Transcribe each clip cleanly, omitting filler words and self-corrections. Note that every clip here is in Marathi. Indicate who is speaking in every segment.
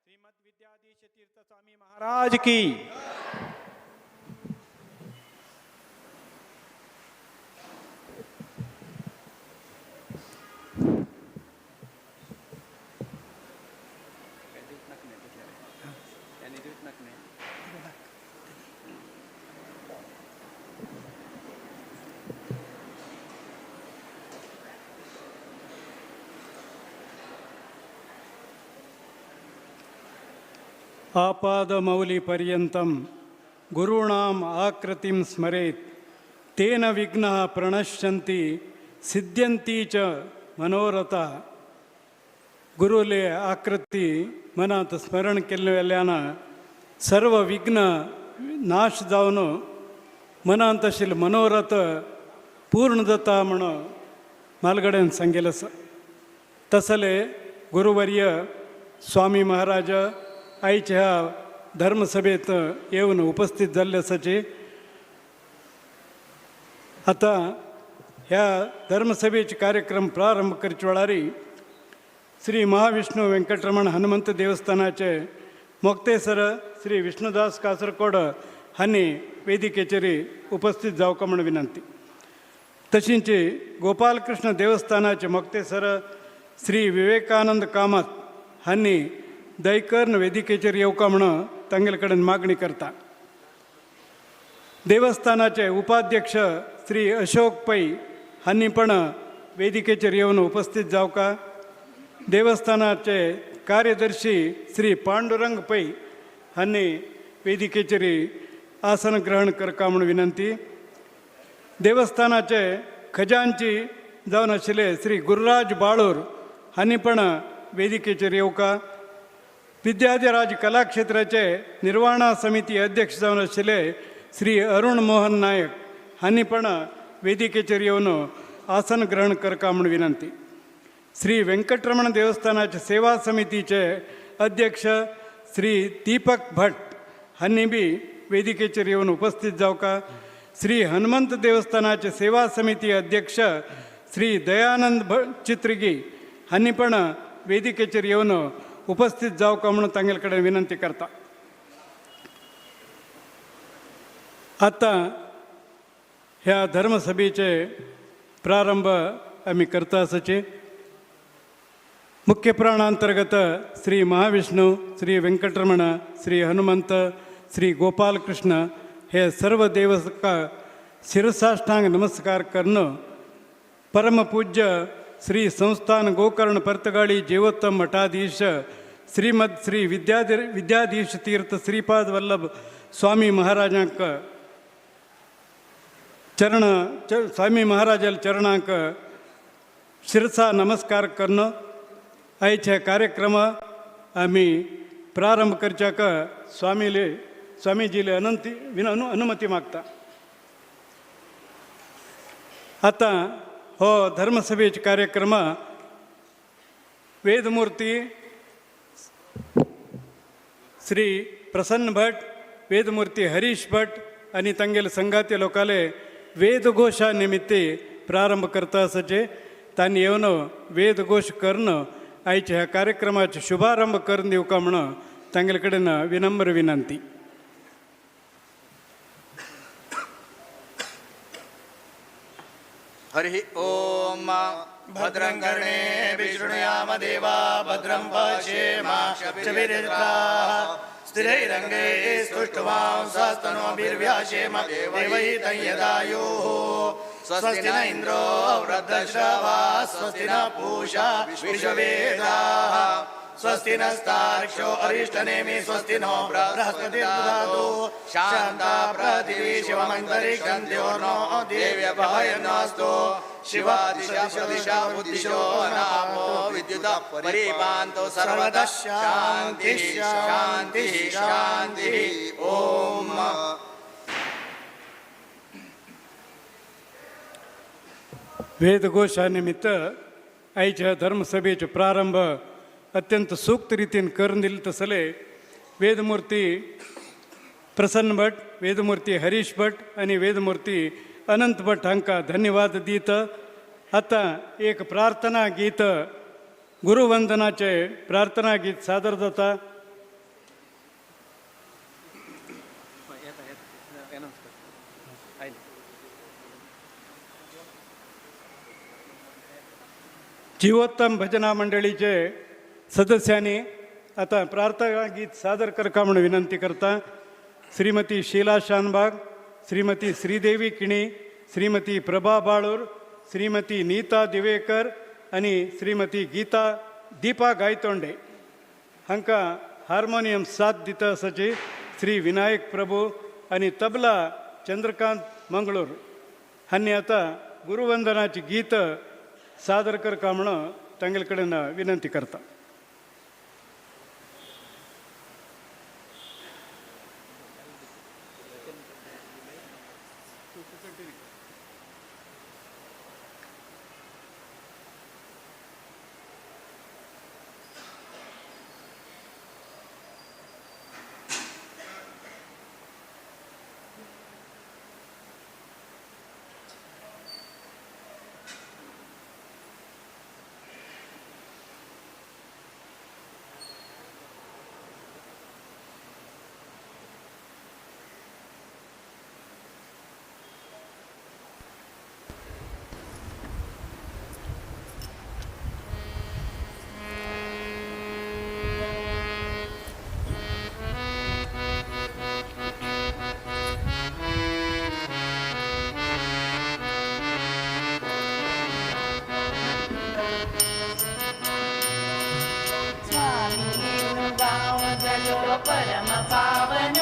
Speaker 1: श्रीमद विद्याधीश तीर्थ स्वामी महाराज की। आपादमौलिपर्यन्तं गुरूणाम् आकृतिं स्मरेत् तेन विघ्नाः प्रणश्यन्ति सिद्ध्यन्ति च मनोरथा. गुरुले आकृती मनात स्मरण केल्यानं सर्व विघ्न नाश जावन मनांत आशिल्ले मनोरथ पूर्ण जाता म्हणून मालगड्यान सांगिल्लें आसा. तसले गुरुवर्य स्वामी महाराज आयच्या ह्या धर्मसभेत येऊन उपस्थित झाले आसाचे. आता ह्या धर्मसभेचे कार्यक्रम प्रारंभ करचे वेळारी श्री महाविष्णू वेंकटरमण हनुमंत देवस्थानाचे मोक्तेसर श्री विष्णुदास कासरकोड हांणी वेदिकेचेर उपस्थित जावका म्हणून विनंती. तशींच गोपालकृष्ण देवस्थानाचे मोक्तेसर श्री विवेकानंद कामत हांणी दैकर्ण वेदिकेचेर येवका म्हणून तांगेले कडेन मागणी करता. देवस्थानाचे उपाध्यक्ष श्री अशोक पै हांणी पण वेदिकेचेर येवन उपस्थित जावका. देवस्थानाचे कार्यदर्शी श्री पांडुरंग पै हांणी वेदिकेचेर आसन ग्रहण करका म्हणून विनंती. देवस्थानाचे खजांची जावन आशिल्ले श्री गुरुराज बाळूर हांणी पण वेदिकेचेर येवका. विद्याधिराज कलाक्षेत्राचे निर्वाणा समिती अध्यक्ष जावन आशिल्ले श्री अरुण मोहन नायक हांणी पण वेदिकेचेर येवन आसन ग्रहण करका म्हणून विनंती. श्री वेंकटरमण देवस्थानाचे सेवा समितीचे अध्यक्ष श्री दीपक भट हांणी बी वेदिकेचेर येवन उपस्थित जावका. श्री हनुमंत देवस्थानाचे सेवा समिती अध्यक्ष श्री दयानंद चित्रगी हांणी पण वेदिकेचेर येवन उपस्थित जावका म्हणून तांगेले कडेन विनंती करता. आता ह्या धर्मसभेचे प्रारंभ आमी करता आसाचे. मुख्य प्राणांतर्गत श्री महाविष्णू, श्री वेंकटरमण, श्री हनुमंत, श्री गोपालकृष्ण हे सर्व देवका शिरसाष्टांग नमस्कार करणं. परमपूज्य श्री संस्थान गोकर्ण परतगाळी जीवोत्तम मठाधीश श्रीमद श्री विद्याधीश तीर्थ श्रीपाद वल्लभ स्वामी महाराजांक स्वामी महाराजाल चरणांक शिरसा नमस्कार करणं. आयचे कार्यक्रम आमी प्रारंभ करच्याक स्वामीजीले अनुमती मागता. आता हो धर्मसभेचे कार्यक्रम वेदमूर्ती श्री प्रसन्न भट, वेदमूर्ती हरीश भट आणि तांगेले संघाते लोकाले वेदघोषा निमित्ते प्रारंभ करता आसाचे. तांणी येवन वेदघोष करणं आयच्या ह्या कार्यक्रमाचे शुभारंभ करून दिवका म्हणून तांगेले कडेन विनम्र विनंती.
Speaker 2: हरि ओम. भद्रं कर्णे विष्णुयाम देवा भद्रं पश्येमाक्षभिर्यजत्राः स्थिरैरङ्गैः स्तुष्ट्वांसस्तनोभिर्व्याशेम देवैतं यदायुः. स्वस्ति न इन्द्रो वृद्धश्रवाः स्वस्ति न पूषा विश्ववेदाः स्वस्ति नस्तार्क्ष्यो अरिष्टनेमि स्वस्ति नो बृहस्पतिर्दधातु. शान्ता पृथिवी शिवमन्तरिक्षं द्योर्नो देव्यभयनस्तु. शिवादिशा बुद्धिशो नामो विद्युतः परिपान्तो सर्वतः शान्तिः शान्तिः शान्तिः. ओम.
Speaker 1: वेदघोषानिमित्त आयच्या धर्मसभेचे प्रारंभ अत्यंत सूक्त रीतीन करून दिले. तसले वेदमूर्ती प्रसन्न भट, वेदमूर्ती हरीश भट आणि वेदमूर्ती अनंत भट हांकां धन्यवाद दीत. आता एक प्रार्थना गीत गुरुवंदनाचे प्रार्थना गीत सादर जाता. जीवोत्तम भजना मंडळीचे सदस्यांनी आता प्रार्थना गीत सादर करका म्हणून विनंती करता. श्रीमती शीला शानबाग, श्रीमती श्रीदेवी किणी, श्रीमती प्रभा बाळूर, श्रीमती नीता दिवेकर आणि श्रीमती गीता दीपा गायतोंडे हांकां हार्मोनियम साथ दिता आसाची श्री विनायक प्रभू आणि तबला चंद्रकांत मंगळूर हांनी आता गुरुवंदनाची गीत सादर करका म्हणून तांगेल कडेन विनंती करता.
Speaker 3: परम पावन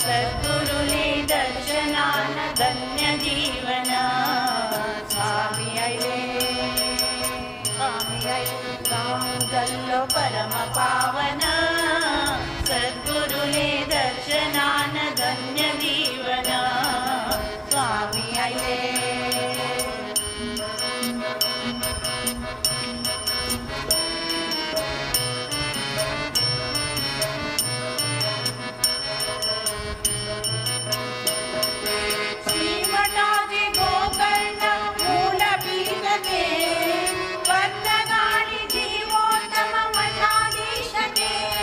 Speaker 3: सद्गुरुने दर्शनान धन्य जीवन. स्वामी आईले गाव जल्लो परम पावन सद्गुरुने दर्शनान धन्य जीवन. स्वामी आईले जीवोत्तम मठाधीशके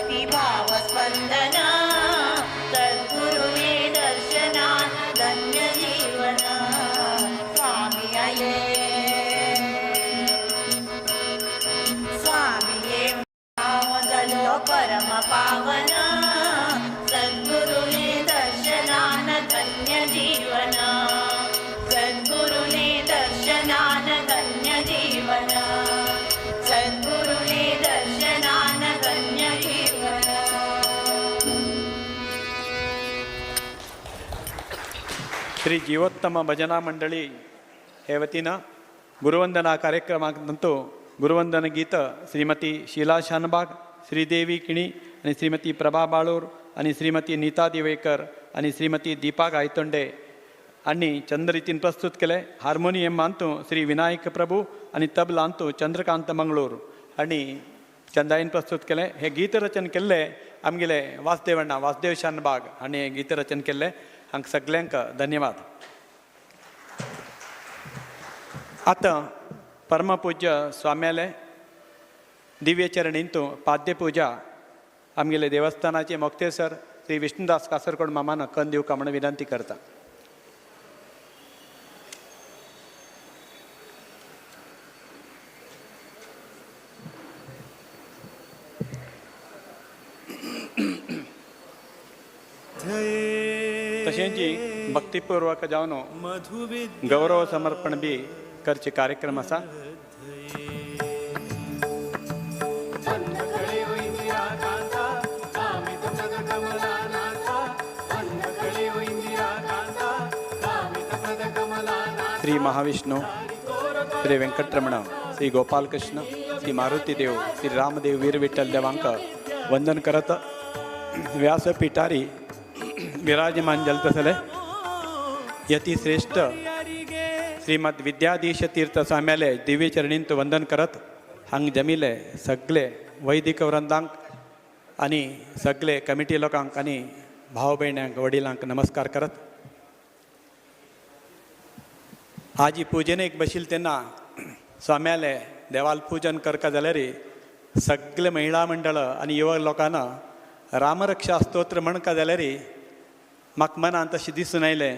Speaker 3: भक्तिभावस्पन्दन सद्गुरुने दर्शनान धन्य जीवन स्वामी आये स्वामी ये नाव झालो परम पावन सद्गुरुने दर्शनान धन्य जीवन सद्गुरुने दर्शनान धन्य जीवन सद्गुरुने दर्शनान धन्य जीवन
Speaker 4: ಶ್ರೀ ಜೀವೋತ್ತಮ ಭಜನಾ ಮಂಡಳಿ हे वतीनं गुरुवंदना कार्यक्रमानंतर गुरुवंदन गीत श्रीमती शीला शानबाग, श्रीदेवी किणी आणि श्रीमती प्रभा बाळूर आणि श्रीमती नीता दिवेकर आणि श्रीमती दीपा गायतोंडे आणि चंद रितीन प्रस्तुत केले. हार्मोनियम अंतू श्री विनायक प्रभू आणि तबला अंतू चंद्रकांत मंगळूर आणि चंदाईन प्रस्तुत केले. हे गीतरचन केल्ले आमगेले वासुदेव शानबाग आणि हे गीतरचन केल्ले. हांक सगळ्यांक धन्यवाद. आता परमपूज्य स्वाम्याले दिव्य चरणींतू पाद्यपूजा आमगेले देवस्थानाचे मोक्तेसर श्री विष्णुदास कासरकोड मामान कन दिवका म्हणून विनंती करता. तशेंची भक्तिपूर्वक जावन गौरव समर्पण बी करचे कार्यक्रम असा. श्री महाविष्णू, श्री व्यंकटरमण, श्री गोपालकृष्ण, श्री मारुतीदेव, श्री रामदेव वीर विठ्ठल देवांक वंदन करत व्यासपीठारी विराजमान जलतसले यती श्रेष्ठ श्रीमद विद्याधीश तीर्थ स्वाम्याले दिव्य चरणींत वंदन करत हांग जमिले सगळे वैदिक वृंदांक आणि सगळे कमिटी लोकांक आणि भाव भयण्यांक वडिलांक नमस्कार करत आजी पूजेन एक बशील तेन्ना स्वाम्याले देवाल पूजन करता जाल्यार सगळे महिला मंडळ आणि युवक लोकांना रामरक्षा स्तोत्र म्हणका जाल्यार म्हाका मनांत तशें दिसून आयलें.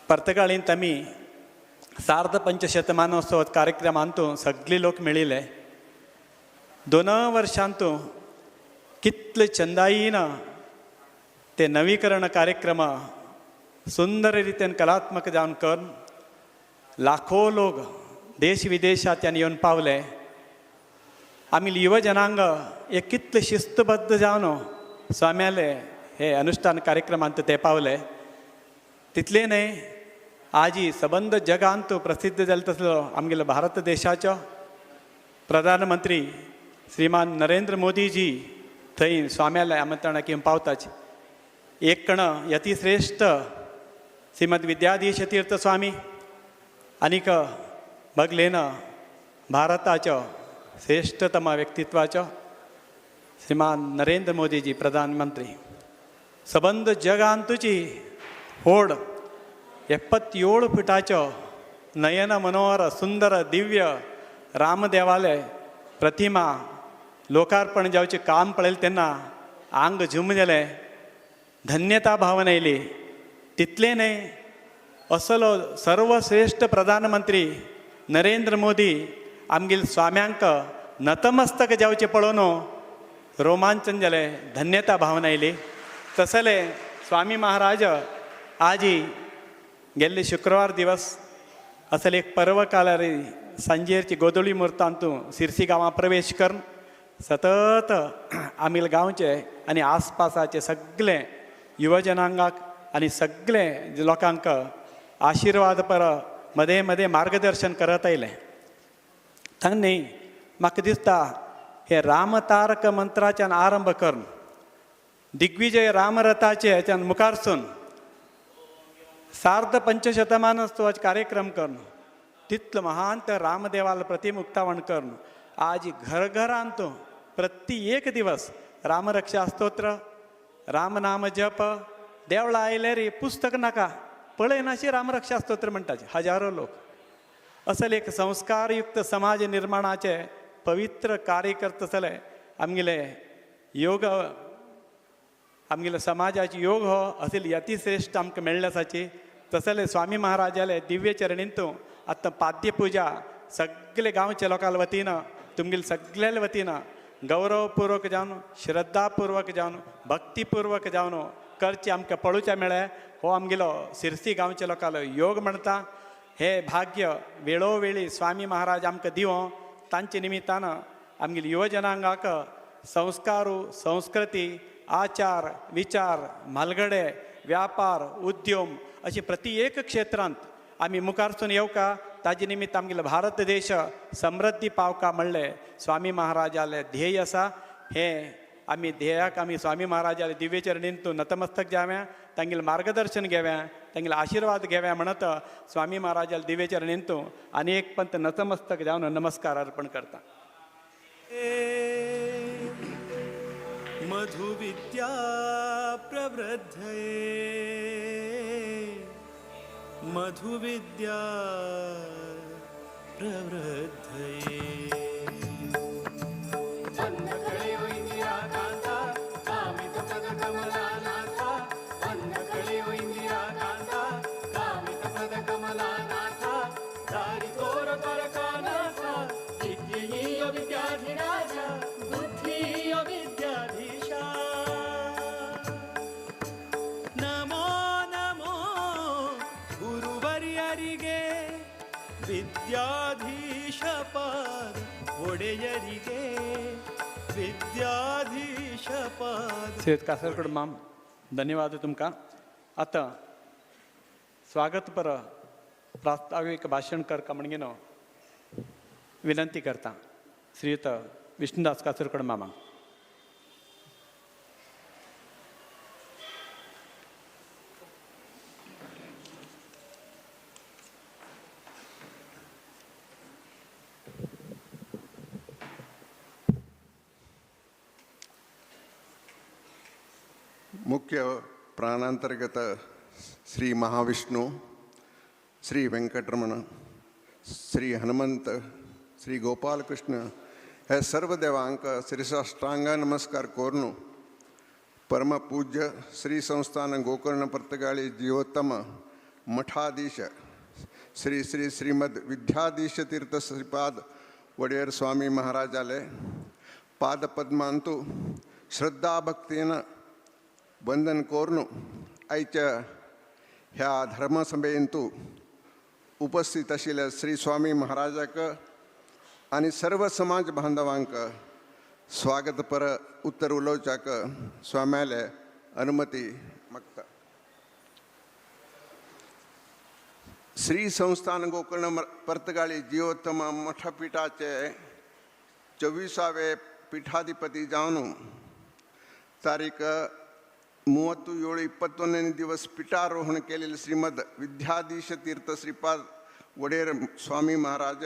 Speaker 4: परतगाळींत आमी सार्ध पंचशतमानोत्सव कार्यक्रमांतू सगळे लोक मेळिल्ले. 2 वर्षांतू कितले चंदायीन ते नवीकरण कार्यक्रम सुंदर रितीन कलात्मक जावन करून लाखो लोक देश विदेशांतल्यान येवन पावले. आमी युवजनांक एक कितले शिस्तबद्ध जावन स्वाम्याले हे अनुष्ठान कार्यक्रमांत ते पावले. तितले न्हय आजी सबंद जगांत प्रसिद्ध जाले तसलो आमगेलो भारत देशाचो प्रधानमंत्री श्रीमान नरेंद्र मोदीजी थंय स्वाम्याले आमंत्रणाक येवन पावताच. एक कण यतिश्रेष्ठ श्रीमद विद्याधीश तीर्थ स्वामी आनीक भगलेन भारताचो श्रेष्ठतम व्यक्तित्वाचो श्रीमान नरेंद्र मोदीजी प्रधानमंत्री सबंद जगांतुची होड 77 फुटाचो नयन मनोहर सुंदर दिव्य रामदेवालय प्रतिमा लोकार्पण जावचे काम पळयलें तेन्ना आंग झूम जालें. धन्यता भावना येयली. तितले न्हय असलो सर्वश्रेष्ठ प्रधानमंत्री नरेंद्र मोदी आमगेल स्वाम्यांक नतमस्तक जावचे पळोवन रोमांचन जालें. धन्यता भावना येयली. तसले स्वामी महाराज आजी गेल्ले शुक्रवार दिवस असले एक पर्व कालारी सांजेरची गोदोळी मुहूर्तांतू सिरसी गांवां प्रवेश करून सतत आमील गांवचे आनी आसपासाचे सगळे युवजनांगाक आनी सगळे लोकांक आशिर्वाद पर मदें मदें मार्गदर्शन करत आयले. तांणी म्हाका दिसता हे रामतारक मंत्राच्यान आरंभ करून दिग्विजय रामरथाचे हेच्यान मुखारसून सार्ध पंचशतमानोत्सवाचे कार्यक्रम करून तितलो महांत रामदेवाल प्रतिम उक्तावण करून आज घरघरांत प्रत्येक दिवस रामरक्षा स्तोत्र रामनाम जप देवळा आयल्यार पुस्तक नाका पळयनाशी रामरक्षा स्तोत्र म्हणटाचे हजारो लोक. असले एक संस्कारयुक्त समाज निर्माणाचे पवित्र कार्य करत आसले आमगेले योग आमगेले समाजाची योग हो असेल अतिश्रेष्ठ आमकां मेळ्ळ्यासाची तसले स्वामी महाराजाले दिव्य चरणींतू आतां पाद्यपुजा सगळे गांवच्या लोकांच्या वतीनं तुमगेले सगळ्या वतीनं गौरवपूर्वक जावन श्रद्धापूर्वक जावन भक्तीपूर्वक जावन करचे आमकां पळोवचें मेळ्ळें हो आमगेलो सिरसी गांवच्या लोकांलो योग म्हणटा हे भाग्य वेळोवेळी स्वामी महाराज आमकां दिवं तांचे निमित्तान आमगेली युवजनांगाक संस्कारू संस्कृती आचार विचार म्हालगडे व्यापार उद्योग अशी प्रति एक क्षेत्रांत आमी मुखारसून येवका ताजे निमित्त आमगेलो भारत देश समृद्धी पावका म्हणलें स्वामी महाराजाले ध्येय आसा हे आमी ध्येयाक आमी स्वामी महाराजाले दिव्य चरणींतून नतमस्तक जाव्या तांगेलें मार्गदर्शन घेव्या तांगेले आशिर्वाद घेव्या म्हणत स्वामी महाराजाले दिव्य चरणींतून आनी एक पंत नतमस्तक जावन नमस्कार अर्पण करता.
Speaker 5: मधुविद्या प्रवृद्धये मधुविद्या प्रवृद्धये विद्याधीशपाद ಒಡೆಯರಿಗೆ विद्याधीशपाद.
Speaker 4: श्रीयुत कासरकोड माम धन्यवाद तुमकां. आतां स्वागतपर प्रास्ताविक भाशण करता म्हणून विनंती करता श्रीयुत विष्णुदास कासरकोड मामाक.
Speaker 6: मुख्य प्राणांतर्गत श्री महाविष्णू, श्री वेंकटरमण, श्री हनुमंत, श्री गोपालकृष्ण हे सर्व देवांक श्रीसाष्टांग नमस्कार कोरनु परमपूज्य श्री संस्थान गोकर्ण पर्तगाळी जीवोत्तम मठाधीश श्री श्री श्रीमद विद्याधीश तीर्थ श्रीपाद वडेर स्वामी महाराजाले पादपद्मांतू श्रद्धा भक्तीन वंदन कोरनु आयच्या ह्या धर्मसभेंतू उपस्थित आशिल्ल्या श्री स्वामी महाराजाक आनी सर्व समाज बांधवांक स्वागत पर उत्तर उलोवच्याक स्वाम्याले अनुमती मागता. श्री संस्थान गोकर्ण पर्तगाळी जीवोत्तम मठपीठाचे 24वे पीठाधिपती जावन तारीख 37/7/21 दिवस पीठारोहण केलेले श्रीमद विद्याधीश तीर्थ श्रीपाद वडेर स्वामी महाराज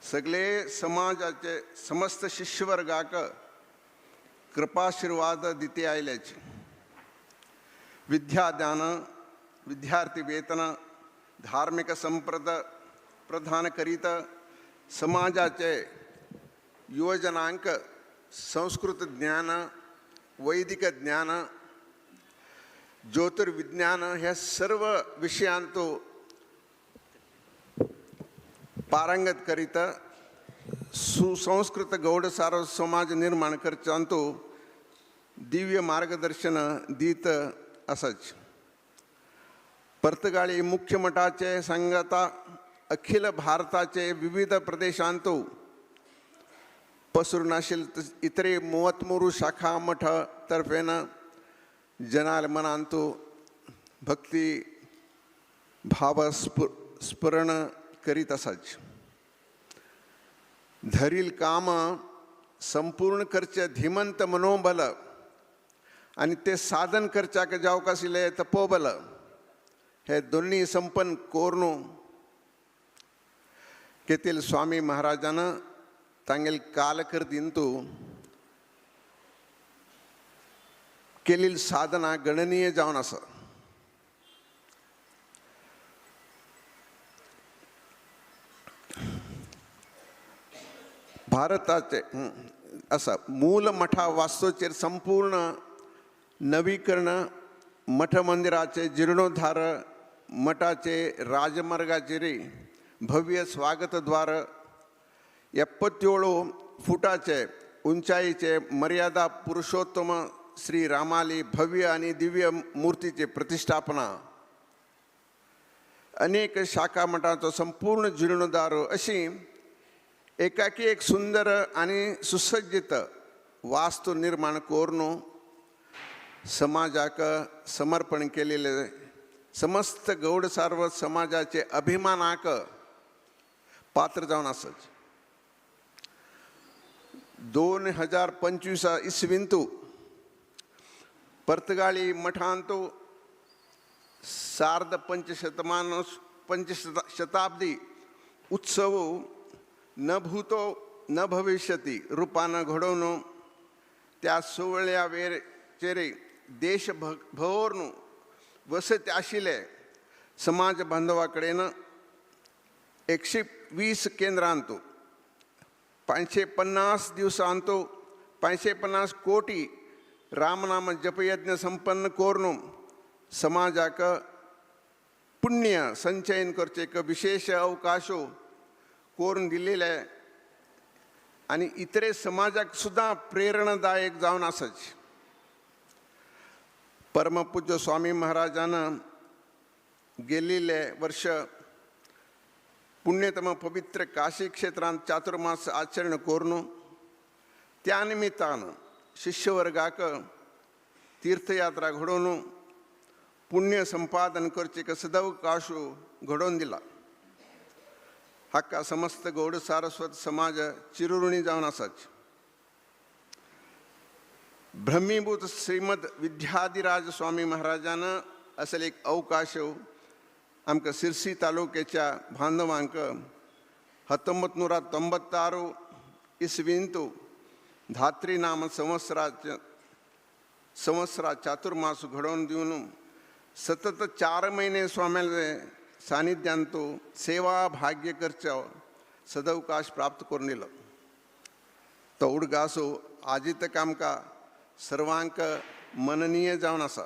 Speaker 6: सगळे समाजाचे समस्त शिष्यवर्गाक कृपाशीर्वाद दिते आयलेच. विद्यादान, विद्यार्थी वेतन, धार्मिक संप्रद प्रदान करीत समाजाचे युवजनांक संस्कृत ज्ञान, वैदिक ज्ञान, ज्योतिर्विज्ञान ह्या सर्व विषयांत पारंगत करीत सुसंस्कृत गौड सारो समाज निर्माण करच्यांतू दिव्य मार्गदर्शन दीत असच. पर्तगाळी मुख्य मठाचे संगता अखिल भारताचे विविध प्रदेशांतू पसरून आशिल्ले इतरे 33 शाखा मठ तर्फेन जनाल मनांतू भक्ती भाव स्फुरण करीत आसाच. धरील काम संपूर्ण करचे धीमंत मनोबल आणि ते साधन करच्याक जावक आशिल्ले तपोबल हे दोन्ही संपन्न कोरनु केतील स्वामी महाराजान तांगेल कालकृतींतू केलेली साधना गणनीय जावन आसा. भारताचे असा मूल मठा वास्तूचेर संपूर्ण नवीकरण, मठ मंदिराचे जीर्णोद्धार, मठाचे राजमार्गाचेर भव्य स्वागतद्वार, 77 फुटाचे उंचाईचे मर्यादा पुरुषोत्तम श्री रामाली भव्य आणि दिव्य मूर्तीचे प्रतिष्ठापना, अनेक शाखा मठाचो संपूर्ण जीर्णोद्धार अशी एकाकी एक सुंदर आणि सुसज्जित वास्तू निर्माण करून समाजाक समर्पण केलेले समस्त गौड सार्वत समाजाचे अभिमानाक पात्र जावन आसत. 2025 इसवींतू पर्तगाळी मठांतू सार्ध पंचशताब्दी उत्सव न भूतो न भविष्यती रूपानं घडवून त्या सोहळ्या वेळेचेर देशभरून वसत आशिल्ले समाज बांधवाकडेन 120 केंद्रांतू 550 दिवसांतू 550 कोटी रामनाम जपयज्ञ संपन्न करून समाजाक पुण्य संचयन करचे एक विशेष अवकाश करून दिलेले आणि इतरे समाजाक सुद्धा प्रेरणादायक जावन आसच. परमपूज्य स्वामी महाराजानं गेल्ले वर्ष पुण्यतम पवित्र काशी क्षेत्रांत चातुर्मास आचरण करून त्या निमित्तानं शिष्यवर्गाक तीर्थयात्रा घडोवन पुण्य संपादन करचे एक सदवकाश घडोवन दिला. हाका समस्त गौड सारस्वत समाज चिरऋणी जावन आसाच. ब्रह्मीभूत श्रीमद विद्याधिराज स्वामी महाराजानं असले एक अवकाश आमकां सिरसी तालुक्याच्या बांधवांक 1996 इसवींतू धात्री नाम संवत्सरा चातुर्मास घडोवन दिवन सतत 4 महिने स्वाम्याले सानिध्यांतू सेवा भाग्य करचो सदवकाश प्राप्त करून दिलो. तो उडगासो आजी तक आमकां सर्वांक मननीय जावन आसा.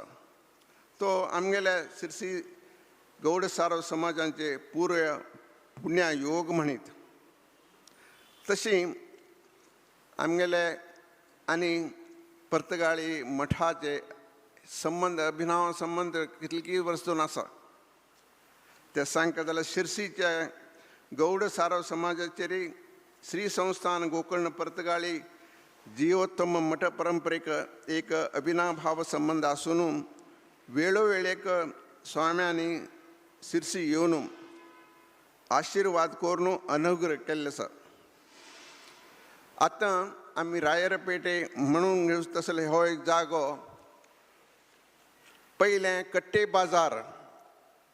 Speaker 6: तो आमगेले सिरसी गौड सारो समाजांचे पूर्व पुण्या योग म्हणीत. तशी आमगेले आनी पर्तगाळी मठाचे संबंध अभिनव संबंध कितली वर्स जावन आसा ते सांगता जाल्यार शिरसीच्या गौड सारो समाजाचेर श्री संस्थान गोकर्ण पर्तगाळी जियोत्तम मठ परंपरेक एक अभिनभाव संबंध आसून वेळोवेळेक स्वाम्यांनी सिरसी येवन आशीर्वाद करून अनुग्रह केल्ले आसा. आतां आमी रायरपेटे म्हणून घेवं तसले हो एक जागो पयलें कट्टे बाजार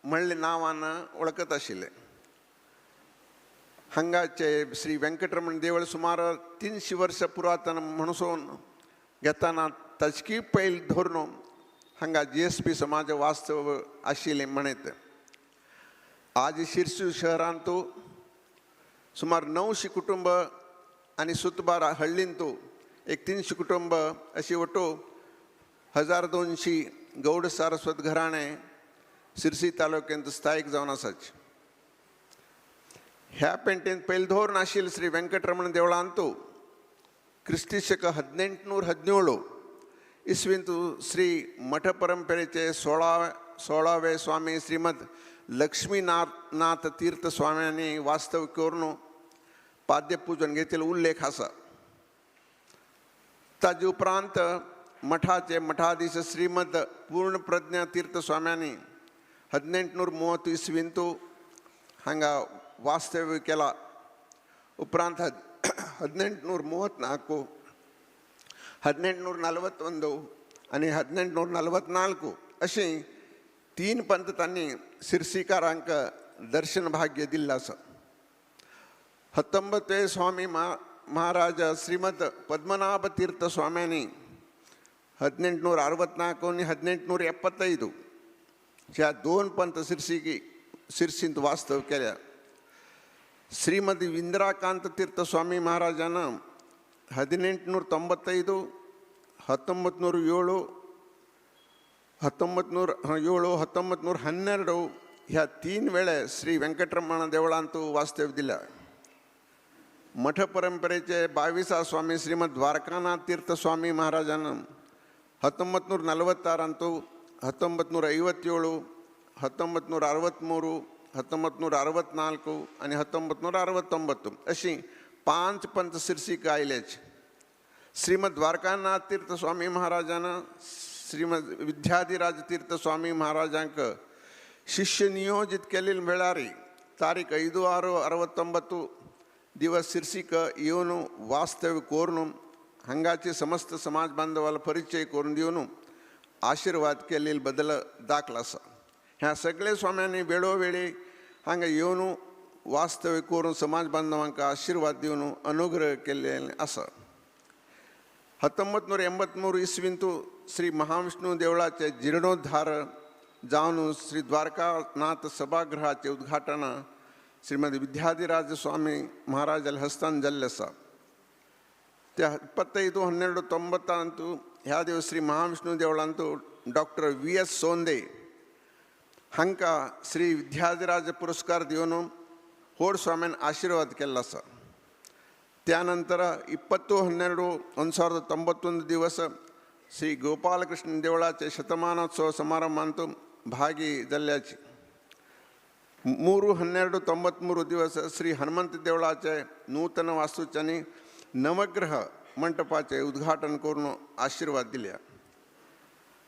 Speaker 6: म्हणले नांवान वळखत आशिल्ले. हांगाचे श्री व्यंकटरमण देवळ सुमार 300 वर्सां पुरातन म्हणून घेताना ताचकी पयल धरून हांगा GSP समाज वास्तव आशिल्ले म्हणत. आज शिरसी शहरांतू सुमार 900 कुटुंब आणि सुतबार हळ्ळींतू एक 300 कुटुंब अशी वटू 1200 गौड सारस्वत घराणे सिरसी तालुक्यांत स्थायीक जावन आसात. ह्या पेंटेंत पयलीं धोरण आशिल्ले श्री व्यंकटरमण देवळांतू क्रिस्ती शक 1817 इसवींतू श्री मठ परंपरेचे 16वे स्वामी श्रीमद लक्ष्मीनाथ तीर्थ स्वाम्यांनी वास्तव करून पाद्यपूजन घेतिल्लो उल्लेख आसा. ताजे उपरांत मठाचे मठाधीश श्रीमद पूर्ण प्रज्ञा तीर्थ स्वाम्यांनी 1830 इसवींतू हांगा वास्तव्य केला. उपरांत 1834 1841 आणि 1844 अशी 3 पंत तांणी सिरसीकारांक दर्शन भाग्य दिल्लें आसा. 19वे स्वामी महाराज श्रीमद पद्मनाभ तीर्थ स्वाम्यांनी 1864 आणि 1875 ह्या 2 पंत सिरसींत वास्तव केल्या. श्रीमद इंदिराकांत तीर्थ स्वामी महाराजानं 1895 1907 1912 ह्या 3 वेळे श्री व्यंकटरमण देवळांतू वास्तव्य दिल्या. मठ परंपरेचे 22 स्वामी श्रीमद द्वारकानाथ तीर्थ स्वामी महाराजांना 1946 1957 1963 1964 आणि 1969 अशी 5 पंचशीर्षिका आयल्याची. श्रीमद द्वारकानाथ तीर्थ स्वामी महाराजांना श्रीमद विद्याधिराज तीर्थ स्वामी महाराजांक शिष्य नियोजित केलेली वेळारी तारीख 5/6/69 दिवस शिर्षिक येऊन वास्तव्य करून हंगाचे समस्त समाज बांधवाला परिचय करून देऊन आशीर्वाद केलेले बदल दाखला असा. ह्या सगळे स्वाम्यांनी वेळोवेळी हांगा येऊन वास्तव्य करून समाज बांधवांका आशीर्वाद देऊन अनुग्रह केलेले असा. 1983 इसवींतू श्री महाविष्णू देवळाचे जीर्णोद्धार जावन श्री द्वारकानाथ सभागृहाचे उद्घाटन श्रीमद विद्याधिराज स्वामी महाराजाला हस्तान जाल्ले आसा. त्या 25/12/90 ह्या दिवस श्री महाविष्णू देवळांतू डॉक्टर VS सोंदे हांका श्री विद्याधिराज पुरस्कार दिवन होड स्वाम्यान आशीर्वाद केला आसा. त्यानंतर 20/12/1991 दिवस श्री गोपालकृष्ण देवळाचे शतमानोत्सव समाರಂಭಾಂತು ಭಾಗಿ ಜಲ್ಯಾಚಿ. 3/12/93 दिवस श्री हनुमंत देवळाचे नूतन वास्तूच्यानी नवग्रह मंडपाचे उद्घाटन करून आशीर्वाद दिल्या.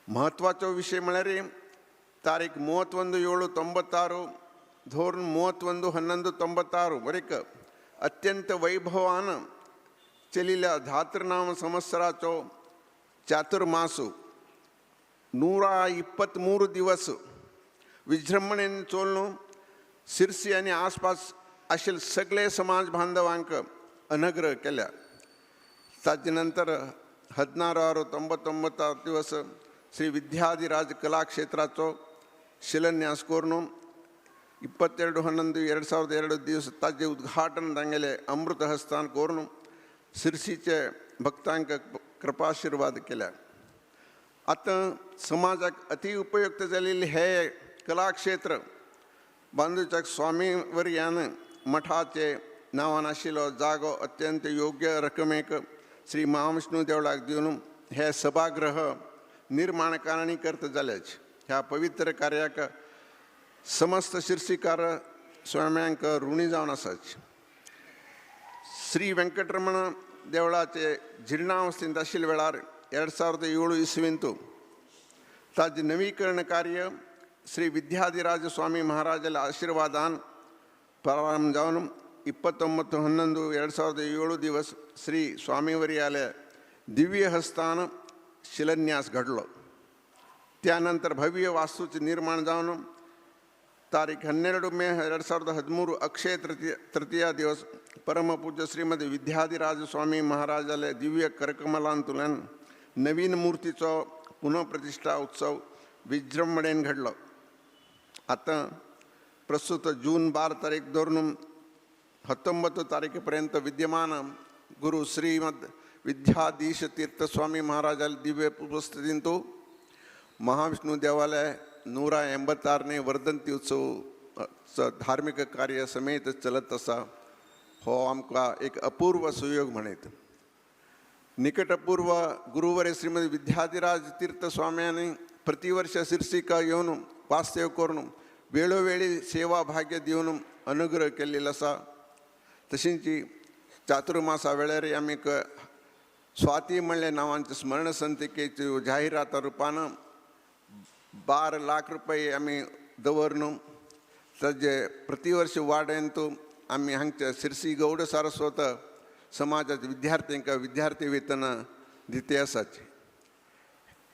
Speaker 6: महत्वाचो विषय म्हळ्यार तारीख 31/7/96 धोरण 31/11/96 वरेक अत्यंत वैभवान चलिल्या धातृनाम संवत्सराचो चातुर्मासू 123 दिवस विजृंभणेन चोलून शिरसी आणि आसपास आशिल्ले सगळे समाज बांधवांक अनुग्रह केल्या. ताजे नंतर 16/6/99 दिवस श्री विद्याधिराज कलाक्षेत्राचो शिलान्यास करून 22/11/2002 दिवस ताजे उद्घाटन तांगेले अमृत हस्तान करून शिरसीचे भक्तांक कृपाशीर्वाद केल्या. आता समाजाक अति उपयुक्त जालेले हे कलाक्षेत्र बांदूच्या स्वामीवर्यान मठाचे नांवान आशिल्लो जागो अत्यंत योग्य रकमेक श्री महाविष्णू देवळाक दिवन हे सभागृह निर्माणकारणी करता जाल्याचे. ह्या पवित्र कार्याक समस्त शिर्सीकार स्वाम्यांक ऋणी जावन आसाचे. श्री व्यंकटरमण देवळाचे जिर्णावस्थेंत आशिल्ले वेळार 2007 इसवींतू ताजे नवीकरण कार्य श्री विद्याधिराज स्वामी महाराजाला आशीर्वादान प्रारंभ जावन 29/11/2007 दिवस श्री स्वामीवर्याले दिव्य हस्तान शिलान्यास घडलो. त्यानंतर भव्य वास्तूचे निर्माण जावन तारीख 12 मे 2013 अक्षय तृतीया दिवस परमपूज्य श्रीमद विद्याधिराज स्वामी महाराजाले दिव्य करकमलांतुल्यान नवीन मूर्तीचो पुनःप्रतिष्ठा उत्सव विजृंभणेन घडलो. आता प्रस्तुत जून 12 तारीख धरून 19 तारखेपर्यंत विद्यमान गुरु श्रीमद विद्याधीश तीर्थ स्वामी महाराजाला दिव्य उपस्थितींतू महाविष्णू देवालय 186ने वर्धंती उत्सव धार्मिक कार्य समेत चलत असा. हो आमकां एक अपूर्व सुयोग म्हणत. निकटपूर्व गुरुवरे श्रीमद विद्याधिराज तीर्थ स्वाम्यांनी प्रतिवर्ष शिर्सीका येवन वास्तव्य करून वेळोवेळी सेवा भाग्य दिवन अनुग्रह केलेला असा. तशींच चातुर्मासा वेळार आमी स्वाती म्हणले नांवांचे स्मरण संतिकेची जाहिरात रुपान 12 लाख रुपये आमी दवरून ताजे प्रतिवर्ष वाडयंतू आमी हांगच्या शिर्सी गौड सारस्वत समाजाच्या विद्यार्थ्यांक विद्यार्थी वेतन दिते आसाचे.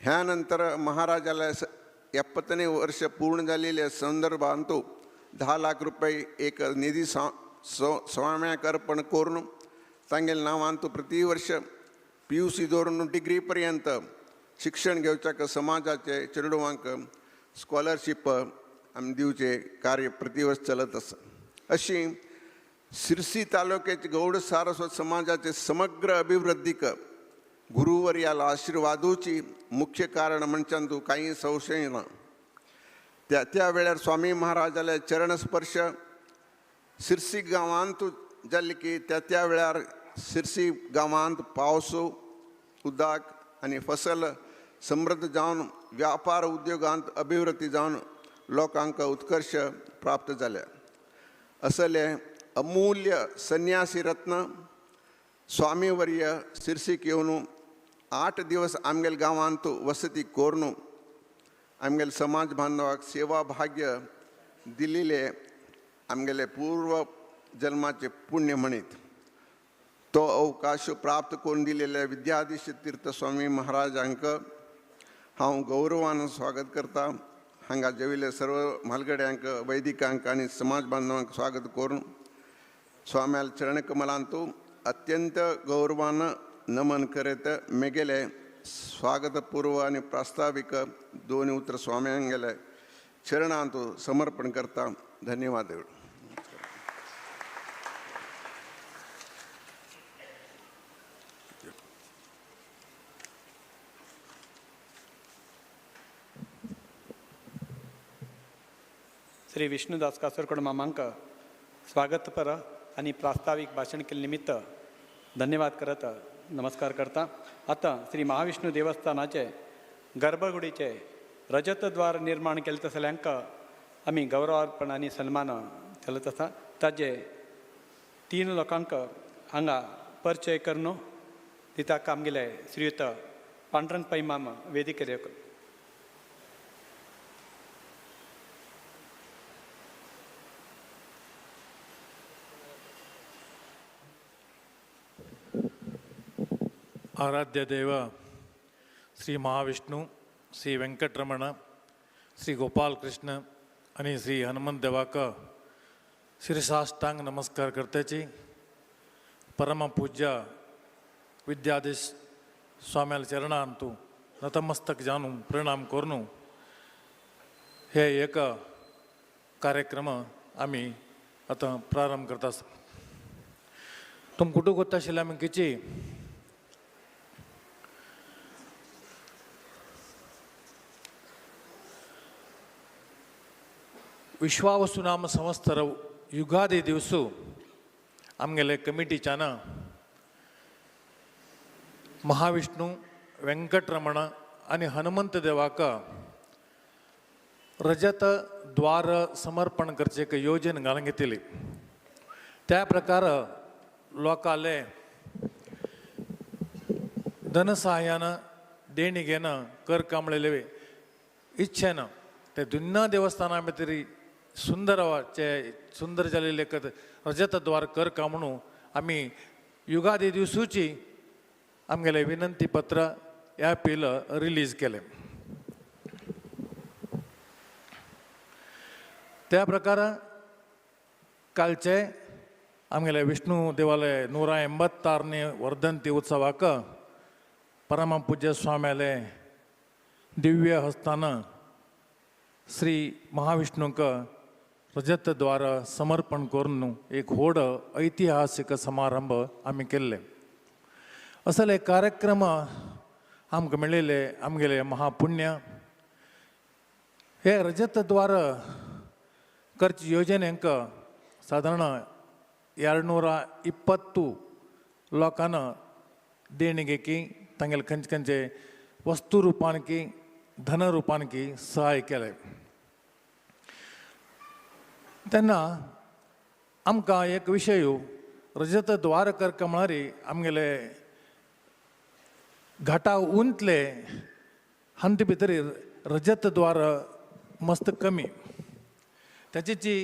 Speaker 6: ह्या नंतर महाराजाला 70 वर्ष पूर्ण झालेल्या संदर्भांतू 10 लाख रुपये एक निधी स्वाम्याक अर्पण करून तांगेल्या नांवांतू प्रतिवर्ष PUC धरून डिग्री पर्यंत शिक्षण घेवच्याक समाजाचे चेडवांक स्कॉलरशीप आमी दिवचे कार्य प्रतिवर्ष चलत आसा. अशी शिरसी तालुक्याचे गौड सारस्वत समाजाचे समग्र अभिवृद्धीक गुरुवर याला आशीर्वादूची मुख्य कारण म्हणच्यान काही संशय ना त्या वेळार स्वामी महाराजाला चरणस्पर्श शिरसी गांवांत जाल्ले की त्या वेळार शिरसी गांवांत पावस उदक आनी फसल समृद्ध जावन व्यापार उद्योगांत अभिवृद्धी जावन लोकांक उत्कर्श प्राप्त जाल्या. असले अमूल्य संन्यासी रत्न स्वामीवर्य शिरसीक येवन 8 दिवस आमगेल गांवांत वसती कोरून आमगेल समाज बांधवाक सेवा भाग्य दिलेले आमगेले पूर्व जन्माचे पुण्य म्हणीत. तो अवकाश प्राप्त करून दिलेल्या विद्याधीश तीर्थ स्वामी महाराजांक हांव गौरवान स्वागत करता. हांगा जेविल्ले सर्व म्हालगड्यांक वैदिकांक आनी समाज बांधवांक स्वागत करून स्वाम्याल चरणकमलांतू अत्यंत गौरवान नमन करीत मेगेले स्वागतपूर्व आनी प्रास्ताविक दोन्ही उतर स्वाम्यांगेले चरणांतू समर्पण करता. धन्यवाद.
Speaker 4: श्री विष्णुदास कासरकोड मामांक स्वागतपर आणि प्रास्ताविक भाषण केले निमित्त धन्यवाद करत नमस्कार करता. आता श्री महाविष्णू देवस्थानाचे गर्भगुडीचे रजतद्वार निर्माण केले तसल्यांक आम्ही गौरवार्पण आणि सन्मान केलत आसा. ताजे 3 लोकांक हांगा परिचय करून दिताक आमगेले श्रीयुत पांडुरंग पै माम वेदिकेर येवक.
Speaker 7: आराध्य देव श्री महाविष्णू, श्री वेंकटरमण, श्री गोपालकृष्ण आणि श्री हनुमंत देवाक शिरसाष्टांग नमस्कार करतेची. परमपूज्य विद्याधीश स्वाम्याल चरणांतू नतमस्तक जाणून प्रणाम करून हे एक कार्यक्रम आम्ही आता प्रारंभ करता. तुम कुठं गोत्ता आशिल्ले आमी किची विश्वावसुनाम संवत्सर युगादी दिवसू आमगेले कमिटीच्यान महाविष्णू, वेंकटरमण आणि हनुमंत देवाक रजत द्वार समर्पण करचे एक योजने घालून घेतली. त्या प्रकार लोकाले धनसहाय्यानं देणगेनं कर कामळेले इच्छेनं ते दुन्ना देवस्थाना भितरी सुंदर जालेले रजत द्वार कर का म्हणून आम्ही युगादी दिवसूची आमगेले विनंती पत्र ह्या रिलीज केले. त्या प्रकार कालचे आमगेले विष्णू देवालय 186ನೇ वर्धंती उत्सवाक परमपूज्य स्वाम्याले दिव्य हस्तानं श्री महाविष्णूक रजत द्वार समर्पण करून एक व्हड ऐतिहासिक समारंभ आम्ही केले. असले कार्यक्रम आमकां मेळिल्ले आमगेले महापुण्य. हे रजत द्वार करचे योजनेक साधारण 220 लोकांना देणगेकी तांगेले खंयचे खंयचे वस्तू रुपानकी धन रुपानकी सहाय केले. तेन्ना आमकां एक विशय रजत द्वार करता म्हळ्यार आमगेले घाटा उंतले हांते भितर रजत द्वार मस्त कमी. त्याची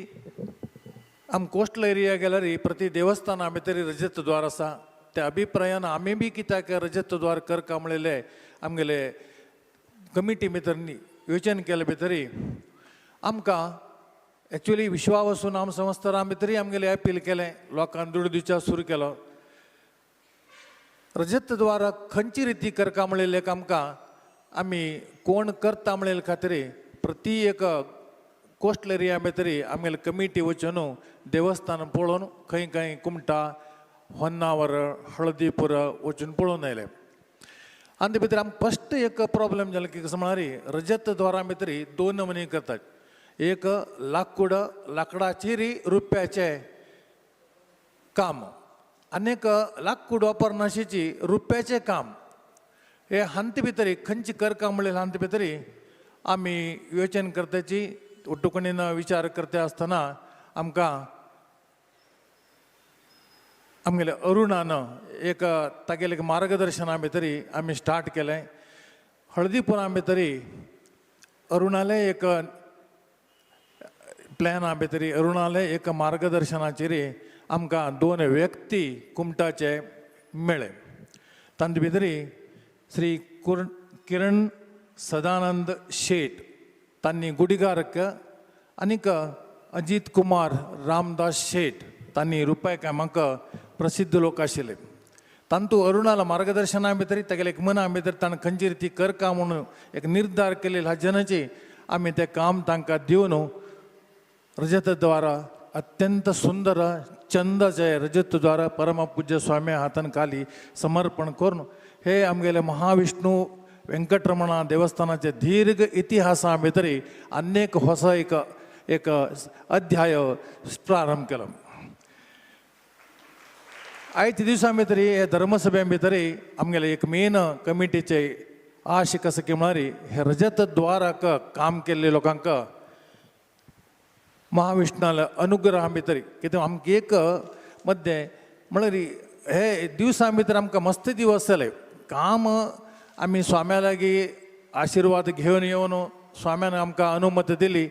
Speaker 7: आम कोस्टल एरिया गेल्यार प्रति देवस्थाना भितर रजत द्वार आसा. त्या अभिप्रायान आमी बी कित्याक रजत द्वार करता म्हणलेले आमगेले कमिटी भितर योजन केले भितर आमकां एक्चुअली विश्वावसूनाम संवत्सरा भितरी आमगेले अपील केलें, लोकांक दूड दिवचा सुरू केलो. रजत द्वार खंयची रिती करता म्हणलेले आमकां आमी कोण करता म्हणले खातीर प्रति एक कोस्टल एरिया भितरी आमगेले कमिटी वचून देवस्थान पळोवन खंय खंय कुमटा ಹೊನ್ನಾವರ हळदीपुर वचून पळोवन आयले अंत भितर आमकां फस्ट एक प्रॉब्लेम जालो की कसं म्हळ्यार रजत द्वारा भितरी 2 नमुने करतात एक लाकडाचेर रुप्याचे काम अनेक लाकूड वापरनाशीची रुप्याचे काम हे हंत भितरी खंयची करता म्हणलें हंत भितरी आमी योचन करत्याची उट्टुकणीन विचार करते आसतना आमकां आमगेले अरुणान एक तागेले मार्गदर्शना भितरी आमी स्टार्ट केलें हळदीपुरा भितरी अरुणाले एक प्लॅना भितरी अरुणाले एक मार्गदर्शनाचेर आमकां 2 व्यक्ती कुमटाचे मेळ्ळे तांचे भितरी श्री किरण सदानंद शेट तांणी गुडिगारक आनीक अजित कुमार रामदास शेट तांणी रुपये कामाक प्रसिद्ध लोक आशिल्ले तांतू अरुणाला मार्गदर्शना भितर तेगेले एक मना भितर ताणें खंयची ती करका म्हणून एक निर्धार केलेली हाजनाची आमी तें काम तांकां दिवन रजत द्वारा अत्यंत सुंदर चंदाचे रजत द्वारा परमपूज्य स्वामी हातान खाली समर्पण करून हे आमगेले महाविष्णू वेंकटरमणा देवस्थानाचे दीर्घ इतिहासा भितरी अनेक ಹೊಸ एक अध्याय प्रारंभ केलो आयच्या दिवसां भितरी हे धर्मसभे भितरी आमगेले एक मेन कमिटीचे आश कसं की म्हळ्यार हे रजत द्वाराक काम केल्ले लोकांक महाविष्णाला अनुग्रहा भितरी कित्याक आमकां एक मध्ये म्हळ्यार हे दिवसां भितर आमकां मस्त दिवस जाले काम आमी स्वाम्या लागीं आशिर्वाद घेवन येवन स्वाम्यान आमकां अनुमती दिली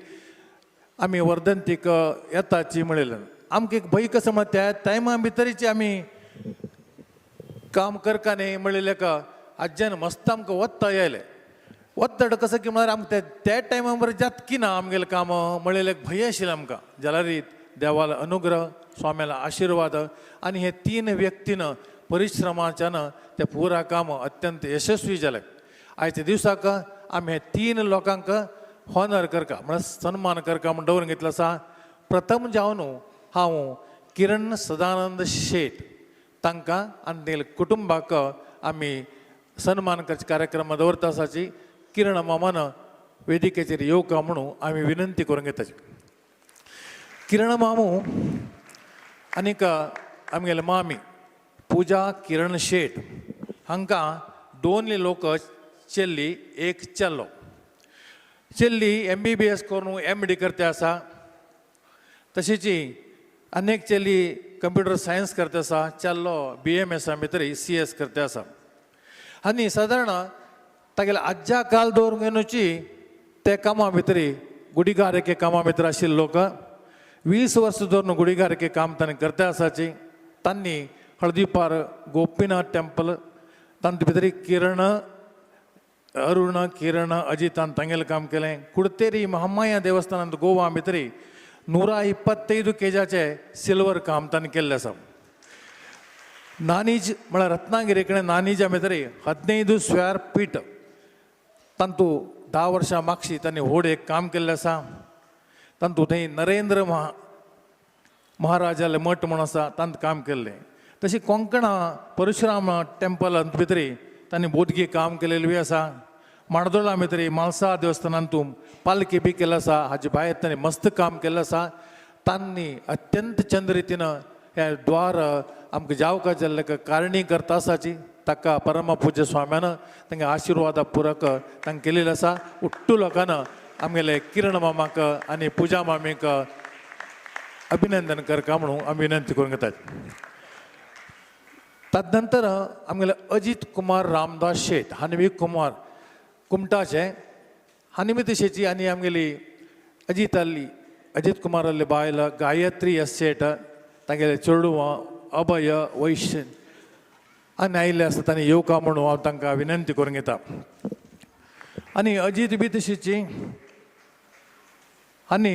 Speaker 7: आमी वर्धंतीक येताची म्हणलें आमकां एक भंय कसो म्हळ्यार त्या टायमा भितरीचे आमी काम करका न्ही म्हणलें का आज्यान मस्त आमकां वत्ता येयलें वत्तड कसो की म्हळ्यार आमकां त्या टायमा बरें जात की ना आमगेलें काम म्हणलें एक भंय आशिल्लें आमकां जाल्यार देवालो अनुग्रह स्वाम्यालो आशिर्वाद आनी हे 3 व्यक्तीन परिश्रमाच्यान तें पुरा काम अत्यंत यशस्वी जालें आयच्या दिवसाक आमी हे 3 लोकांक हॉनर करता म्हळ्यार सन्मान करता म्हण दवरून घेतलो आसा प्रथम जावन हांव किरण सदानंद शेट तांकां आनी तेगेले कुटुंबाक आमी सन्मान करचे कार्यक्रम दवरता आसाची किरण मामान वेदिकेचेर येवका म्हणून आमी विनंती करून घेताची किरण मामू आनीक आमगेले मामी पूजा किरण शेट हांकां 2 लोक चेल्ली एक चेल्लो चेल्ली MBBS करून MD करते आसा तशीच अनेक चेल्ली कंप्युटर सायन्स करते आसा चेल्लो BMS भितर CS करते आसा आनी सादारण तागेले आज्या काल दवरून घेवनूची ते कामा भितरी गुडिगारके कामा भितर आशिल्ले लोक 20 वर्सां दवरून गुडिगारके काम ताणें करते आसाची तांणी हळदीपार गोपीनाथ टेंपल तांचे भितर किरण अरुण किरण अजितान तांगेलें काम केलें कुडतेरी महामाया देवस्थानांत गोवा भितरी 125 केजाचे सिल्वर काम ताणें केल्लें आसा नानीज म्हळ्यार रत्नागिरी कडेन नानीजा भितरी 15 स्क्वेअर फीट तांतू 10 वर्सां मागशी तांणी व्हड एक काम केल्लें आसा तांतू थंय नरेंद्र महाराजाले मठ म्हूण आसा तांत काम केल्लें तशी कोंकणा परशुराम टेंपल भितरी तांणी बोडगी काम केलेलें बी आसा माणदोळा भितरी म्हाळसा देवस्थानांतू पालकी बी केल्लो आसा हाजे भायर ताणें मस्त काम केल्लें आसा तांणी अत्यंत चंद रितीन हे द्वार आमकां जावका जाल्ले कारणी करता आसाची ताका परमपूज्य स्वाम्यान तांगे आशिर्वादा पुरक तांकां केलेलें आसा उट्टू लोकांन आमगेले किरण मामाक आनी पुजा मामीक अभिनंदन करता म्हणून आमी विनंती करून घेतात तदनंतर आमगेले अजित कुमार रामदास शेट हनवी कुमार कुमटाचे हनवी तशेची आनी आमगेली अजित कुमार अल्ले बायल गायत्री एस शेट तांगेले चेडूं अभय वैश्य आनी आयिल्ले आसा तांणी येवका म्हणून हांव तांकां विनंती करून घेता आनी अजीत बी तशीची आनी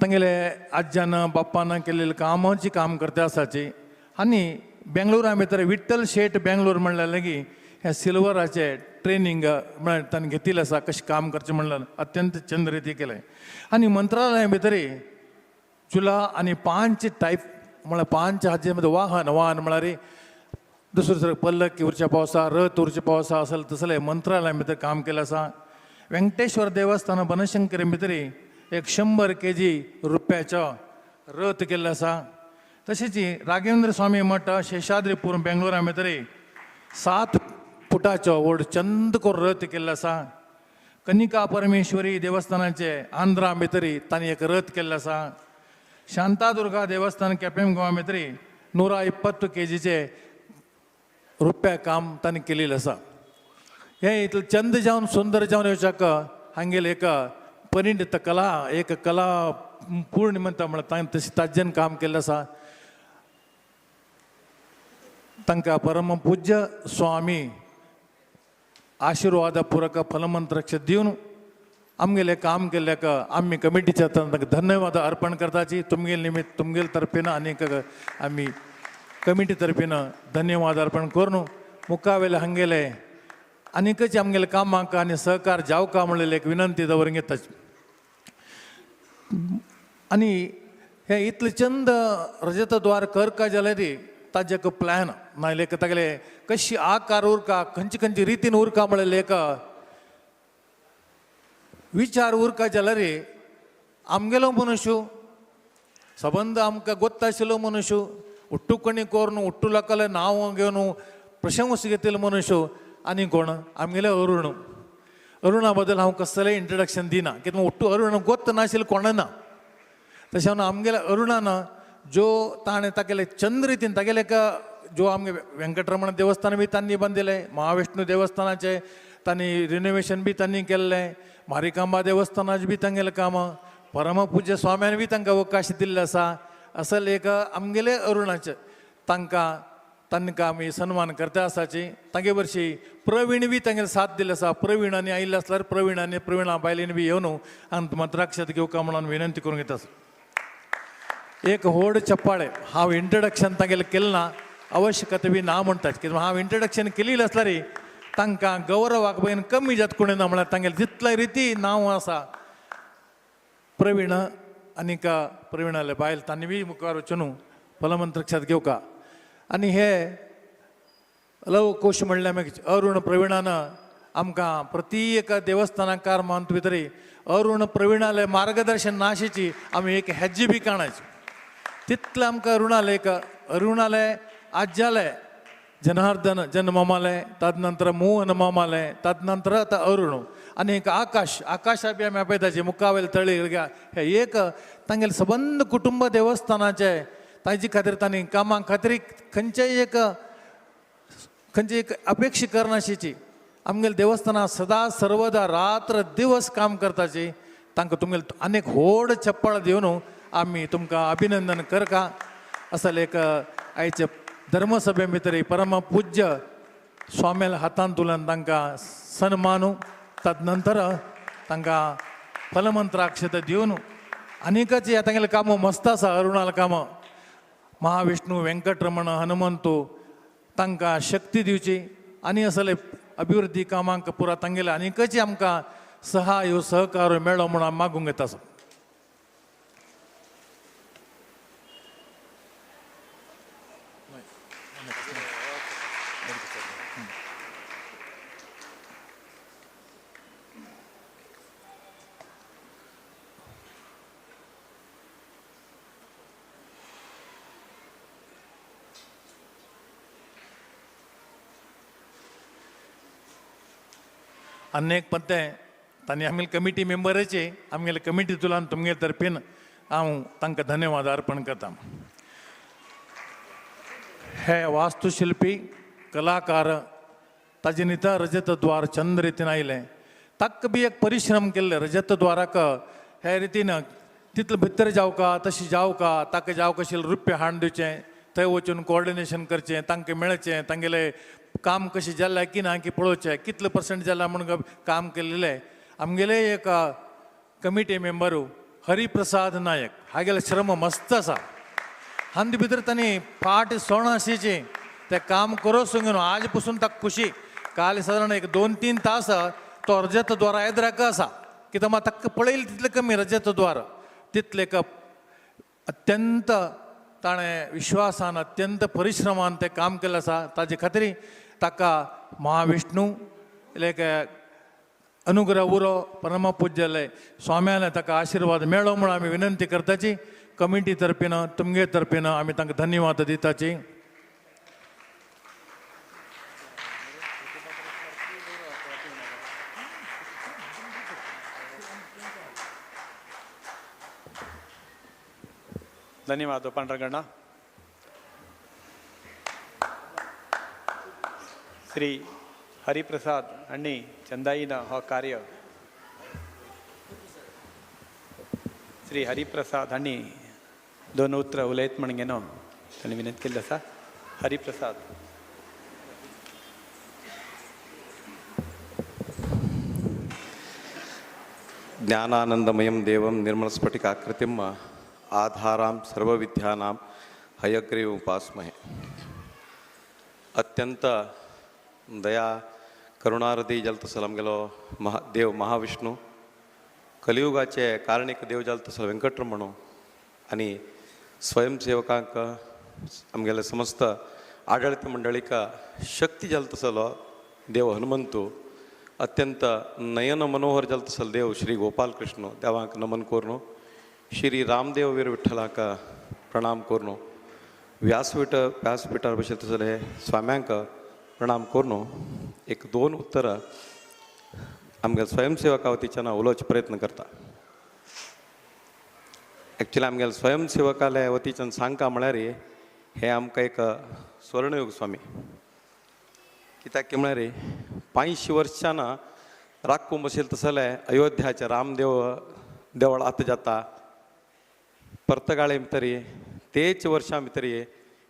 Speaker 7: तांगेले आज्यान बाप्पान केलेले कामाची काम करता आसाची आनी बेंगळुरा भितर विठ्ठल शेट बेंगळूर म्हणलें की ह्या सिल्वराचे ट्रेनिंग म्हळ्यार ताणें घेतिल्लें आसा कशें काम करचें म्हणल्यार अत्यंत चंद रिती केलें आनी मंत्रालया भितरी चुला आनी 5 टायप म्हळ्यार 5 हाजे मध्ये वाहन म्हळ्यार दुसरे पल्लक उरच्या पावसा रथ उरच्या पावसा असल तसले मंत्रालया भितर काम केलें आसा वेंकटेश्वर देवस्थान बनशंकरी भितरी 100 kg रुपयाचो रथ केल्लो आसा तशेंच राघवेंद्र स्वामी मठ शेषाद्रीपूर बेंगलोरा भितरी 7 फुटाचो व्हड चंद करून रथ केल्लो आसा कनिका परमेश्वरी देवस्थानाचे आंध्रा भितरी तांणी एक रथ केल्लो आसा शांतादुर्गा देवस्थान केपें गोवा भितरी 120 kgचे रुपया काम तांणी केलेलें आसा हे इतलें चंद जावन सुंदर जावन येवच्याक हांगेले एक परिणित कला एक कला पूर्ण म्हणटा म्हळ्यार तांणी तशें ताज्यान काम केल्लें आसा तांकां परम पूज्य स्वामी आशिर्वाद पूरक फलमंत्रक्ष दिवन आमगेलें काम केल्ल्याक आमी कमिटीच्या तांकां धन्यवाद अर्पण करताची तुमगेल निमित्त तुमगेल तर्फेन आनीक आमी कमिटी तर्फेन धन्यवाद अर्पण करून मुखावेले हांगेले आनीकच आमगेले कामाक आनी सहकार जावका म्हणलेली एक विनंती दवरूंक येताची आनी हे इतले चंद रजत द्वार करका जाल्यार ताजे एक प्लॅन नाजाल्यार एक तागेले कशी आकार उरका खंयचे खंयचे रितीन उरका म्हणलेले एक विचार उरका जाल्यार आमगेलो मनुष्य सबंद आमकां गोत्ता आशिल्लो मनुष्य उट्टू कोणी करून उट्टू लोकांले नांव घेवन प्रशंस घेतिल्लो मनुष्य आनी कोण आमगेले अरुणा बद्दल हांव कसलेंय इंट्रोडक्शन दिना कित्याक उट्टू अरुण गोत्त नाशिल्लो कोणा तशें म्हणून आमगेल्या अरुणान जो ताणें तागेले चंद रितीन तागेले जो आमगे व्यंकटरमण देवस्थान बी तांणी बांदिल्लें महाविष्णू देवस्थानाचे तांणी रिनोवेशन बी तांणी केल्लें मारिकांबा देवस्थानाचें बी तांगेलें काम परमपूज्य स्वाम्यान बी तांकां अवकाश दिल्लो आसा असल एक आमगेले अरुणाचे तांकां आमी सन्मान करता आसाची तांगे वर्शी प्रवीण बी तांगेले साथ दिल्लो आसा प्रवीणांनी आयिल्ले आसल्यार प्रवीणा बायलेन बी येवन अंत मंत्राक्षत घेवका म्हणून विनंती करूंक येता एक व्हड चप्पाळे हांव इंट्रोडक्शन तांगेलें केलें ना आवश्यकता बी ना म्हणटात कित्याक हांव इंट्रोडक्शन केलेलें आसल्यार तांकां गौरवाक बेगीन कमी जाता कोणी ना म्हळ्यार तांगेलें जितले रिती नांव आसा प्रवीण आनीक प्रवीणाले बायल तांणी बी मुखार वचून फलमंत्रक्षात घेवका आनी हे लव कोश म्हणल्यार मागीर अरुण प्रवीणान आमकां प्रती एका देवस्थानाकार मानता भितरी अरुण प्रवीणाले मार्गदर्शन नाशिची आमी एक हेज्जी बी काणायची तितले आमकां अरुणाले आज्याले जनार्दन जन्म मामाले तदनंतर मोहन मामाले तदनंतर आतां अरुण आनी एक आकाशा बी आमी आपयताची मुखावेल तळी हे एक तांगेले सबंद कुटुंब देवस्थानाचे तांचे खातीर तांणी कामां खातीर खंयचेय एक अपेक्षा करनाशिची आमगेले देवस्थानां सदा सर्वदा रात्र दिवस काम करताची तांकां तुमगेले आनीक व्हड चप्पळ दिवन आमी तुमकां अभिनंदन करता असल एक आयचे धर्मसभे भितर परम पूज्य स्वाम्याल हातान तुलन तांकां सन्मानू तदनंतर तांकां फलमंत्राक्षत दिवन आनीकच तांगेलें कामां मस्त आसा अरुणाल कामां महाविष्णू व्यंकटरमण हनुमंतू तांकां शक्ती दिवची आनी असले अभिवृद्धी कामांक पुरा तांगेले आनीकच आमकां सहाय सहकार मेळ्ळो म्हणून हांव मागूंक येता अनेक पत्ते तांणी आमगेले कमिटी मेंबराचे आमगेले कमिटी तुलान तुमगे तर्फेन हांव तांकां धन्यवाद अर्पण करता हे वास्तुशिल्पी कलाकार ताजे निता रजत द्वार चंद रितीन आयले ताका बी एक परिश्रम केल्ले रजत द्वाराक हे रितीन तितले भितर जावका तशी जावका ताका जावका आशिल्लें रुप्य हाड दिवचें थंय वचून कोऑर्डिनेशन करचें तांकां मेळचें तांगेलें काम कशें जाल्लें की ना की पळोवचें कितले पर्संट जालां म्हणून काम केल्लें आमगेले एक कमिटी मेंबर हरिप्रसाद नायक हागेले श्रम मस्त आसा हांत भितर तांणी फाट सोण आशिची तें काम करो सांगून आज पासून ताका खुशी काल साधारण एक 2-3 तास तो रजत द्वार येद्राक असा कित्याक म्हाका ताका पळयलें तितलें कमी रजत द्वार तितलें अत्यंत ताणें विश्वासान अत्यंत परिश्रमान तें काम केलें आसा ताजे खातीर ताका महाविष्णू लायक अनुग्रह उरो परमपूज्यालय स्वाम्यान ताका आशिर्वाद मेळ्ळो म्हणून आमी विनंती करताची कमिटी तर्फीन तुमगे तर्फीन आमी तांकां धन्यवाद दिताची.
Speaker 4: धन्यवाद पांढरगण्णा. श्री हरिप्रसाद हांणी चंदाईन हो कार्य श्री हरिप्रसाद हांणी 2 उतरां उलयत म्हण घेनो ताणें विनंती केल्ली आसा. हरिप्रसाद.
Speaker 8: ज्ञानानंदमयं देवं निर्मलस्फटिकाकृतिम् आधारां सर्वविद्यानां हयग्रीव उपास्महे. अत्यंत दया करुणाहृदय जलतसल आमगेलो देव महाविष्णू कलियुगाचे कारणीक देव जलतसल वेंकटरमण आनी स्वयंसेवकांक आमगेले समस्त आडळित मंडळीक शक्ती जलतसलो देव हनुमंतू अत्यंत नयन मनोहर जलतसल देव श्री गोपाल कृष्ण देवांक नमन कोरनो. श्री रामदेव वीर विठ्ठलाक प्रणाम कोरनो. व्यासपीठार बसयतले स्वाम्यांक प्रणाम कोरनो. एक 2 उत्तरां आमगे स्वयंसेवका वतीच्यान उलोवचे प्रयत्न करता. एक्चुली आमगे स्वयंसेवकालय वतीच्यान सांगता म्हळ्यार हे आमकां एक स्वर्णयुग स्वामी. कित्याक की म्हळ्यार 500 वर्सांन राखून बसयले तसले अयोध्याचे रामदेव देवळ आतां जाता. परतगाळे भितर तेच वर्सां भितर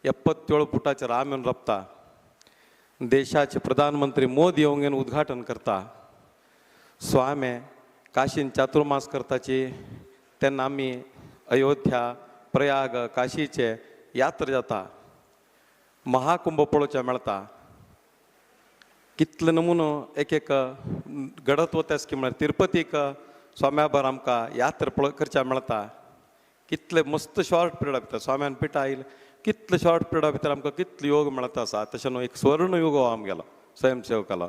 Speaker 8: 77 फुटाचे राम येवन रपता. देशाचे प्रधानमंत्री मोदी येवन उद्घाटन करता. स्वामी काशीन चातुर्मास करताची तेन्ना आमी अयोध्या प्रयाग काशीचे यात्रा जाता. महाकुंभ पळोवचें मेळटा. कितले नमुनो एक घडत वता की म्हळ्यार तिरुपतीक स्वाम्या बर आमकां यात्रा करचें मेळटा. कितले मस्त शॉर्ट पिरियडा भितर स्वाम्यान पिठा आयिल्ले कितले शॉर्ट पिरियडा भितर आमकां कितले योग मेळत आसा. तशें न्हू एक स्वर्ण योग हो आमगेलो स्वयंसेवकालो.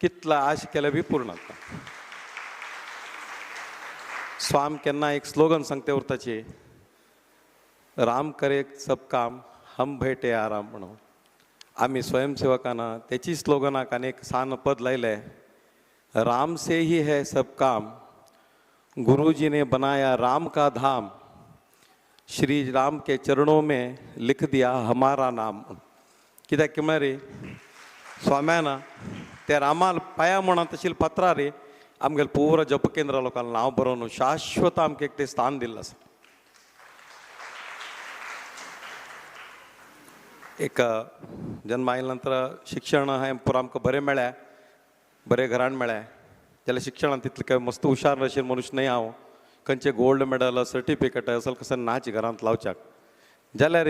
Speaker 8: कितले आश केले बी पूर्ण जाता. स्वाम केन्ना एक स्लोगन सांगते उरताची राम करे सब काम हम भेटे आराम म्हणून. आमी स्वयंसेवकान तेची स्लोगनाक आनी एक सान पद लायले राम से ही है सब काम गुरुजी ने बनाया राम का धाम श्री राम के चरणों में लिख दिया हमारा नाम. कित्याक की म्हळ्यार स्वाम्यान ते रामाल पांया म्हणत आशिल्ले पत्रां रे आमगेले पुरो जप केंद्र लोकांना नांव बरोवन शाश्वत आमकां एक ते स्थान दिल्लें आसा. एक जन्म आयले नंतर शिक्षण हें पुरो आमकां बरें मेळ्ळें. बरें घरान मेळ्ळें जाल्यार शिक्षणांत तितलें काय मस्त हुशार अशें मनुश्य न्हय हांव. खंयचे गोल्ड मेडल सर्टिफिकेट असल कसं नाच घरांत लावच्याक जाल्यार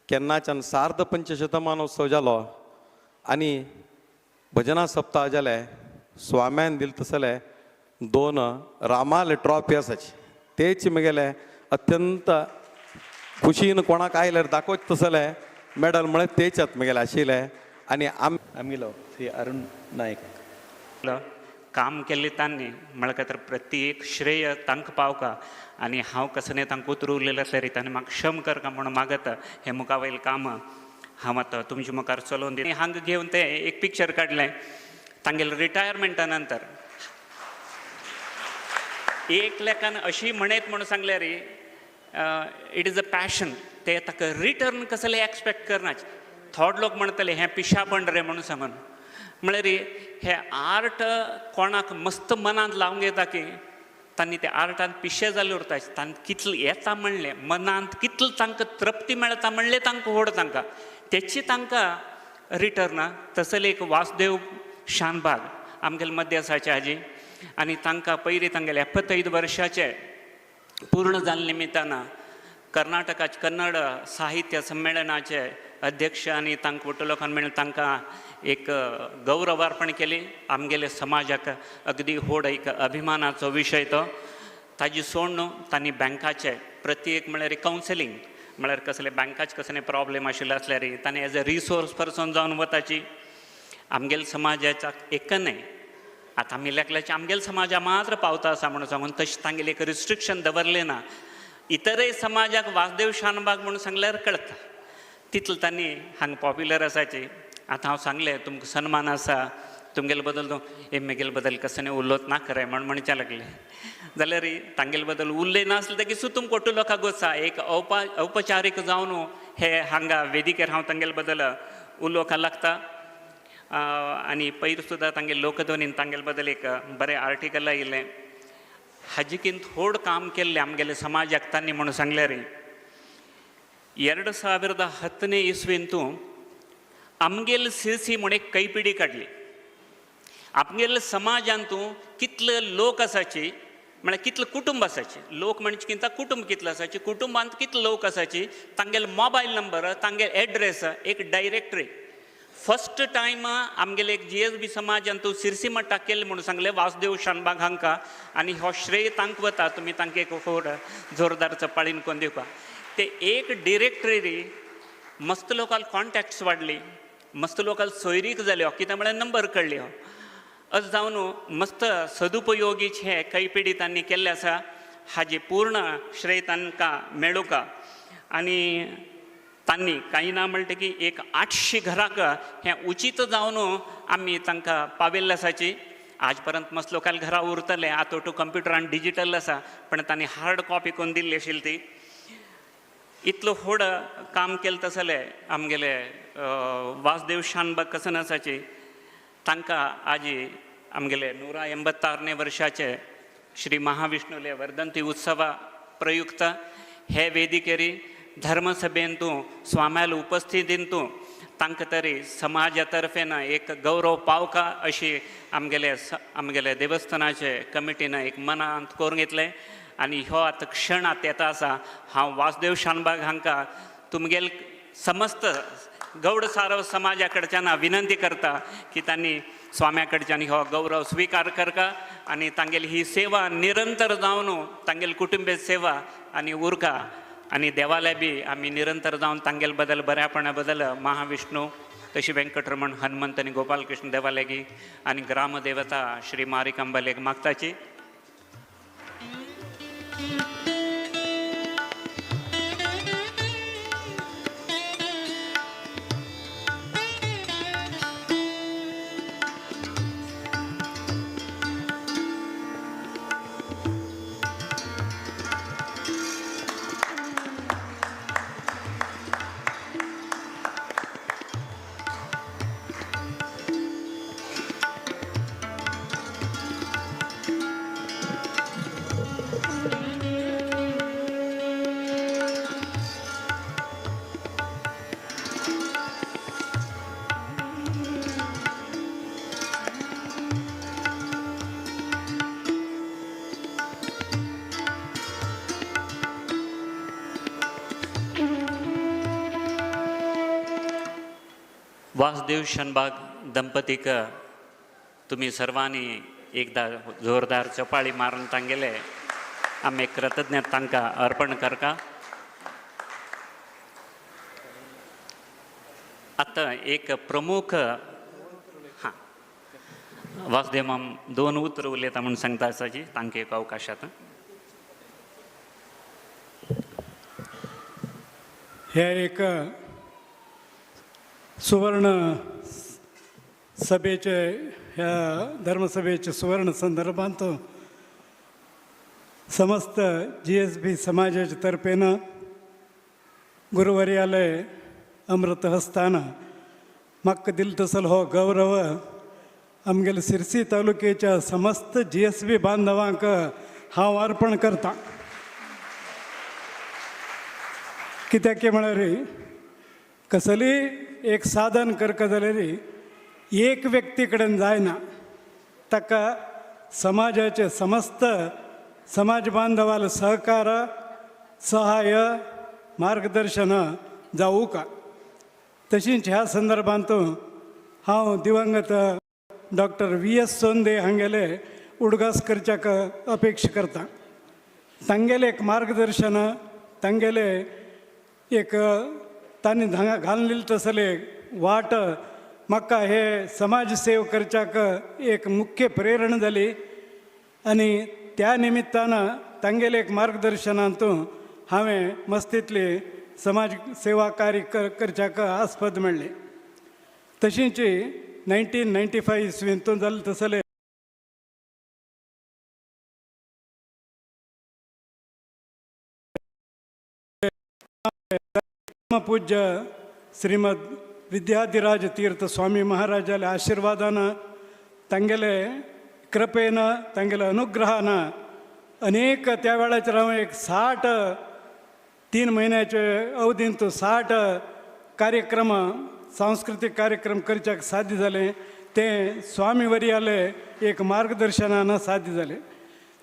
Speaker 8: केन्नाच्यान सार्ध 500 जालो आनी भजनां सप्ताह जाले स्वाम्यान दिले तसले 2 रामाले ट्रॉफी आसाची. तेच म्हगेले अत्यंत खुशीन कोणाक आयल्यार दाखोवचे तसले मेडल म्हळ्यार तेच्यात म्हगेले आशिल्ले. आनी
Speaker 4: आमगेलो श्री अरुण नायक.
Speaker 9: काम केल्लें तांणी म्हळ्यार तर प्रत्येक श्रेय तांकां पावका आनी हांव कसं तांकां उतर उरलेले आसल्यार ताणें म्हाका क्षम करता म्हणून मागता. हें मुखा वयलें काम हांव आतां तुमच्या मुखार चलोवन दिता. हांगा घेवन तें एक पिक्चर काडलें तांगेले रिटायरमेंटा नंतर. एक लेखान अशी म्हणत म्हणून सांगल्यार इट इज अ पॅशन. ते ताका रिटर्न कसलें एक्सपेक्ट करनाच. थोडे लोक म्हणटले हें पिशापण रे म्हणून सांगून. म्हळ्यार हे आर्ट कोणाक मस्त मनांत लावंक येता की तांणी ते आर्टान पिशे जाले उरताचे. तांकां कितलें येता म्हणलें मनांत कितलें तांकां तृप्ती मेळटा म्हणलें तांकां व्हड तांकां तेची तांकां रिटर्न. तसले एक वासुदेव शानबाग आमगेले मध्य आसाचे हाजी आनी तांकां पयलीं तांगेले 75 वर्साचे पूर्ण जाल्ले निमित्तान कर्नाटकाचे कन्नड साहित्य संमेलनाचे अध्यक्ष आनी तांकां वट्ट लोकांनी मेळून तांकां एक गौरव अर्पण केली. आमगेले समाजाक अगदी व्हड एक अभिमानाचो विशय तो. ताजी सोड न्हू तांणी बँकाचे प्रत्येक म्हळ्यार कावन्सिलींग म्हळ्यार कसले बँकाचे कसले प्रॉब्लेम आशिल्ले असल्यार ताणें एज अ रिसोर्स पर्सन जावन वताची आमगेल्या समाजाच्या एकने आतां आमी लेखल्याचे आमगेल्या समाजा मात्र पावता आसा म्हणून सांगून तशें तांगेलें एक रिस्ट्रिक्शन दवरलें ना. इतरय समाजाक वासुदेव शानबाग म्हणून सांगल्यार कळटा तितलें तांणी हांगा पॉप्युलर आसाची. आतां हांव सांगलें तुमकां सन्मान आसा तुमगेले बद्दल म्हगेले बद्दल कसं उलोवच ना खरें म्हण म्हणचे लागले जाल्यार तांगेले बद्दल उरले नासले तरी सुद्दां तुमकां कोट्टू लोकांक वचा एक औपचारीक जावन हे हांगा वेदिकेर हांव तांगेले बद्दल उलोवपाक लागता. आनी पयर सुद्दां तांगे लोकध्वनीन तांगेले बद्दल एक बरें आर्टिकल आयिल्लें. हाजेकीन थोड काम केल्लें आमगेले समाजाक तांणी म्हणून सांगल्यार 2010ನೇ इस्वींतू आमगेले सिरसी म्हूण एक कैपिडी काडली. आमगेले समाजांतू कितले लोक आसाची म्हळ्यार कितले कुटुंब आसाचे लोक म्हणजे किंता कुटुंब कितले आसाचे कुटुंबांत कितले लोक आसाची तांगेले मोबायल नंबर तांगेले एड्रेस एक डायरेक्टरी फर्स्ट टायम आमगेले एक GSB समाजांतू सिरसी मट्टाक केल्ले म्हणून सांगले वासुदेव शानबाग हांकां आनी हो श्रेय तांकां वता तुमी तांकां एक व्हड जोरदार चपाळीन कोन्न दिवपा. ते एक डिरेक्टरी मस्त लोकाल कॉन्टॅक्ट्स वाडली मस्त लोकाल सोयरीक जाल्यो कित्याक म्हळ्यार नंबर कळ्ळ्यो अशें जावन मस्त सदुपयोगीचे हे कैपिडी तांणी केल्ले आसा. हाजे पूर्ण श्रेय तांकां मेळुका. आनी तांणी कांय ना म्हणटा की एक 800 घराक हें उचित जावन आमी तांकां पाविल्ले आसाची. आज पर्यंत मस्त लोकाल घरां उरतले आतां कंप्युटरान डिजिटल आसा पण तांणी हार्ड कॉपी करून दिल्ली आशिल्ली ती. इतलो व्हड काम केलें तसले आमगेले वासुदेव शानबाग कसनासाची तांकां आजी आमगेले 186ನೇ वर्षाचे श्री महाविष्णुले वर्धंती उत्सवा प्रयुक्त हे वेदिकेरी धर्मसभेंतू स्वाम्याल उपस्थितींतू तांकां तरी समाजा तर्फेन एक गौरव पावका अशी आमगेले देवस्थानाचे कमिटीन एक मनांत करून घेतले. आनी हो आतां क्षण आतां येता आसा हांव वासुदेव शानबाग हांकां तुमगेले समस्त गौड सारव समाजा कडच्यान विनंती करता की तांणी स्वाम्या कडच्यान हो गौरव स्विकार करका आनी तांगेली ही सेवा निरंतर जावन तांगेली कुटुंबीय सेवा आनी उरका आनी देवालय बी आमी निरंतर जावन तांगेले बद्दल बऱ्यापणा बद्दल महाविष्णू तशी वेंकटरमण हनुमंत आनी गोपालकृष्ण देवालयगी आनी ग्रामदेवता श्री मारिकांबालेक मागताची. वासुदेव शानबाग दंपतीक तुम्ही सर्वांनी एकदा जोरदार चपाळी मारून तांगेले आमी कृतज्ञता तांकां अर्पण करता. आतां एक प्रमुख हां वासुदेव माम 2 उतर उलयता म्हणून सांगता आसाची तांकां एक अवकाश आतां.
Speaker 1: हे एक सुवर्ण सभेचे ह्या धर्मसभेचे सुवर्ण संदर्भांत समस्त GSB समाजाच्या तर्फेन गुरुवर्यालय अमृत हस्ताना म्हाका दिल तसल हो गौरव आमगेले सिरसी तालुक्याच्या समस्त GSB बांधवांक हांव अर्पण करता. कित्याक म्हळ्यार कसली एक साधन करता जाल्यार एक व्यक्ती कडेन जायना ताका समाजाचे समस्त समाज बांधवाल सहकार सहाय्य मार्गदर्शन जावूं का. तशीच ह्या संदर्भांत हांव दिवंगत डॉक्टर VS सोंदे हांगेले उडगास करच्याक अपेक्षा करता. तांगेले एक मार्गदर्शन, तांगेले एक तांणी घाललेले तसले वाट म्हाका हे समाज सेवा करच्याक एक मुख्य प्रेरणा जाली. आनी त्या निमित्तानं तांगेले एक मार्गदर्शनांत हांवें मस्तीतली समाज सेवा कार्य करच्याक आस्पद मेळ्ळें. तशींच 1995 इसवींतून जालें तसलें पूज्य श्रीमद विद्याधिराज तीर्थ स्वामी महाराजाले आशिर्वादानं तांगेले कृपेनं तांगेले अनुग्रहानं अनेक त्या वेळाचेर हांव एक 3 महिन्याचे अवधींत 60 कार्यक्रम सांस्कृतिक कार्यक्रम करच्याक साध्य जालें. तें स्वामी वर्याले एक मार्गदर्शनानं साध्य जालें.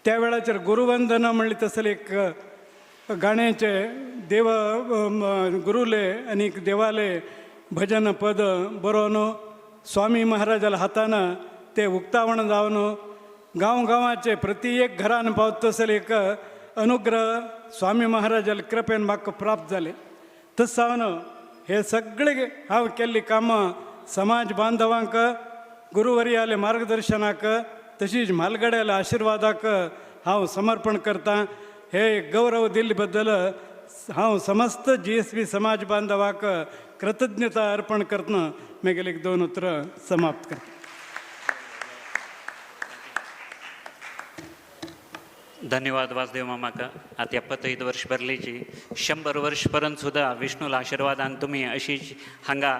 Speaker 1: त्या वेळाचेर गुरुवंदना म्हणले तसले एक गाण्याचे देव गुरुले आनी देवाले भजन पद बरोवन स्वामी महाराजाला हातानं ते उक्तावण जावन गांवाचे प्रति एक घरान पावत तसले एक अनुग्रह स्वामी महाराजाला कृपेन म्हाका प्राप्त जाले. तस जावन हे सगळे हांव केल्ली कामां समाज बांधवांक गुरुवर्याले मार्गदर्शनाक तशीच म्हालगड्याल्या आशिर्वादाक हांव समर्पण करतां. हे गौरव दिल्ले बद्दल हांव समस्त GSB समाज बांधवाक कृतज्ञता अर्पण करतना म्हगेले 2 उतरां समाप्त करता.
Speaker 9: धन्यवाद वासुदेव मामाका. आता 75 वर्ष भरलीची 100 वर्ष पर्यंत सुद्धा विष्णूला आशिर्वादान तुम्ही अशीच हांगा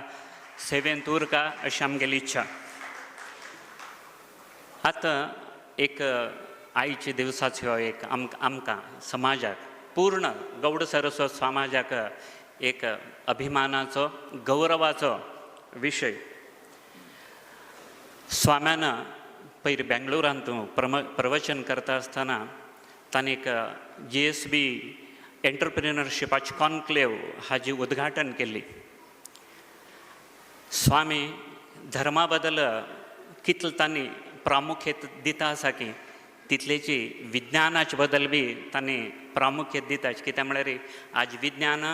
Speaker 9: सेवेंत उरका अशी आमगेली इच्छा. आता एक आईचे दिवसाचो एक आमकां समाजाक पूर्ण गौड सरस्वत समाजाक एक अभिमानाचो गौरवाचो विषय. स्वाम्यानं पयर बेंगळुरांत प्रवचन करता आसतना ताणें एक GSB एंटरप्रिनरशिपाची कॉन्क्लेव हाजी उद्घाटन केल्ली. स्वामी धर्मा बद्दल कितले तांणी प्रामुख्यता दिता आसा की तितलेची विज्ञानाचे बद्दल बी तांणी प्रामुख्यत दिताच. कित्याक म्हळ्यार आज विज्ञान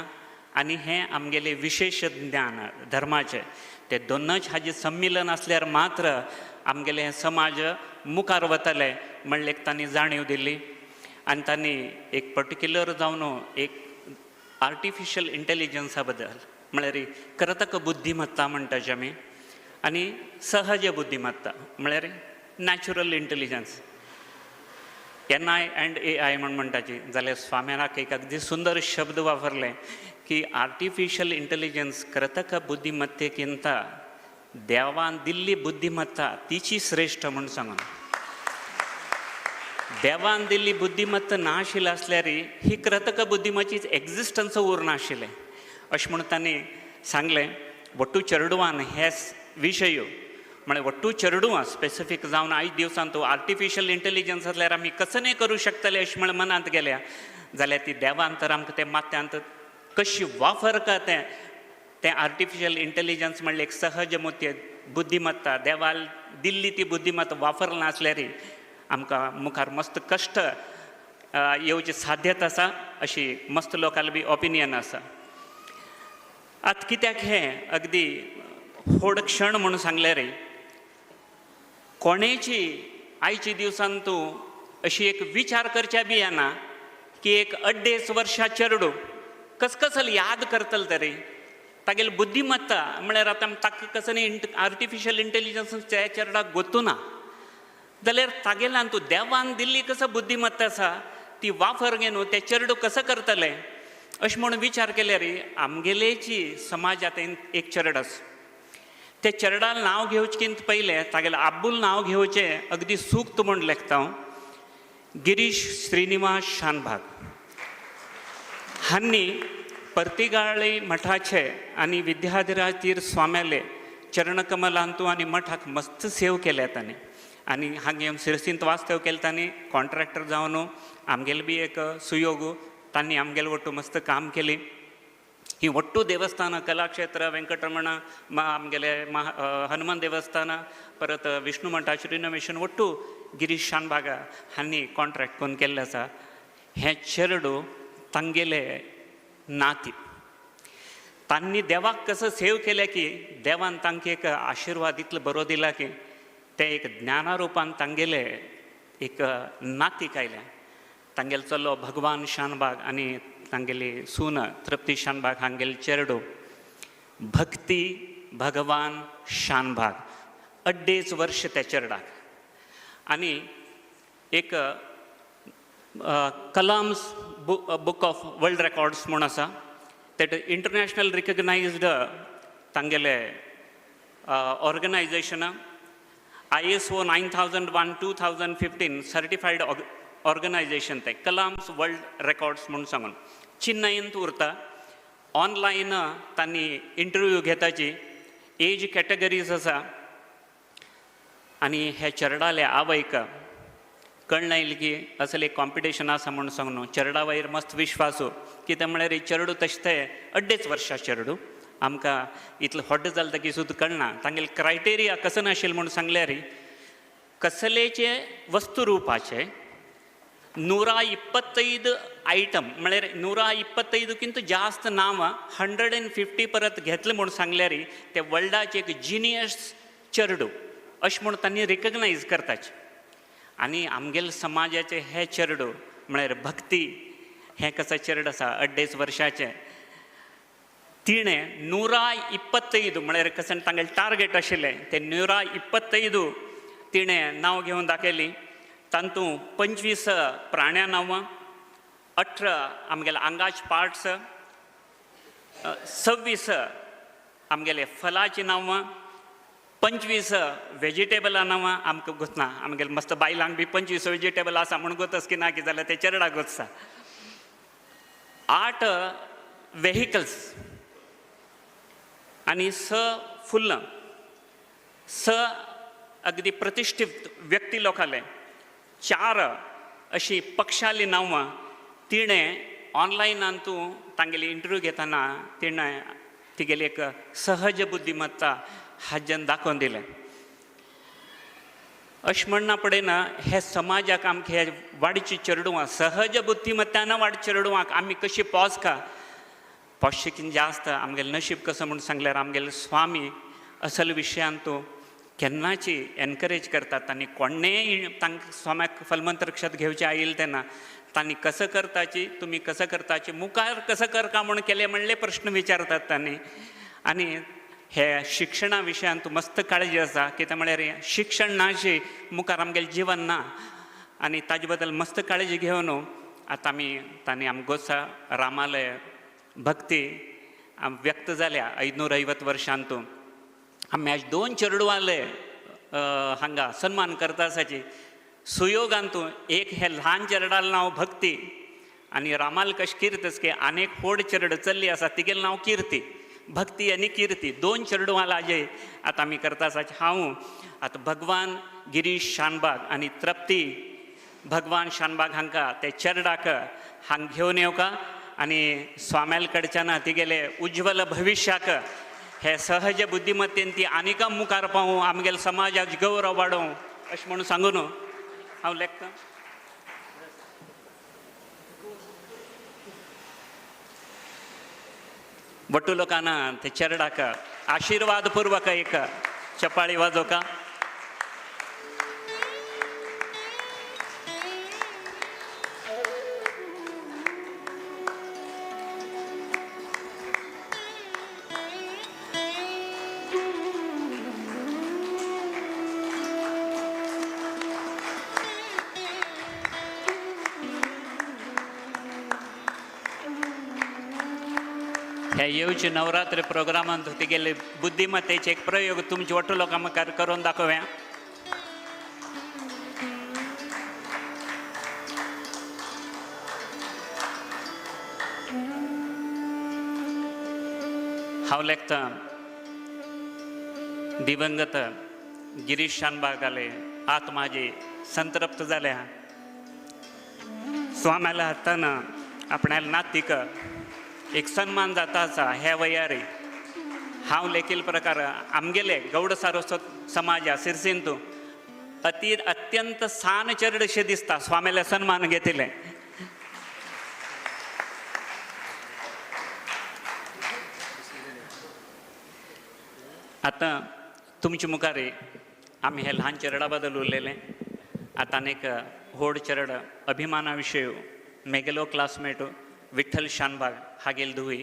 Speaker 9: आनी हें आमगेलें विशेश ज्ञान धर्माचें ते दोनच हाजें सम्मिलन आसल्यार मात्र आमगेलें हें समाज मुखार वतलें म्हणलें तांणी जाणीव दिल्ली. आनी तांणी एक पर्टिक्युलर जावन एक आर्टिफिशियल इंटेलिजन्सा बद्दल म्हळ्यार कृतक बुद्धिमत्ता म्हणटाचे आमी आनी सहज बुद्धिमत्ता म्हळ्यार natural intelligence NI and AI म्हण म्हणटाची. जाल्यार स्वाम्यानाक एक अगदी सुंदर शब्द वापरले की आर्टिफिशियल इंटेलिजन्स कृतक बुद्धिमत्तेकिंत देवान दिल्ली बुद्धिमत्ता तिची श्रेष्ठ म्हूण सांगून. देवान दिल्ली बुद्धिमत्ता नाशिल्ली आसल्यार ही कृतक बुद्धिमत्तेची एक्झिस्टन्स उरनाशिल्लें अशें म्हणून तांणी सांगलें. वट्टू चेडवान हे विशय म्हळ्यार वट्टू चेडवां स्पेसिफीक जावन आयज दिवसान तो आर्टिफिशियल इंटेलिजन्स आसल्यार आमी कसनय करूं शकतले अशें म्हण मनांत गेल्या. जाल्यार ती देवान तर आमकां ते माथ्यांत कशी वापरता तें आर्टिफिशियल इंटेलिजन्स म्हणल्यार एक सहज बुद्धिमत्ता देवाल दिल्ली ती बुद्धिमत्ता वापरना नासल्यार आमकां मुखार मस्त कश्ट येवचे साध्यता आसा अशी मस्त लोकांली बी ओपिनियन आसा. आतां कित्याक हें अगदी थोड क्षण म्हणून सांगल्यार कोणेची आयच्या दिवसान तूं अशी एक विचार करच्या बी येना की एक 28 वर्षा चेडूं कसकसल याद करतलो तरी तागेली बुद्धिमत्ता म्हळ्यार आतां ताका कसनी आर्टिफिशियल इंटेलिजन्स त्या चेडवाक गोतू ना जाल्यार तागेल्यान तूं देवान दिल्ली कसो बुद्धिमत्ता आसा ती वापर घेवन ते चेडूं कसो करतले अशें म्हणून विचार केल्यार आमगेलेची समाज आतां एक चेडूं आसा. ते चेडवान नांव घेवचेकिंत पयलें तागेलें आब्बूल नांव घेवचें अगदी सूक्त म्हूण लेखता हांव. गिरीश श्रीनिवास शानभाग हांणी पर्तिगाळी मठाचे आनी विद्याधिराज तीर्थ स्वाम्याले चरणकमलांतू आनी मठाक मस्त सेव केल्या तांणी आनी हांगा येवन सिरसींत वास्तव केलें तांणी कॉन्ट्रॅक्टर जावन आमगेले बी एक सुयोग तांणी आमगेले वट्टू मस्त काम केली. ही ಒಟ್ಟು ದೇವಸ್ಥಾನ ಕಲಾಕ್ಷೇತ್ರ ವೆಂಕಟರಮಣ ಆಮೇಲೆ ಹನುಮಾನ್ ದೇವಸ್ಥಾನ परत विष्णू मठ श्रीनवेशन ಒಟ್ಟು गिरीश शानबाग हांनी कॉन्ट्रॅक्ट करून केल्लें आसा. हे चेडू तांगेले नाती तांणी देवाक कसं सेव केलें की देवान तांकां एक आशिर्वाद इतलो बरो दिला की ते एक ज्ञानारुपान तांगेले एक नातीक आयल्या. तांगेलो चलो भगवान शानबाग आनी तांगेली सून तृप्ती शानबाग हांगेले चेडू भक्ती भगवान शानबाग 2.5 वर्ष त्या चेडूक आनी एक Kalam's book of world records म्हूण आसा that international recognized तांगेले ऑर्गनायझेशन ISO 9001:2015 सर्टिफाईड ऑर्गनायझेशन ते कलाम्स वर्ल्ड रेकॉर्ड्स म्हणून सांगून चेन्नईंत उरता. ऑनलायन तांणी इंटरव्यू घेताची एज कॅटेगरीज आसा आनी हे चेडवाले आवयक कळना येयलें की असलें एक कॉम्पिटिशन आसा म्हणून सांगून चेडा वयर मस्त विश्वासू कित्याक म्हळ्यार चेडू तशें ते 2.5 वर्सां चेडू आमकां इतलो व्हड जालें की सुद्दां कळना. तांगेले क्रायटेरिया कसो नाशिल्लो म्हणून सांगल्यार कसलेचे वस्तुरुपाचे 125 आयटम म्हळ्यार 125 जास्त नांवां 150 परत घेतले म्हणून सांगल्यार ते वर्ल्डाचे एक जिनियस चेडू अशें म्हणून तांणी रिकग्नायज करताचे. आनी आमगेले समाजाचे हे चेडू म्हळ्यार भक्ती हे कसो चेडू आसा 2.5 वर्साचें तिणें 125 म्हळ्यार कसं तांगेलें टार्गेट आशिल्लें ते 125 तिणें नांव घेवन दाखयलीं. तातूंत 25 प्राण्यां नांवां 18 आमगेले आंगाचे पार्ट्स 26 आमगेले फलाची नांवां 25 वेजिटेबलां नांवां आमकां गुतना आमगेले मस्त बायलांक बी 25 वेजिटेबल आसा म्हूण गुतस की ना की जाल्यार ते चेडूक गुतसा. 8 वेहिकल्स आनी 6 फुल्लां 6 अगदी प्रतिश्ठीत व्यक्ती लोकांले 4 अशी पक्षाली नांवां तिणें ऑनलायनांतू तांगेली इंटरव्यू घेतना तिणें तिगेली एक सहज बुद्धिमत्ता हाज्यान दाखोवन दिलें. अशें म्हणना पडयना हे समाजाक आमकां हे वाडची चेडूआं सहज बुद्धिमत्तान वाड चेडूआंक आमी कशी पोसका पोसचें जास्त आमगेलें नशीब कसो म्हूण सांगल्यार आमगेले स्वामी असल विशयान तूं केन्नाची एनकरेज करतात. तांणी कोणेंय तांकां स्वाम्याक फलमंत्रक्षत घेवचें आयिल्लें तेन्ना तांणी कसं करताची तुमी कसं करताची मुखार कसं करता म्हूण केलें म्हणले प्रश्न विचारतात तांणी. आनी हे शिक्षणा विशयान तूं मस्त काळजी आसा कित्याक म्हळ्यार शिक्षण नाशी मुखार आमगेलें जिवन ना आनी ताजे बद्दल मस्त काळजी घेवन आतां तांणी आमगोसा रामालय भक्ती व्यक्त जाल्या 550 वर्सांतू आमी आज 2 चेडवाले हांगा सन्मान करता आसाची सुयोगांतू एक हे ल्हान चेडवालें नांव भक्ती आनी रामाल कशें किर्तस की आनीक व्हड चेडूं चल्ली आसा तिगेलें नांव किर्ती भक्ती आनी किर्ती 2 चेडवां आजे आतां आमी करता आसाचे. हांव आतां भगवान गिरीश शानबाग आनी तृप्ती भगवान शानबाग हांकां ते चेडवाक हांगा घेवन येवका आनी स्वाम्याल कडच्यान तिगेले उज्वल भविश्याक हे सहज बुद्धिमत्तेन ती आनीक मुखार पावूं आमगेले समाजाक गौरव वाडोवं अशें म्हणून सांगून हांव लेखता. वट्टू लोकांना ते चेडवाक आशिर्वाद पूर्वक एक चपाळी वाजोवका. ह्या येवचे नवरात्री प्रोग्रामांत तिगेले बुद्धिमत्तेचे एक प्रयोग तुमचे वट्टू लोकां मुखार करून दाखोवया. हांव लेखता दिवंगत गिरीश शानबागाले आत्माजी संतप्त जाल्या स्वाम्याला हातान आपणाला नातीक एक सन्मान जाता आसा ह्या वयारी हांव लेखील प्रकार आमगेले गौड सारस्वत समाजा सिरसिंतू अत्यंत सान चरडशें दिसता स्वामीले सन्मान घेतिले. आतां तुमचे मुखार आमी हे ल्हान चरडा बद्दल उरलेले. आतां एक व्हड चरड अभिमाना विशयी मेगेलो क्लासमेट विठ्ठल शानबाग हागेल धुवी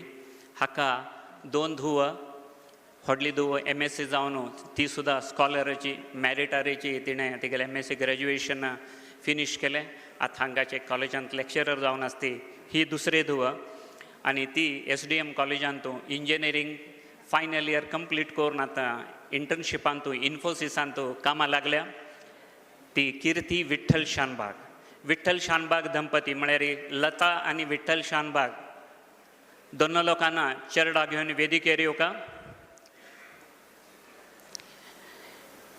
Speaker 9: हाका 2 धुव व्हडली धुव MSc जावन ती सुद्दां स्कॉलराची मॅरिटारीची तिणें तिगेलें MSc ग्रॅज्युएशन फिनीश केलें. आतां हांगाचे कॉलेजांत लेक्चरर जावन आसती ही दुसरी धुव आनी ती SDM कॉलेजांत इंजिनियरींग फायनल इयर कंप्लीट करून आतां इंटर्नशिपांत इन्फोसिसांत कामां लागल्या. ती कीर्ती विठ्ठल शानबाग. विठ्ठल शानबाग दंपती म्हळ्यार लता आनी विठ्ठल शानबाग दोन लोकांना चरडा घेवन वेदिकेर येवका.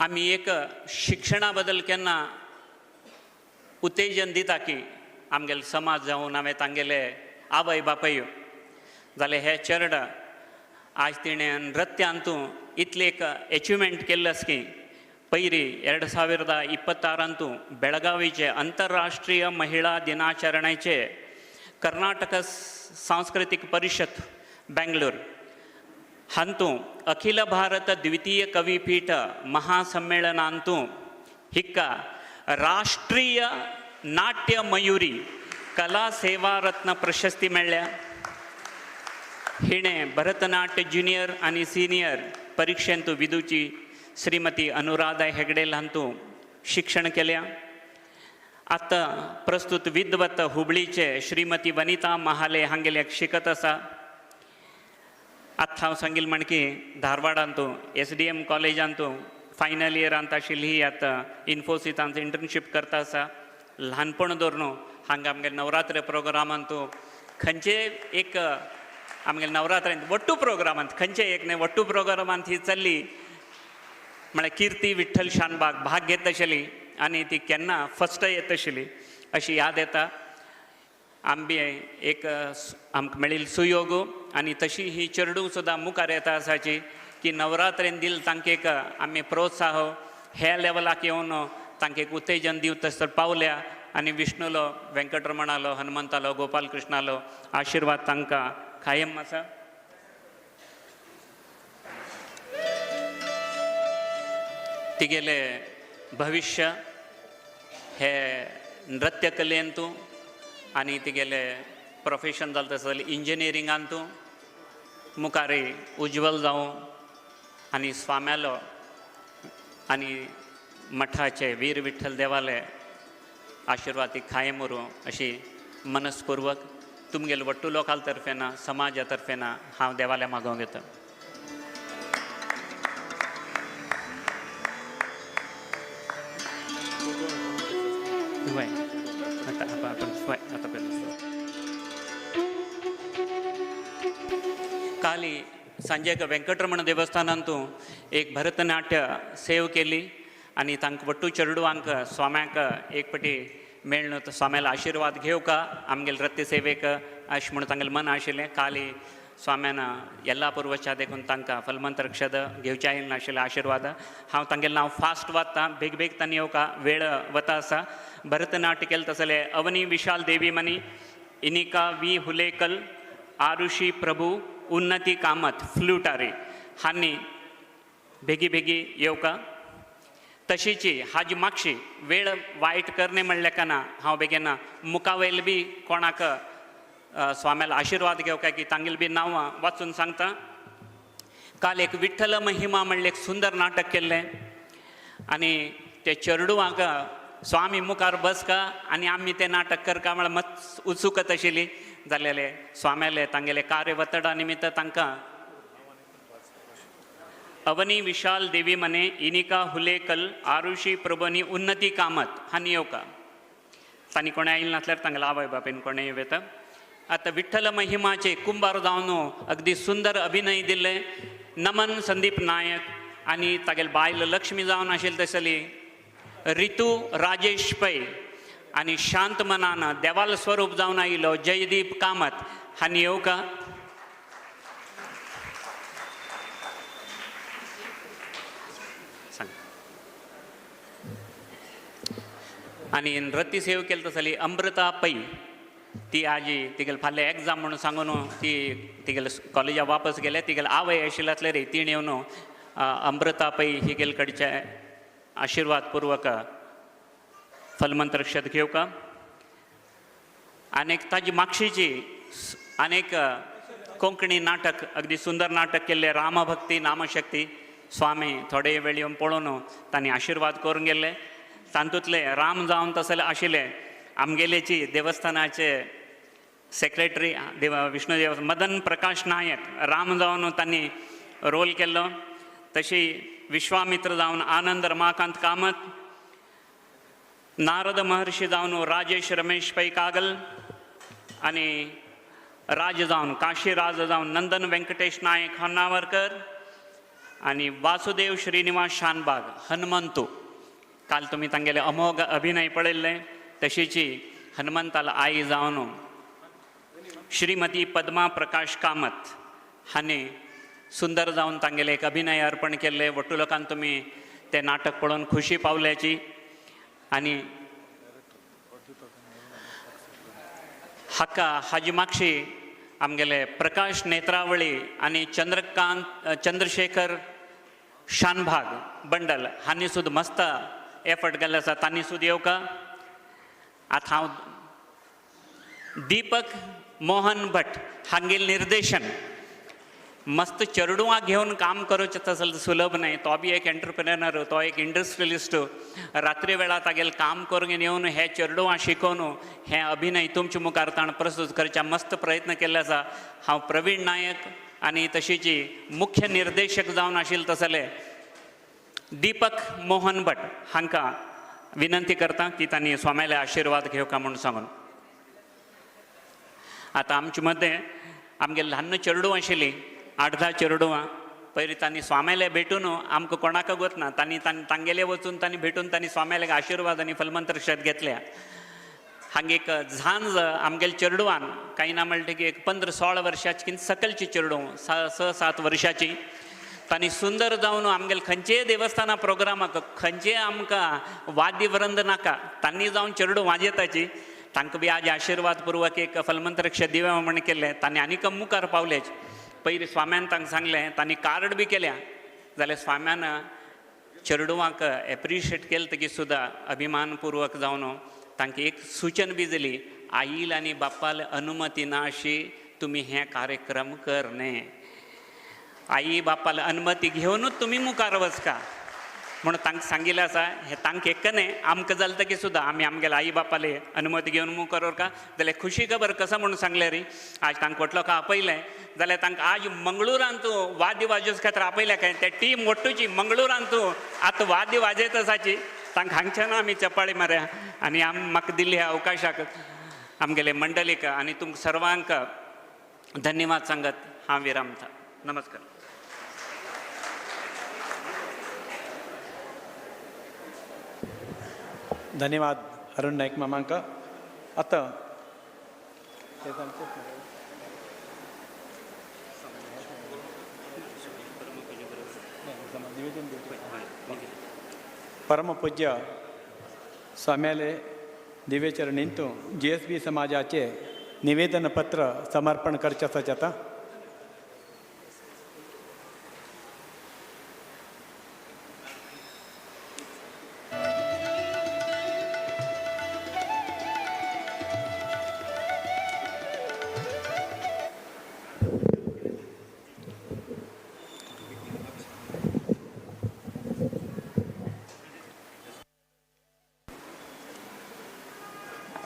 Speaker 9: आमी एक शिक्षणा बद्दल केन्ना उत्तेजन दिता की आमगेलो समाज जावन हांवें तांगेले आवय बापाय जाल्यार हे चरड आज तिणें नृत्यांतू इतलें एक एचिवमेंट केल्लें आसा की पयरी 2026 बेळगावीचे अंतरराष्ट्रीय महिळा दिनाचरणेचे कर्नाटक सांस्कृतिक परिषद बेंगळूर हांतू अखिल भारत द्वितीय कविपीठ महासम्मेलनांतू हिक्का राष्ट्रीय नाट्य मयुरी कला सेवा रत्न प्रशस्ती मेळ्ळ्या. हिणें भरतनाट्य ज्युनियर आनी सिनियर परिक्षेंत विदुची श्रीमती अनुराधा हेगडे हांतू शिक्षण केल्या. आतां प्रस्तुत विद्वत हुबळीचे श्रीमती वनिता महाले हांगेले शिकत आसा. आतां हांव सांगिल्लें म्हणकी धारवाडांत SDM कॉलेजांत फायनल इयरांत आशिल्ली ही आतां इन्फोसिसांत इंटर्नशीप करता आसा. ल्हानपण धरून हांगा आमगे नवरात्र प्रोग्रामांत खंयचे एक आमगेले नवरात्रांत वट्टू प्रोग्रामांत खंयचे एक न्हय वट्टू प्रोग्रामांत ही चल्ली म्हळ्यार कीर्ती विठ्ठल शानबाग भाग घेत आशिल्ली आनी ती केन्ना फस्ट येत आशिल्ली अशी याद येता. आंबे एक आमकां मेळिल्लो सुयोग आनी तशी ही चेडूं सुद्दां मुखार येता आसाची की नवरात्रेन दिल तांकां एक आमी प्रोत्साह ह्या लेवलाक येवन तांकां एक उत्तेजन दिवं तसर पावल्या आनी विष्णूलो वेंकटरमणालो हनुमंतालो गोपाल कृष्णालो आशिर्वाद तांकां कायम आसा. तिगेले भविष्य हे नृत्य कलेंतू आनी तिगेले प्रोफेशन जालें तसं इंजिनियरिंगांतू मुखारी उज्वल जावं आनी स्वाम्यालो आनी मठाचे वीर विठ्ठल देवाले आशिर्वाद ती कायम उरूं अशी मनस्पूर्वक तुमगेले वट्टू लोकाल तर्फेना समाजा तर्फेना हांव देवाले मागोवंक येता. काली सांजेक वेंकटरमण देवस्थानांतू एक भरतनाट्य सेव केली आनी तांकां वट्टू चेडवांक स्वाम्याक एक पटी मेळ्ळो स्वाम्यालो आशिर्वाद घेवका आमगेले रत्य सेवेक अशें म्हणून तांगेलें मन आशिल्लें. काली स्वाम्यान येल्ला पुर्वच्या देखून तांकां फलमंत्रक्षद घेवचें आयिल्लें नाशिल्लें आशिर्वाद. हांव तांगेलें नांव फास्ट वाचतां बेग बेग तांणी येवका वेळ वता आसा. भरतनाट्य केलें तसले अवनी विशाल देवी मनी इनिका वी हुलेकल आरुषी प्रभू उन्नती कामत फ्लुटारी हांणी बेगी बेगी येवका. तशीची हाजी मागशी वेळ वायट करणे म्हणलें काना हांव बेगीन मुखावेल बी कोणाक स्वाम्यालो आशिर्वाद घेवका की तांगेली बी नांवां वाचून सांगता. काल एक विठ्ठल महिमा म्हणलें एक सुंदर नाटक केल्लें आनी ते चेडवांक स्वामी मुखार बसका आनी आमी तें नाटक करका म्हळ्यार मत उत्सुकत आशिल्ली जालेले स्वाम्याले तांगेले कार्य वतडा निमित्त तांकां अवनी विशाल देवी मने इनिका हुलेकल आरुषी प्रभनी उन्नती कामत हांणी येवका. तांणी कोणें आयिल्लें नासल्यार तांगेलो आवय बापायन कोणें येता. आतां विठ्ठल महिमाचे कुंभार जावन अगदी सुंदर अभिनय दिल्ले. नमन संदीप नायक आनी तागेले बायल लक्ष्मी जावन आशिल्ली तसली रितू राजेश पै आनी शांत मनान देवाल स्वरूप जावन आयिल्लो जयदीप कामत हांणी येवका. सांग. आणि रती सेव केलं तसली अमृता पै ती आजी तिगेल फाल्यां एग्जाम म्हणून सांगून ती तिगेल कॉलेजा वापस गेले तिगेल आवय आशिल्ल्यातले रे तीण येवन अमृता पै हिगेल कडचे आशीर्वाद पूर्वक फलमंत्रक्षत घेऊ का. अनेक ताजी मागशीची अनेक कोंकणी नाटक अगदी सुंदर नाटक केल्ले रामभक्ती नामशक्ती स्वामी थोडे वेळ येवन पळोवन तांणी आशिर्वाद करून गेल्ले. तातूंतले राम जावन तसले आशिल्ले आमगेलेची देवस्थानाचे सेक्रेटरी विष्णू देव मदन प्रकाश नायक राम जावन तांणी रोल केल्लो. तशी विश्वामित्र जावन आनंद रमाकांत कामत, नारद महर्षी जावन राजेश रमेश पै कागल आणि राज जावन काशीराज जावन नंदन व्यंकटेश नायक होन्नावरकर आणि वासुदेव श्रीनिवास शानबाग हनुमंतू. काल तुम्ही तांगेले अमोघ अभिनय पळयल्ले. तशीची हनुमंताला आई जावन श्रीमती पद्मा प्रकाश कामत हांणी सुंदर जावन तांगेले एक अभिनय अर्पण केल्ले. वट्टुलोकान तुमी ते नाटक पळोवन खुशी पावल्याची. आणि हाका हाजी मागशी आमगेले प्रकाश नेत्रावळी आणि चंद्रशेखर शानभाग बंडल हांणी सुद्दां मस्त एफर्ट केल्ले आसा. तांणी सुद्दां येवका. आतां हांव दीपक मोहन भट हांगेल निर्देशन मस्त चेडवां घेवन काम करचें तसलें सुलभ न्हय. तो बी एक एंटरप्रेनर, तो एक इंडस्ट्रियलिस्ट. रात्री वेळा तागेलें काम करून येवन हे चेडवां शिकोवन हे अभिनय तुमचे मुखार ताण प्रस्तूत करचे मस्त प्रयत्न केल्ले आसा. हांव प्रवीण नायक आनी तशीची मुख्य निर्देशक जावन आशिल्ले तसले दीपक मोहन भट हांकां विनंती करता की तांणी स्वाम्याले आशिर्वाद घेवका म्हणून सांगून. आतां आमचे मदें आमगे ल्हान चेडवां आशिल्लीं 8-10 चेडवां. पयलीं तांणी स्वाम्याले भेटून आमकां कोणाक वचना. तांगेले वचून तांणी भेटून तांणी स्वाम्याले आशिर्वाद आनी फलमंत्रक्षत घेतल्या. हांगा एक झांज आमगेल्या चेडवान कांय ना म्हणलें की एक 15-16 वर्साची किंवा सकलची चेडवां 6-7 वर्साची. तांणी सुंदर जावन आमगेले खंयचेय देवस्थाना प्रोग्रामाक खंयचेय आमकां वाद्यवृंद नाका तांणी जावन चेडवां वाजयताची. तांकां बी आज आशिर्वाद पूर्वक एक फलमंत्रक्षत दिवं म्हण केलें. तांणी आनीक मुखार पावलेच. पयलीं स्वाम्यान तांकां सांगलें तांणी कार्ड बी केल्या. जाल्यार स्वाम्यान चेडवांक एप्रिशिएट केलें तकी सुद्दां अभिमान पूर्वक जावन तांकां एक सूचन बी दिली. आईल आनी बापाल अनुमती ना अशी तुमी हे कार्यक्रम कर न्हय. आई बापाल अनुमती घेवनूच तुमी मुखार वचका म्हणून तांकां सांगिल्लें आसा. हें तांकां एक न्हय आमकां जालें तकी सुद्दां आमी आमगेले आई बापाले अनुमती घेवन मुखार वरका. जाल्यार खुशी खबर कसो म्हणून सांगलें री. आज तांकां वटलोका आपयलें जाल्यार तांकां आज मंगळुरांत तूं वाद्य वाजोवचे खातीर आपयल्या काय ते टीम वट्टूची मंगळुरांत तूं आतां वाद्य वाजयत आसाची. तांकां हांगच्यान आमी चपाळी मारया. आनी म्हाका दिल्ले ह्या अवकाशाक आमगेले मंडलीक आनी तुमकां सर्वांक धन्यवाद सांगत हांव विरामता. नमस्कार.
Speaker 4: धन्यवाद अरुण नाईक मामांक. आता परमपूज्य स्वाम्याले दिव्यचरणींतू GSB समाजाचे निवेदन पत्र समर्पण करचे आसा जाता.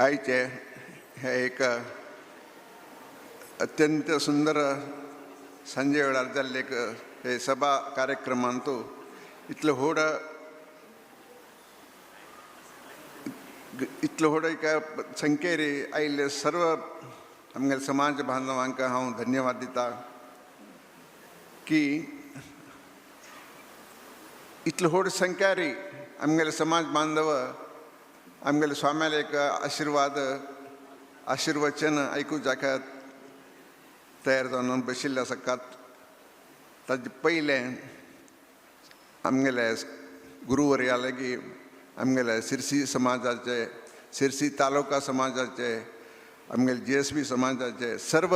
Speaker 6: आयचे हे एक अत्यंत सुंदर संजय वेळार जाल्ले एक हे सभा कार्यक्रमांतू इतलो व्हड एका संख्येर आयिल्ले सर्व आमगे समाज बांधवांक हांव धन्यवाद दिता की इतलो व्हड संख्यार आमगेले समाज बांधव आमगेले स्वाम्याले एक आशिर्वचन आयकूं जाका तयार जावन बशिल्ले आसात. ताजे पयलें आमगेले गुरुवर्यालागी आमगेले सिरसी समाजाचे, सिरसी तालुका समाजाचे, आमगेले GSB समाजाचे सर्व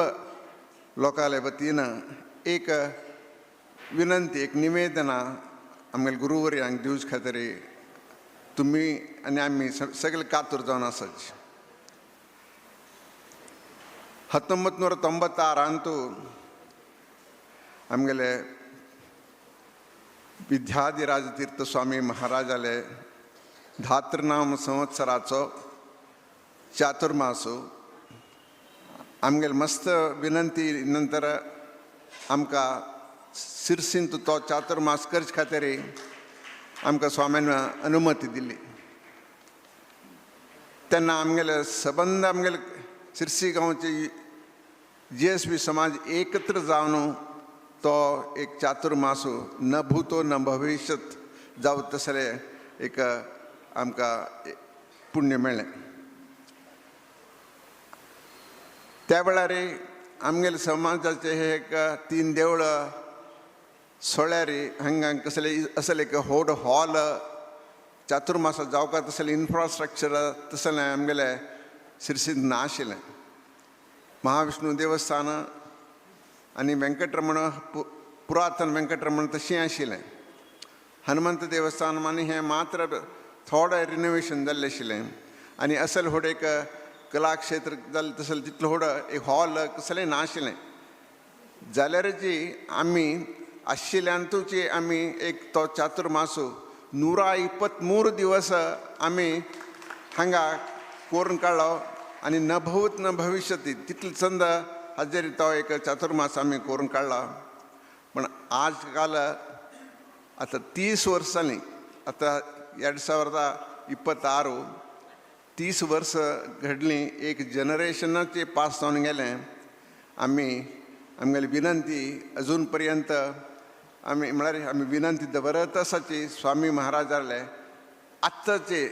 Speaker 6: लोकांले वतीनं एक विनंती, एक निवेदना आमगेले गुरुवर्यांक दिवचे खातीर तुम्ही आणि आम्ही सगळे कातूर जावन आसात. 1996 आमगेले विद्याधिराज तीर्थ स्वामी महाराजाले धात्रनाम संवत्सराचो चातुर्मासो आमगेले मस्त विनंती नंतर आमकां सिरसींत तो चातुर्मास करचे खातीर आमकां स्वाम्यान अनुमती दिली. तेन्ना आमगेले सबंद आमगेले सिरसी गांवचे GSB समाज एकत्र जावन तो एक चातुर्मासो न भूतो न भविष्यत जावं तसले एक आमकां पुण्य मेळ्ळें. त्या वेळार आमगेले समाजाचे हे एक 3 देवळां सोळ्यार हांगा कसले असले एक व्हड हॉल चातुर्मासा जावका तसले इन्फ्रास्ट्रक्चर तसलें आमगेले सिरसींत नाशिल्लें. महाविष्णू देवस्थान आनी वेंकटरमण पुरातन वेंकटरमण तशीं आशिल्लें. हनुमंत देवस्थान आनी हें मात्र थोडें रिनोवेशन जाल्लें आशिल्लें आनी असल व्हड एक कलाक्षेत्र जाल्लें तसलें तितलो व्हड एक हॉल कसलें नाशिल्लें. जाल्यार जी आमी आशिल्ल्यांतूची आमी एक तो चातुर्मासो 123 दिवस आमी हांगा करून काडलो आनी न भूत न भविष्यती तितले चंद हाजेर तो एक चातुर्मास आमी करून काडला. पण आज काल आतां 30 वर्सां जालीं, आतां 2026 30 वर्स घडलीं. एक जनरेशनाचे पास जावन गेलें. आमगेली विनंती अजून पर्यंत आमी म्हळ्यार आमी विनंती दवरत आसाची स्वामी महाराजाले आत्ताचे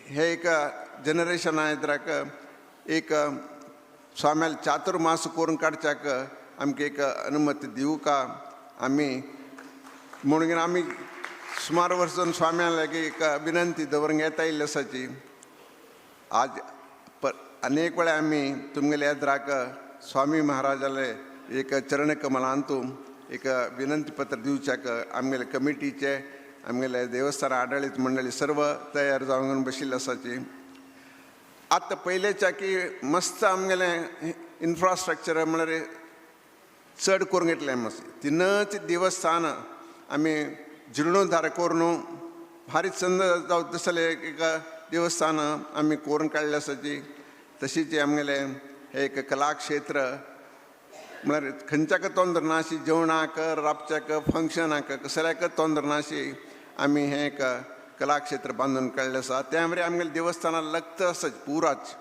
Speaker 6: हे एक जनरेशना येद्राक एक स्वाम्याल चातुर्मास करून काडच्याक आमकां एक अनुमती दिवं का आमी म्हणून आमी सुमार वर्सान स्वाम्याल एक विनंती दवरूंक येता आयिल्ली आसाची. आज अनेक वेळा आमी तुमगेले येद्राक स्वामी महाराजाले एक चरण कमलांतून एक विनंती पत्र दिवच्याक आमगेले कमिटीचे आमगेले देवस्थान आडळीत मंडळी सर्व तयार जावन बशिल्ले आसाची. आतां पयलेच्या की मस्त आमगेले इन्फ्रास्ट्रक्चर म्हळ्यार चड करून घेतलें मातशें. 3 देवस्थान आमी जिर्णोद्धार करून भारी चंद जावं तसले एक देवस्थान आमी करून काडले आसाची. तशीच आमगेले हे एक कलाक्षेत्र म्हळ्यार खंयच्याक तोंदर नाशी, जेवणाक राबच्याक फंक्शनाक कसल्याक तोंदर नाशी आमी हें एक कलाक्षेत्र बांदून काडलें आसा. त्या वरी आमगेल्या देवस्थानाक लक्त आसा पुराच.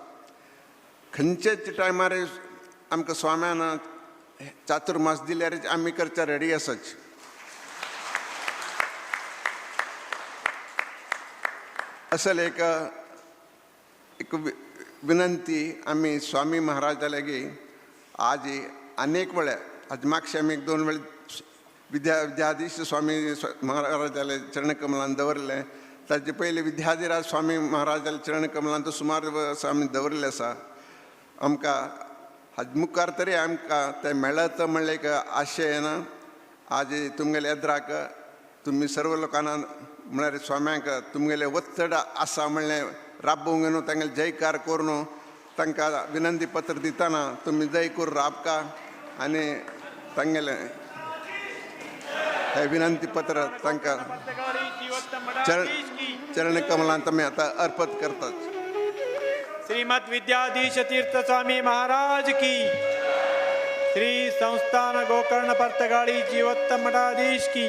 Speaker 6: खंयचेच टायमार आमकां स्वाम्यान चातुर्मास दिल्यार आमी करच्या रेडी आसाच. असल एक विनंती आमी स्वामी महाराजा लागीं आज अनेक वेळा आज मागशे आमी 1-2 वेळ विद्याधीश स्वामी महाराजाले चरणकमलांत दवरले. ताचे पयलीं विद्याधिराज स्वामी महाराजाले चरणकमलांत सुमार वर्स आमी दवरले आसा. आमकां हाज मुखार तरी आमकां तें मेळत म्हणलें एक आशेन आज तुमगेले येद्राक तुमी सर्व लोकांना म्हळ्यार स्वाम्यांक तुमगेले वत्तड आसा म्हणलें राबोवंक न्हू तांगेले जयकार करून तांकां विनंती पत्र दितना तुमी जय करून राबका आनी तांगेले हे विनंती पत्र तांकां चरण कमलांत आमी आतां अर्पत करतात.
Speaker 4: श्रीमद विद्याधीश तीर्थ स्वामी महाराज की, श्री संस्थान गोकर्ण पर्तगाड़ी जीवोत्तम मठाधीश की.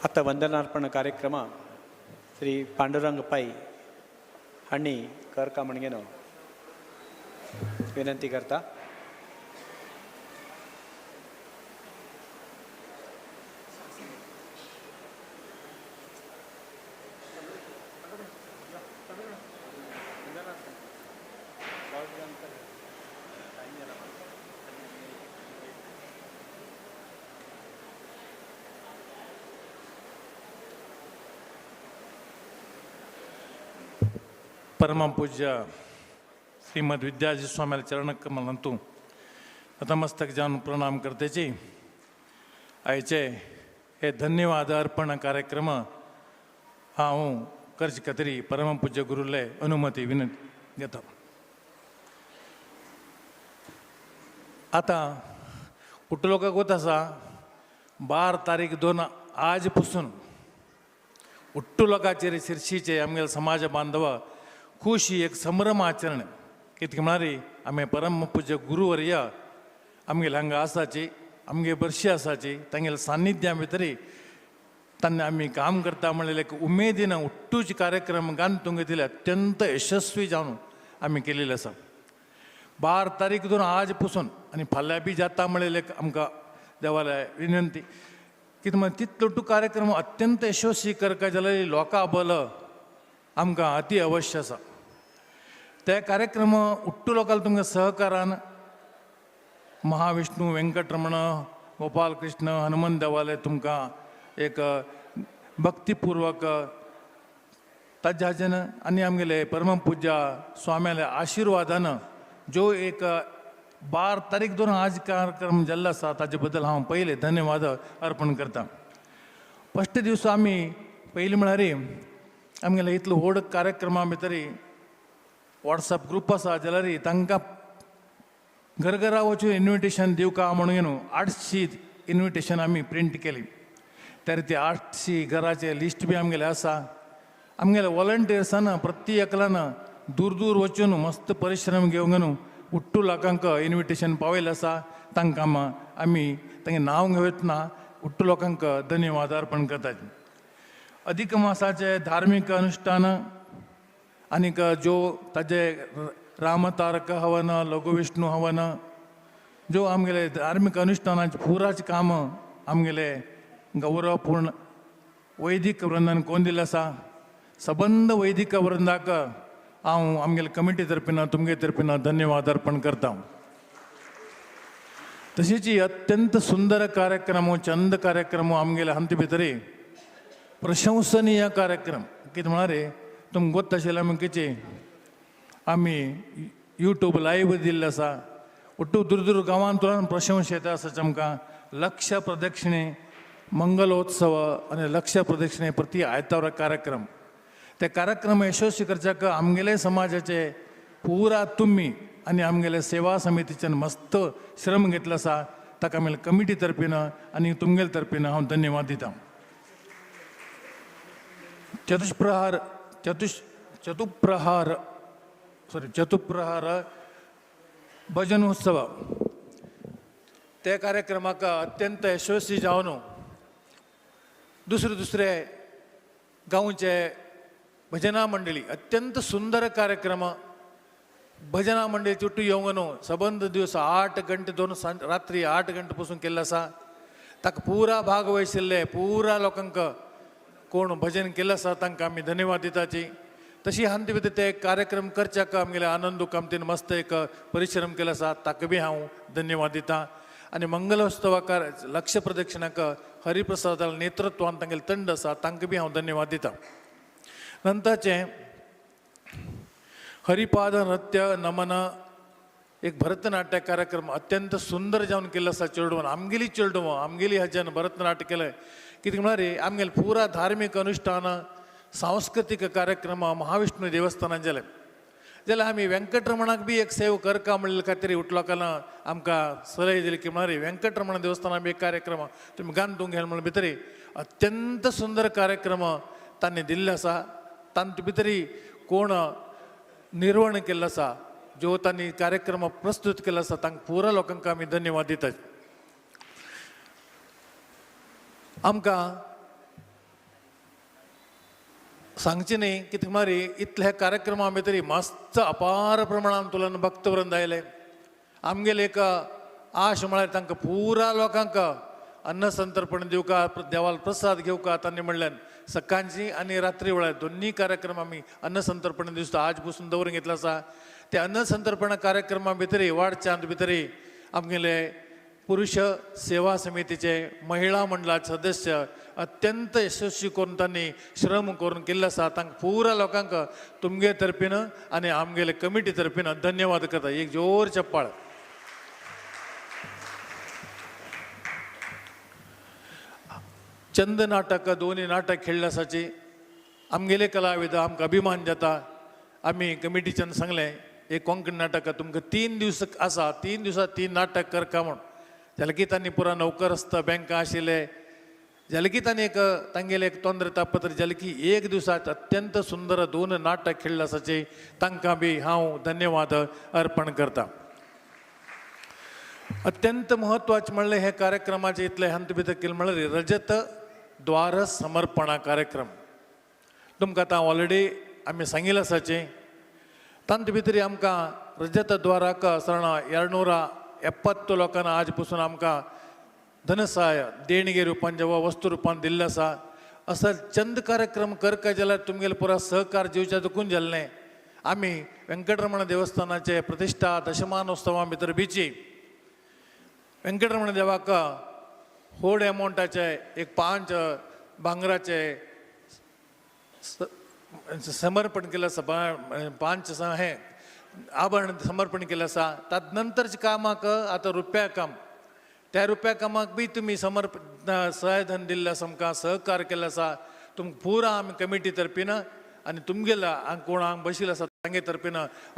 Speaker 4: आता वंदनार्पण कार्यक्रम श्री पांडुरंग पै हांणी करका म्हणगेन विनंती करता.
Speaker 7: ಪರಮ ಪೂಜ್ಯ ಶ್ರೀಮದ್ ವಿದ್ಯಾಜಿ ಸ್ವಾमी चरणकमलांतू नतमस्तक जावन प्रणाम करतेची आयचे हे धन्यवाद अर्पण कार्यक्रम हांव करचे खातीर परम पूज्य गुरुले अनुमती विनंती घेता. आतां उट्ट लोकांक वत आसा 12/2 आज पासून उट्ट लोकांचेर शिरशीचे आमगे समाज बांधव खुशी एक संभ्रम आचरण कितें म्हणारी आमी परम पूज्य गुरुवर्य आमगेले हांगा आसाची आमगे बरशी आसाची तांगेले सान्निध्या भितरी तांणी आमी काम करता म्हणलें एक उमेदीन उट्टूचे कार्यक्रम गान तुंगेतले अत्यंत यशस्वी जावन आमी केलेले आसा. 12/2 आज पासून आनी फाल्यां बी जाता म्हणलें आमकां देवाले विनंती कितें म्हण तितलो उट्टू कार्यक्रम अत्यंत यशस्वी करता जाल्यार लोकां बल आमकां अति अवश्य आसा. ते कार्यक्रम उट्टू लोकांक तुमकां सहकारान महाविष्णू वेंकटरमण गोपाल कृष्ण हनुमंत देवाले तुमकां एक भक्तीपूर्वक ताज्यान आनी आमगेले परम पूज्य स्वाम्याले आशिर्वादान जो एक 12/2 आज कार्यक्रम जाल्लो आसा ताजे बद्दल हांव पयले धन्यवाद अर्पण करता. फस्ट दिवस आमी पयलीं म्हळ्यार आमगेले इतलो व्हड कार्यक्रमा भितर वॉट्सअप ग्रूप आसा जाल्यार तांकां घरघरा वचून इन्विटेशन दिवका म्हणून 800 इन्विटेशन आमी प्रिंट केली. तर ती 800 घराचे लिस्ट बी आमगेले आसा. आमगेले वॉलंटियर्सान प्रत्येकान दूर दूर वचून मस्त परिश्रम घेवन उट्टू लोकांक इन्विटेशन पावयलें आसा. तांकां आमी तांगे नांव घेतना उट्टू लोकांक धन्यवाद अर्पण करतात. अधिक मासाचे धार्मीक अनुष्ठान आनीक जो ताजे रामतारक हवन लघु विष्णू हवन जो आमगेले धार्मीक अनुष्ठानाचे पुराचे काम आमगेले गौरवपूर्ण वैदिक वृंदान कोण दिलें आसा. सबंद वैदिक वृंदाक हांव आमगेले कमिटी तर्फीन तुमगे तर्फीन धन्यवाद अर्पण करता. तशीच अत्यंत सुंदर कार्यक्रम चंद कार्यक्रम आमगेले हांते भितर प्रशंसनीय कार्यक्रम कितें म्हळ्यार तुमकां गोत आशिल्लें आमचे आमी यूट्यूब लायव्ह दिल्ले आसा. उट्टू दूर दूर गांवांतल्यान प्रशंस येता आसाच आमकां लक्ष प्रदक्षिणे मंगलोत्सव आनी लक्ष प्रदक्षिणे प्रति आयतार कार्यक्रम. ते कार्यक्रम यशस्वी करच्याक आमगेले समाजाचे पुरा तुमी आनी आमगेले सेवा समितीच्यान मस्त श्रम घेतलो आसा. ताका आमगेले कमिटी तर्फीन आनी तुमगेले तर्फीन हांव धन्यवाद दिता. चतुप्रहार भजन उत्सव ते कार्यक्रमाक अत्यंत यशस्वी जावन दुसरे गांवचे भजना मंडळी अत्यंत सुंदर कार्यक्रम भजना मंडळी चुट्टू येवन सबंद दिवस 8 गंटे दोन रात्री 8 गंटे पासून केल्लो आसा. ताका पुरा भाग वहिशिल्ले पुरा लोकांक कोण भजन केलें आसा तांकां आमी धन्यवाद दिताची. तशी हांते भितर ते कार्यक्रम करच्याक आमगेले आनंद कामतीन मस्त एक परिश्रम केलो आसा ताका बी हांव धन्यवाद दितां. आनी मंगलोत्सवाक लक्ष प्रदक्षिणाक हरिप्रसादाल नेतृत्वान तांगेले तंड आसा तांकां बी हांव धन्यवाद दितां. नंतरचे हरिपाद नृत्य नमन एक भरतनाट्य कार्यक्रम अत्यंत सुंदर जावन केल्लो आसा. चेडवान आमगेली चेडवां आमगेली हाज्यान भरतनाट्य केलें कितें म्हळ्यार आमगेले पुरा धार्मीक अनुष्ठान सांस्कृतीक कार्यक्रम महाविष्णू देवस्थानात जाले जाल्यार आमी वेंकटरमणाक बी एक सेव करका म्हणले खातीर उठलोकान आमकां सलय दिली की म्हळ्यार वेंकटरमण देवस्थानात बी एक कार्यक्रम तुमी गान तुंगे म्हणून भितर अत्यंत सुंदर कार्यक्रम तांणी दिल्ले आसा. तांचे भितर कोण निर्वण केल्लो आसा जो तांणी कार्यक्रम प्रस्तुत केल्लो आसा तांकां पुरा लोकांक आमी धन्यवाद दितात. आमकां सांगचे नाही की तुम्हारी इतल्या कार्यक्रमा भितर मस्त अपार प्रमाणात तुला भक्तवृंद आयले आमगेले एक आश म्हळ्यार तांकां पुरा लोकांक अन्न संतर्पण दिवका देवाल प्रसाद घेवका तांणी म्हणल्यान सकाळची आणि रात्री वेळार दोन्ही कार्यक्रम आमी अन्न संतर्पण दिसता आज पासून दवरून घेतला आसा त्या अन्न संतर्पण कार्यक्रमा भितर वाडचांत भितर आमगेले पुरुष सेवा समितीचे महिला मंडळाचे सदस्य अत्यंत यशस्वी करून तांणी श्रम करून केल्ले आसा तांकां पुरा लोकांक तुमगे तर्फीन आनी आमगेले कमिटी तर्फीन धन्यवाद करता एक जोर चप्पाळ चंद नाटक दोन्ही नाटक खेळले आसाची आमगेले कलाविद आमकां अभिमान जाता आमी कमिटीच्यान सांगलें एक कोंकणी नाटक तुमकां 3 दीस आसा 3 दिसां 3 नाटक करका म्हूण जाल्यार की तांणी पुरा नौकरस्त बँका आशिल्ले जाल्यार की तांणी एक तांगेले एक तोंदर तापत्र जाल्यार की एक दिसात अत्यंत सुंदर 2 नाटक खेळ्ळे आसाचे तांकां बी हांव धन्यवाद अर्पण करता अत्यंत म्हत्वाचें म्हणलें हे कार्यक्रमाचे इतले हंत भितर केले म्हळ्यार रजत द्वार समर्पणा कार्यक्रम तुमकां आतां ऑलरेडी आमी सांगिल्लें आसाचे तांत भितर आमकां रजत द्वाराक सण 270 लोकांना आज पासून आमकां धनसहाय देणगे रुपान जेव्हा वस्तू रुपान दिल्लें आसा असो चंद कार्यक्रम करता जाल्यार तुमगेले पुरा सहकार दिवचें दुखून जाल्लें आमी वेंकटरमण देवस्थानाचे प्रतिश्ठा दशमानोत्सवा भितर बिची वेंकटरमण देवाक व्हड एमावंटाचे एक 5 भांगराचे समर्पण केलें आसा 5 हे आभरण समर्पण केलें आसा तात नंतरच्या कामाक आतां रुपया काम त्या रुपया कामाक बी तुमी सहायधन दिल्लें आसा आमकां सहकार केल्लें आसा तुमकां पुरा आमी कमिटी तर्फीन आनी तुमगेला कोण हांगा बशिल्ले आसा तांगे तर्फीन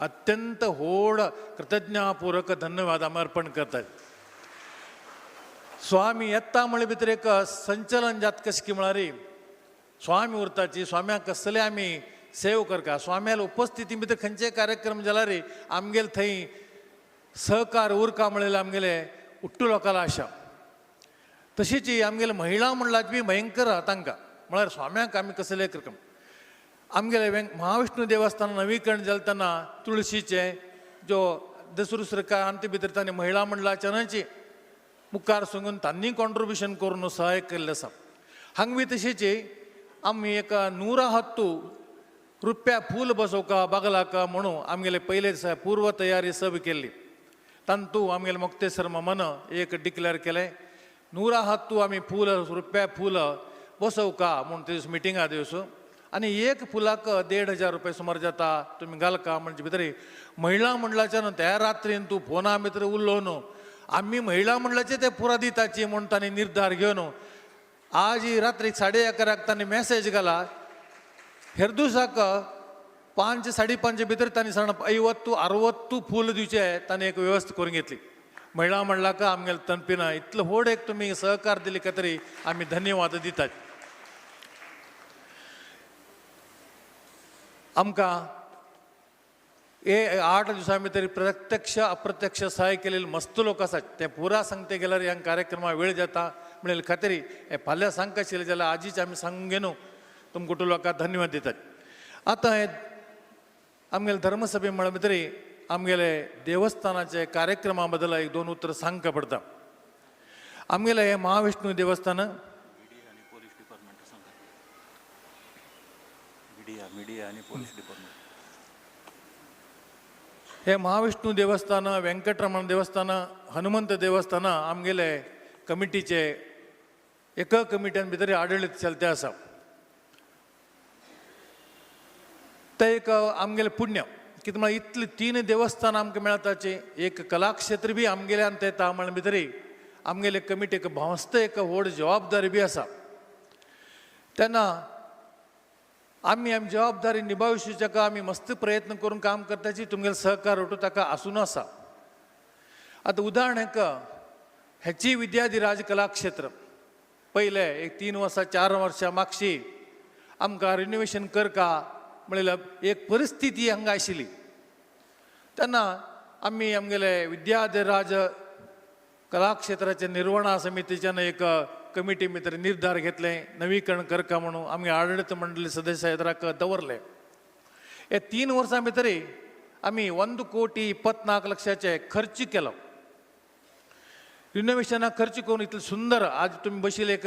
Speaker 7: अत्यंत व्हड कृतज्ञतापूर्वक धन्यवाद आमी अर्पण करतात स्वामी येता म्हळे भितर एक संचलन जाता कशें की म्हळ्यार स्वामी उरताची स्वाम्याक कसले आमी सेव करता स्वाम्याला उपस्थिती भितर खंयचे कार्यक्रम जाल्यार आमगेले थंय सहकार उरका म्हणलें आमगेले उट्टू लोकांना आशा तशीच आमगेले महिला मंडळाची बी भयंकर तांकां म्हळ्यार स्वाम्याक आमी कसले कार्यक्रम आमगेले महाविष्णू देवस्थान नवीकरण जालें तेन्ना तुळशीचे जो दुसरे अंत भितर तांणी महिला मंडळाच्यानची मुखार सांगून तांणी कॉन्ट्रिब्युशन करून सहाय्य केल्लें आसा हांगा बी तशीच आमी एक 110 रुपया फूल बसोवका बागलाक म्हणून आमगेले पयले दिसा पूर्व तयारी सब केल्ली तांतू आमगेले मोक्तेसर मामान एक डिक्लेअर केलें 110 आमी फूल रुपया फूल बसोवका म्हणून ते दीस मिटिंगा दिवस आनी एक फुलाक 1,500 रुपया सुमार जाता तुमी घालका म्हणजे भितर महिला मंडळाच्यान त्या रात्रीन तूं फोना भितर उरलो न्हू आमी महिला मंडळाचे ते पुरा दिताची म्हणून तांणी निर्धार घेवन आज रात्री 11:30 तांणी मॅसेज घाला हेर दिसाक 5-5:30 भितर तांणी 50-60 फूल दिवचे तांणी एक वेवस्था करून घेतली महिला मंडळाक आमगेले तर्फीन इतलो व्हड एक तुमी सहकार दिले का तरी आमी धन्यवाद दितात आमकां हे 8 दिसां भितर प्रत्यक्ष अप्रत्यक्ष सहाय्य केलेले मस्त लोक आसात ते पुरा सांगते गेल्यार ह्या कार्यक्रमा वेळ जाता म्हणले खातीर हे फाल्यां सांगता आशिल्लें जाल्यार आजीच आमी सांगूंक गेलो तुमकां कुटुंब लोकांक धन्यवाद दितात आतां हे आमगेले धर्मसभे म्हळ्या भितर आमगेले देवस्थानाचे कार्यक्रमा बद्दल एक 2 उतर सांगता पडटा आमगेले हे महाविष्णू देवस्थान हे महाविष्णू देवस्थान वेंकटरमण देवस्थान हनुमंत देवस्थान आमगेले कमिटीचे एक कमिट्यान भितर आडळीत चलते आसा ते एक आमगेले पुण्य कितें म्हळ्यार इतले 3 देवस्थान आमकां मेळताचे एक कलाक्षेत्र बी आमगेल्यान येता म्हळ्या भितर आमगेले कमिटीक भावस्त एक व्हड जबाबदारी बी आसा तेन्ना आमी जबाबदारी निभावचेका आमी मस्त प्रयत्न करून काम करताची तुमगेले सहकार उठू ताका आसून आसा आतां उदाहरण हेची विद्याधिराज कलाक्षेत्र पयले एक 3 वर्सां 4 वर्सां मागची आमकां रिनोवेशन करका म्हणल्यार एक परिस्थिती हांगा आशिल्ली तेन्ना आमी आमगेले विद्याधिराज कलाक्षेत्राच्या निर्वहणा समितीच्यान एक कमिटी भितर निर्धार घेतले नवीकरण करका म्हणून आम्ही आडಳಿತ मंडळी सदस्य एदराक दवरले. हे 3 वर्सां भितर आम्ही 1,24,00,000 खर्च केलो. रिनोव्हेशनाक खर्च करून इतले सुंदर आज तुम्ही बशिले एक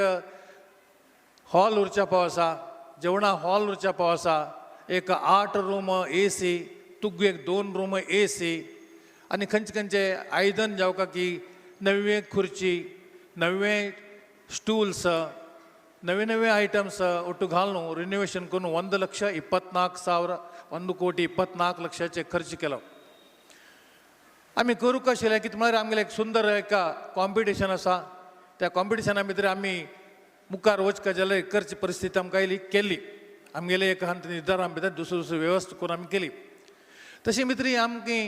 Speaker 7: हॉल उरच्या पाव आसा, जेवणा हॉल उरच्या पाव आसा, एक 8 रूम AC, तुग एक 2 रूम AC आणि खंयचे आयदन जावका की नवे खुर्ची, नवे स्टूल्स, नवे आयटम्स ಒಟ್ಟು घालून रिनोव्हेशन करून 1,24,00,000 1,24,00,000 खर्च केलो. आम्ही करू कशेले की म्हळ्यार आमगेले एक सुंदर एका कॉम्पिटिशन आसा. त्या कॉम्पिटिशना भितर आमी मुखार वचका जाल्यार करची परिस्थिती आमकां आयली केल्ली. आमगेले एक हांत निर्धारा भितर दुसरी वेवस्था करून आमी केली. तशे भितर आमकी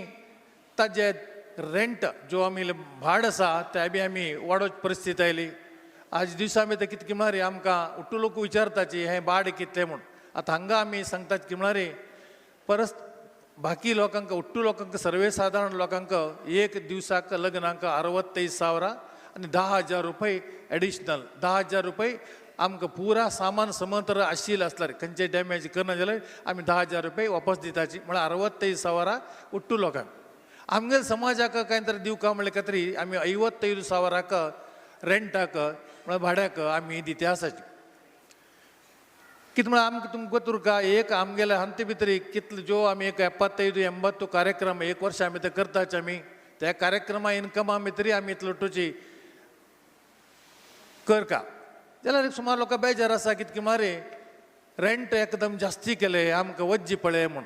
Speaker 7: ताजे रेंट जो आमी भाड आसा ते बी आमी वाडोवची परिस्थिती आयली. आज दिवसा भितर कितें म्हळ्यार आमकां उट्टू लोक विचारताचे हें भाड कितलें म्हूण. आतां हांगा आमी सांगतात की म्हळ्यार परस बाकी लोकांक उट्टू लोकांक सर्वेसाधारण लोकांक एक दिवसाक लग्नाक 65,000 आणि 10,000 रुपये एडिशनल 10,000 रुपये आमकां पुरा सामान समंतर आशिल्लें आसल्यार खंयचें डॅमेज करना जाल्यार आमी 10,000 रुपये वापस दिताची. म्हळ्यार 65,000 उट्टू लोकांक. आमगे समाजाक कांय तरी दिवका म्हणले तरी आमी 55,000 रेंटाक म्हळ्यार भाड्याक आमी दिते आसाची. कितें म्हळ्यार आमकां तुमकां तुरका एक आमगेल्या हंते भितर कितले जो आमी एक 75-80 कार्यक्रम 1 वर्सा भितर करताचे आमी त्या कार्यक्रमा इन्कमा भितरी आमी इतलो टोची करका जाल्यार सुमार लोकां बेजार आसा कितें मारे रेंट एकदम जास्ती केले आमकां वज्जी पळय म्हूण.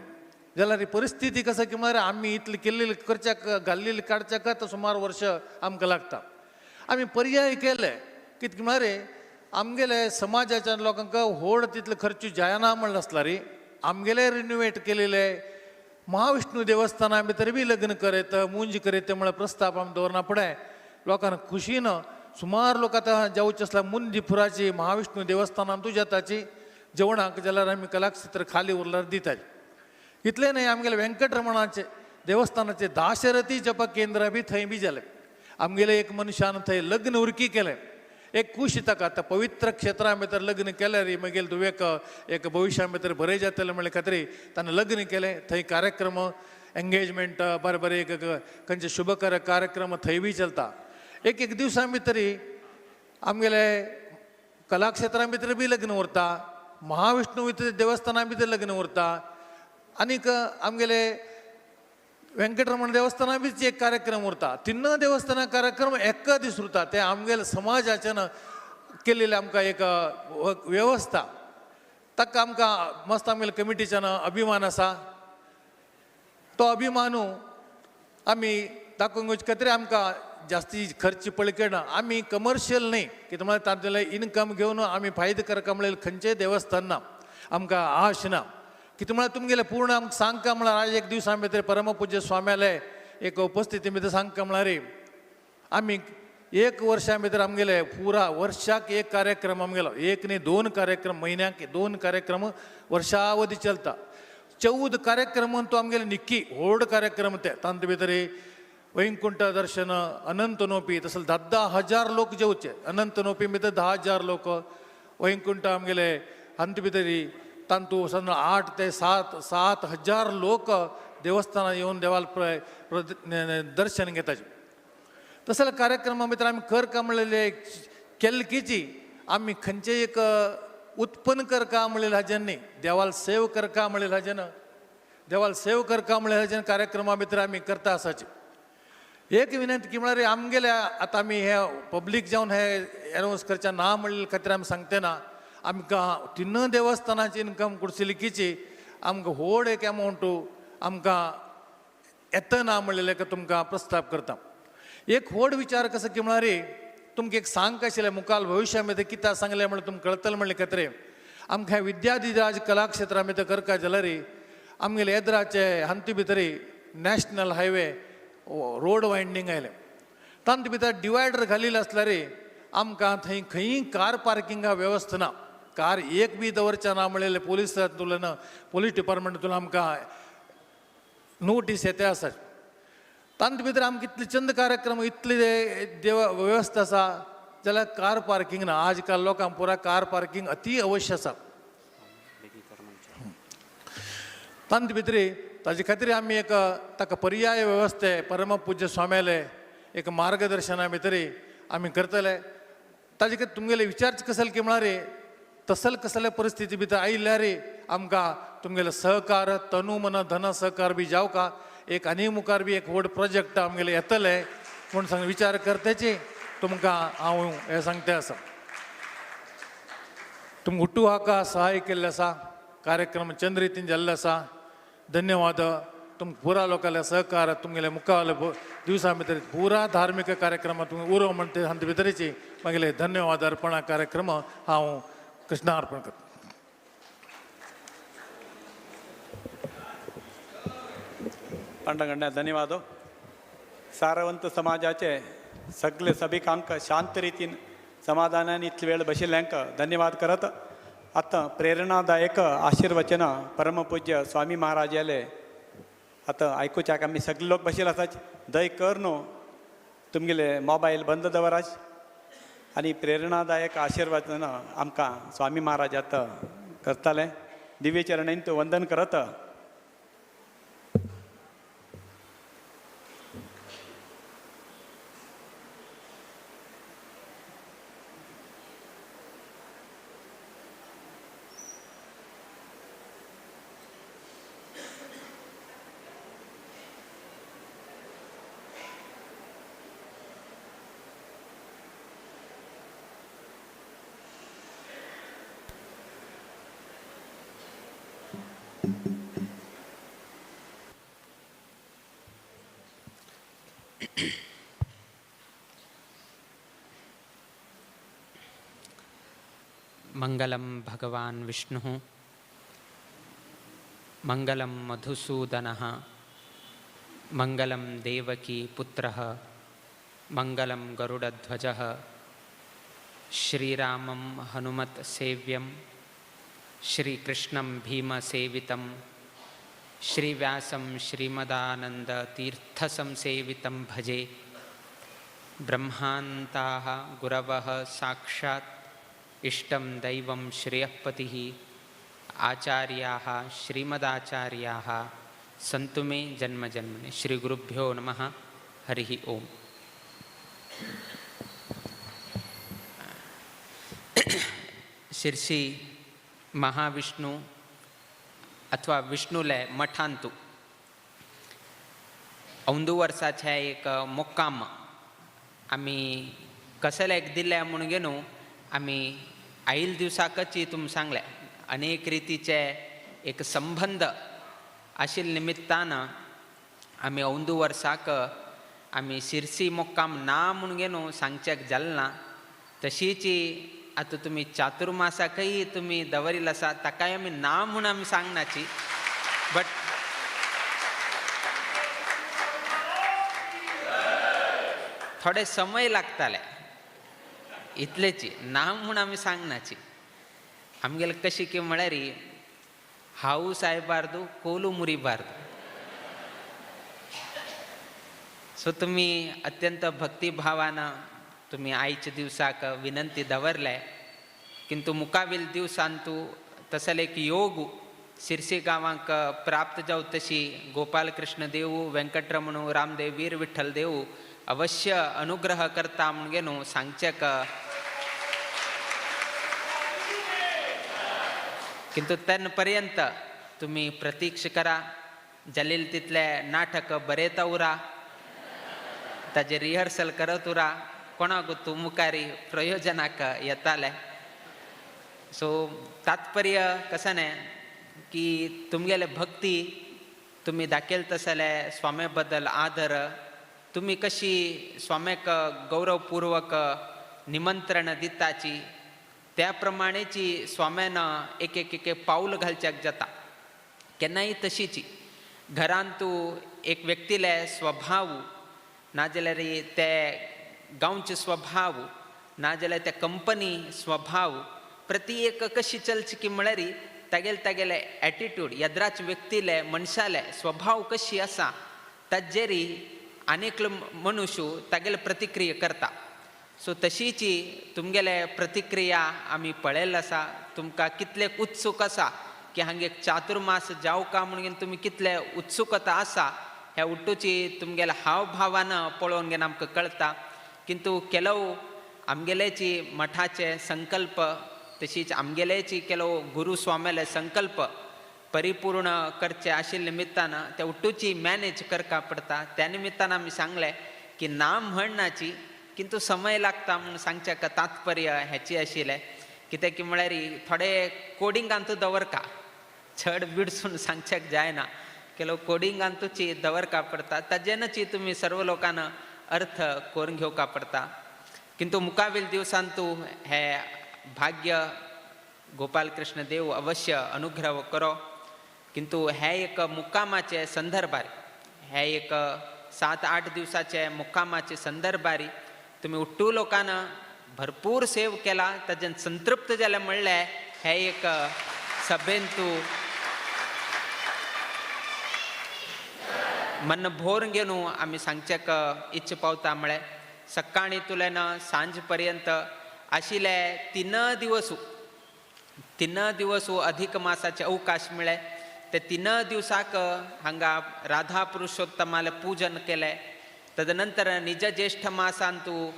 Speaker 7: जाल्यार ही परिस्थिती कसा की म्हळ्यार आमी इतली केल्ली करच्याक घाल्लेली काडच्याक सुमार वर्ष आमकां लागता. आमी पर्याय केले कितें म्हळ्यार आमगेले समाजाच्या लोकांक व्हड तितले खर्च जायना म्हणलें आसला रे. आमगेले रिनोवेट केलेले महाविष्णू देवस्थाना भितर बी लग्न करीत मुंज करीत म्हळ्यार प्रस्ताव आमी दवरना फुडें लोकांक खुशीन सुमार लोक आतां जावचे आसल्या मुंजीपुराची महाविष्णू देवस्थानान तूं जेताची जेवणाक जाल्यार आमी कलाक्षेत्र खाली उरल्यार दिताचे. इतलें न्हय आमगेले व्यंकटरमणाचे देवस्थानाचे दाशरथी जप केंद्र बी थंय बी जालें. आमगेले एक मनशान थंय लग्न उरकी केलें. एक खुशी ताका आतां पवित्र क्षेत्रा भितर लग्न केल्यार मागीर तुवें एक भविश्या भितर बरें जातलें म्हणले खातीर ताणें लग्न केलें. थंय कार्यक्रम एंगेजमेंट बरे बरे खंयचे शुभ कार्यक्रम थंय बी चलता. एक दिवसां भितर आमगेले कलाक्षेत्रा भितर बी लग्न उरता, महाविष्णू भितर देवस्थाना भितर लग्न उरता आनीक आमगेले व्यंकटरमण देवस्थाना बीच एक कार्यक्रम उरता. 3 देवस्थाना कार्यक्रम एका दीस उरता. ते आमगेले समाजाच्यान केलेले आमकां एक वेवस्था ताका आमकां मस्त आमगेले कमिटीच्यान अभिमान आसा. तो अभिमानू आमी दाखोवंक वचे खातीर आमकां जास्ती खर्च पळकना. आमी कमर्शियल न्ही कितें म्हळ्यार तातूंतले इनकम घेवन आमी फायदो करता म्हणल्यार खंयचेय देवस्थान ना आमकां आश ना. कितें म्हळ्यार तुमगेले पूर्ण आमकां सांगता म्हळ्यार आज एक दिवसां भितर परमपूज्य स्वाम्याले एक उपस्थिती भितर सांगता म्हळ्यार आमी 1 वर्सां भितर आमगेले पुरा वर्साक एक कार्यक्रम आमगेलो 1 न्ही 2 कार्यक्रम म्हयन्याक 2 कार्यक्रम वर्सावधी चलता. 14 कार्यक्रम तो आमगेले निक्की व्हड कार्यक्रम ते तांत भितर वैकुंठ दर्शन अनंत नोपी तसले 10,000 लोक जेवचे. अनंत नोपी भितर 10,000 लोक वैकुंठ आमगेले हंत भितर तांतू 8 ते 7,000 लोक देवस्थानात येवन देवाल दर्शन घेताचे. तसले कार्यक्रमा भितर आमी करका म्हणलेले केल्कीची आमी खंयचे एक उत्पन्न करका म्हणलेले हाजें न्ही देवाल सेव करका म्हणलेले हाजें देवाल सेव करका म्हणलेले हाजें कार्यक्रमा भितर आमी करता आसाचे. एक विनंती की म्हळ्यार आमगेले आतां आमी हे पब्लीक जावन हे एनावंस करच्या ना म्हणले खातीर आमी सांगते ना. आमकां 3 देवस्थानाची इनकम कुडसिलिकीची आमकां व्हड एक अमावंट आमकां येता ना म्हणलेले तुमकां प्रस्ताव करता. एक व्हड विचार कसो की म्हळ्यार तुमकां एक सांग आशिल्लें मुखाल भविश्या भितर कितें सांगलें म्हणल्यार तुमकां कळटलें म्हणले खातीर आमकां विद्याधिराज कलाक्षेत्रा भितर करता जाल्यार आमगेले येद्राचे हंती भितर नॅशनल हायवे रोड वायंडींग आयलें. तांत भितर डिवायडर घालिल्लो आसल्यार आमकां थंय खंयी कार पार्किंगा वेवस्था ना. कार एक बी दवरचे ना म्हणलेले पुलीसांतल्यान पुलीस डिपार्टमेंटांतून आमकां नोटीस येते आसा. तांत भितर आमकां इतले चंद कार्यक्रम इतले देव वेवस्था आसा जाल्यार कार पार्किंग ना. आज काल लोकांक पुरा कार पार्किंग अति अवश्य आसा. तांत भितरी ताजे खातीर आमी एक ताका पर्याय वेवस्थे परमपूज्य स्वाम्याले एक मार्गदर्शना भितरी आमी करतले. ताजे खातीर तुमगेले विचारच कसल की म्हळ्यार कसले परिस्थिती भितर आयिल्ल्यार आमकां तुमगेले सहकार तनु मन धन सहकार बी जावका. एक आनी मुखार बी एक व्हड प्रोजेक्ट आमगेले येतले म्हूण सांग विचार करतेची तुमकां हांव हें सांगता आसा. तुमकां हुट्टू हाका सहाय केल्ले आसा. कार्यक्रम चंद रितीन जाल्ले आसा. धन्यवाद. तुमकां पुरा लोकांले सहकार तुमगेले मुखावले दिवसां भितर पुरा धार्मीक कार्यक्रम तुमी उरो म्हणटे हांत भितरची मागीर धन्यवाद अर्पणा कार्यक्रम हांव कृष्णा अर्पण करता.
Speaker 4: पंडगंड्या धन्यवाद. सारवंत समाजाचे सगळे सभिकांक शांत रितीन समाधानान इतले वेळ बशिल्ल्यांक धन्यवाद करत आतां प्रेरणादायक आशीर्वचन परमपूज्य स्वामी महाराज याले आतां आयकुच्याक आमी सगळे लोक बशिल्ले आसात. दय कर न्हू तुमगेले मोबायल बंद दवराच आनी प्रेरणादायक आशीर्वचन आमकां स्वामी महाराज आतां करताले. दिव्य चरणांनी तूं वंदन करत.
Speaker 10: मंगलम भगवान विष्णु मंगलम मधुसूदन मंगलम देवकी पुत्र मंगलम गरुड़ध्वज श्रीरामं हनुमत सेव्यं श्रीकृष्णं भीमसेवितं श्रीव्यासं श्रीमदानंद तीर्थसंसेवितं भजे. ब्रह्मान्ताः गुरवः साक्षात् इष्टं दैवं श्रेयःपतिः आचार्याः श्रीमदाचार्याः सन्तु मे जन्मजन्मने. श्रीगुरुभ्यो नमः. हरिः ओम. शिर्सी महाविष्णू अथवा विष्णुले मठांतू 11 वर्साचे एक मुक्काम आमी कसलेक दिले म्हणून घेनू आमी आयिल दिवसाकच तुम सांगले. अनेक रितीचे एक संबंध आशिल्ले निमित्तान आमी 11 वर्साक आमी शिर्सी मुक्काम ना म्हणून घेनू सांगचेक जालें ना. तशीच आतां तुमी चातुर्मासाकय तुमी दवरिल्लो आसा ताकाय आमी ना म्हणून आमी सांगनाची. बट थोडे समय लागताले इतलेची ना म्हणून आमी सांगनाची. आमगेले कशी की म्हळ्यार हाऊस आयबार्दू कोलू मुरिबार्दू. सो तुमी अत्यंत भक्तिभावान तुमी आयच्या दिवसाक विनंती दवरले. किंतु मुखावेल दिवसांतू तसले एक योग शिर्सी गांवांक प्राप्त जाव तशी गोपाल कृष्ण देव वेंकटरमणू रामदेव वीर विठ्ठल देव अवश्य अनुग्रह करता म्हणून घेनू सांगचेक. किंतु तेन पर्यंत तुमी प्रतीक्षा करा. जालेल तितले नाटक बरयता उरा. ताजे रिहर्सल करत उरा. कोणाक तूं मुखारी प्रयोजनाक येताले. सो तात्पर्य कशें न्ही की तुमगेले भक्ती तुमी दाखयल तसले स्वामे बद्दल आदर तुमी कशी स्वाम्याक गौरवपूर्वक निमंत्रण दिताची त्या प्रमाणेची स्वाम्यान एक एक एक पाऊल घालच्याक जाता. केन्नाय तशीची घरांत तूं एक व्यक्तीले स्वभाव नाजाल्यार ते गांवचे स्वभाव नाजाल्यार त्या कंपनी स्वभाव प्रति एक कशी चलची की म्हळ्यार तागेले एटिट्यूड येद्राच व्यक्तीले मनशाले स्वभाव कशी आसा ताजेरी अनेक मनुष्य तागेले प्रतिक्रिया करता. सो तशीची तुमगेले प्रतिक्रिया आमी पळयल्ली आसा. तुमकां कितले उत्सूक आसा की हांगा एक चातुर्मास जावं का म्हणून तुमी कितले उत्सुकता आसा ह्या उट्टूची तुमगेल्या हावभावान पळोवन घेवन आमकां कळटा. किंतु केलो आमगेलेची मठाचे संकल्प तशीच आमगेलेची केलो गुरू स्वामेले संकल्प परिपूर्ण करचे आशिल्ले निमित्तान त्या उट्टूची मॅनेज करका पडटा. त्या निमित्तान आमी सांगले की नाम म्हणनाची किंतु समय लागता म्हणून सांगचे तात्पर्य हेची आशिल्लें. कित्याक की म्हळ्यार थोडे कोडिंगांतू दवरका, चड विडसून सांगचेक जायना. केलो कोडिंगांतूची दवरका पडटा, ताजेनची तुमी सर्व लोकांना अर्थ करून घेवका पडटा. किंतु मुखावेल दिवसांतू हे भाग्य गोपाल कृष्ण देव अवश्य अनुग्रह करो. किंतु हे एक मुक्कामाचे संदर्भार, हे एक 7-8 दिवसाचे मुक्कामाचे संदर्भारी तुमी उट्टू लोकांना भरपूर सेव केला, ताजेन संतृप्त जाले म्हणले हे एक सभेन तूं मन भोर घेवन आमी सांगचेक इच्छ पावता. म्हळ्यार सकाळी तुलेन सांज पर्यंत आशिल्ले 3 दिवस अधिक मासाचे अवकाश मिळे. ते 3 दिवसाक हांगा राधा पुरुषोत्तमाले पूजन केले. तदनंतर निज ज्येष्ठ मासांतू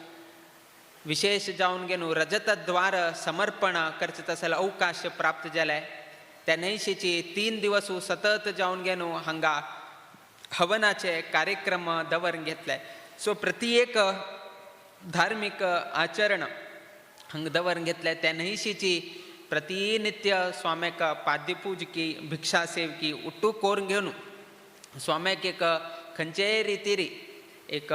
Speaker 10: विशेष जावन घेवन रजतद्वार समर्पण करचे तसले अवकाश प्राप्त जाले. त्या नैशीची 3 दिवस सतत जावन घेवन हांगा हवनाचे कार्यक्रम दवरून घेतले. सो प्रति एक धार्मिक आचरण हांगा दवरून घेतले. त्या नैशीची प्रतिनित्य स्वाम्याक पाद्यपूजकी भिक्षा सेवकी उट्टू कोरून घेवन स्वाम्याक एक खंयचेय रितीरी एक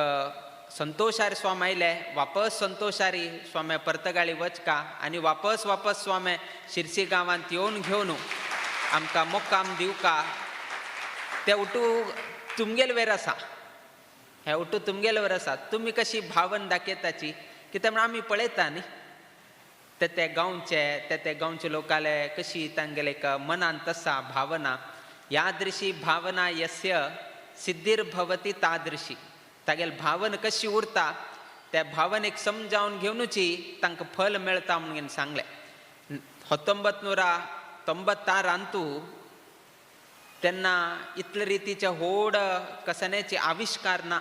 Speaker 10: संतोषारी स्वामी आयले, वापस संतोषारी स्वामी परतगाळी वचका आनी वापस स्वामी शिरसी गांवांत येवन घेवन आमकां मोक्काम दिवका. ते उट्टू तुमगेले वेर आसा, हे उट्टू तुमगेले वेर आसा. तुमी कशी भावन दाखयताची, कित्याक म्हण आमी पळयता न्ही ते गांवचे लोकाले कशी तांगेले एक मनांत आसा भावना. यादृशी भावना यस्य सिद्धीर्भवती तादृशी. तागेल भावना कशी उरता त्या भावनेक समजावन घेवनूची तांकां फल मेळटा म्हणून सांगले. 1996 तेन्ना इतले रितीचे व्हड कसण्याचे आविष्कार ना,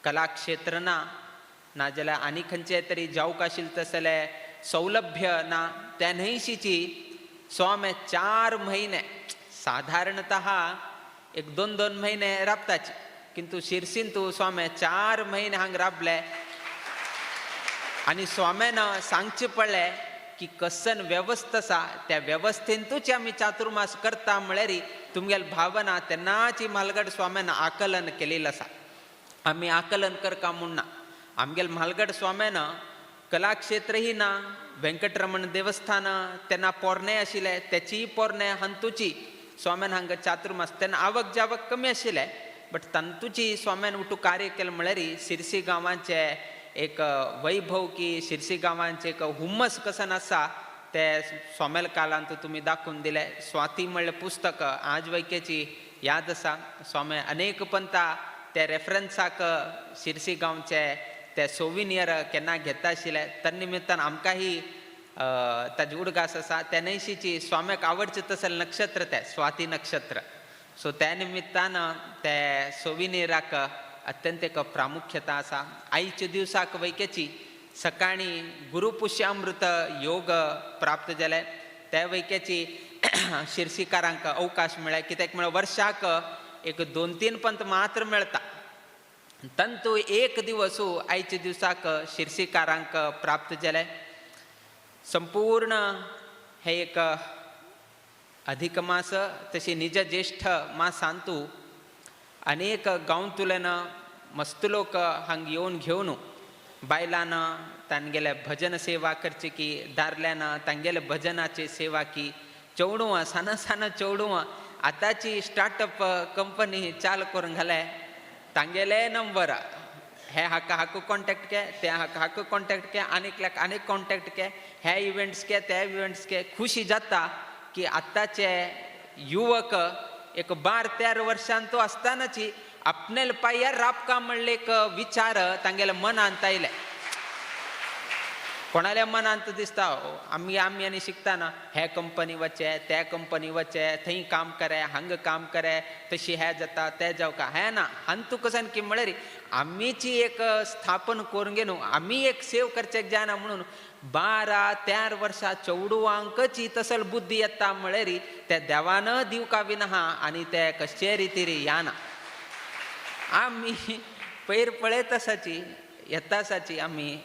Speaker 10: कलाक्षेत्र ना आनी खंयचे तरी जावंक आशिल्ले तसले सौलभ्य ना. त्या न्हयशीची स्वामी 4 म्हयने साधारणतः एक 2-2 म्हयने राबताची, किंतु शिरसीन तूं स्वामी 4 म्हयने हांगा राबले. आनी स्वाम्यान सांगचे पडले की कसन वेवस्था आसा त्या वेवस्थेंतूच आमी चातुर्मास करता. म्हळ्यार तुमगेल भावना तेन्नाची म्हालगड स्वाम्यान आकलन केलेली आसा. आमी आकलन करका म्हूण ना. आमगेल म्हालगड स्वाम्यान कलाक्षेत्र ही ना, व्यंकटरमण देवस्थान तेन्ना पोरणे आशिल्ले, तेचीय पोरणे हंतूची स्वाम्यान हांगा चातुर्मास तेन्ना आवक जावक कमी आशिल्ले. बट तंतूची स्वाम्यान उठू कार्य केलें म्हळ्यार शिरसी गांवांचे एक वैभव की शिरसी गांवांचे एक हुम्मस कसन आसा ते स्वामेल कालांत तुमी दाखोवन दिले. स्वाती म्हणलें पुस्तक आज वैकेची याद आसा. स्वामी अनेक पंता त्या रेफरन्साक शिरसी गांवचे ते सोविनियर केन्ना घेता आशिल्ले. त्या निमित्तान आमकांही ताजी उडगास आसा. त्या नैशीची स्वाम्याक आवडचे तसले नक्षत्र ते स्वाती नक्षत्र. सो त्या निमित्तान ते सोविनियराक अत्यंत एक प्रामुख्यता आसा. आयच्या दिवसाक वैकेची सकाळी गुरुपुष्यामृत योग प्राप्त जाले. त्या वैकेची शिरसीकारांक अवकाश मेळ्ळे, कित्याक म्हळ्यार वर्साक एक 2-3 पंत मात्र मेळटा. तंतू एक दिवस आयच्या दिवसाक शिरसीकारांक प्राप्त जाले. संपूर्ण हे एक अधिक मास तशी निज ज्येष्ठ मासांतू अनेक गांवतुल्यान मस्त लोक हांगा येवन घेवन बायलान तांगेले भजन सेवा करची की, दादल्यान तांगेले भजनाची सेवा की, चेवडूं साना चेवडूं आतांची स्टार्टअप कंपनी चाल करून घाले. तांगेले नंबर हे हाका कॉन्टॅक्ट के, ते हाका कॉन्टॅक्ट के, आनीक कॉन्टॅक्ट के, हे इव्हेंट्स के, ते इव्हेंट्स के. खुशी जाता की आतांचे युवक एक 12-13 वर्षांचो आसतनाची आपणेल पायार राबका म्हणले एक विचार तांगेले मनांत आयले. कोणाला मनांत दिसता आम्ही आणि शिकताना ह्या कंपनी वचे त्या कंपनी वचे थंय काम करे हांग काम करे तशी ह्या जाता ते जाव का हे ना हांतू कसन की म्हळ्यार आम्हीची एक स्थापन करून घेनो आम्ही एक सेव करचेक जायना म्हणून 12-13 वर्सां चौडवांकची तसल बुद्धी येता म्हळ्यार त्या देवानं दिवका विना आणि ते कशे रितीरी याना आम्ही पयर पळयत आसाची येता आसाची आम्ही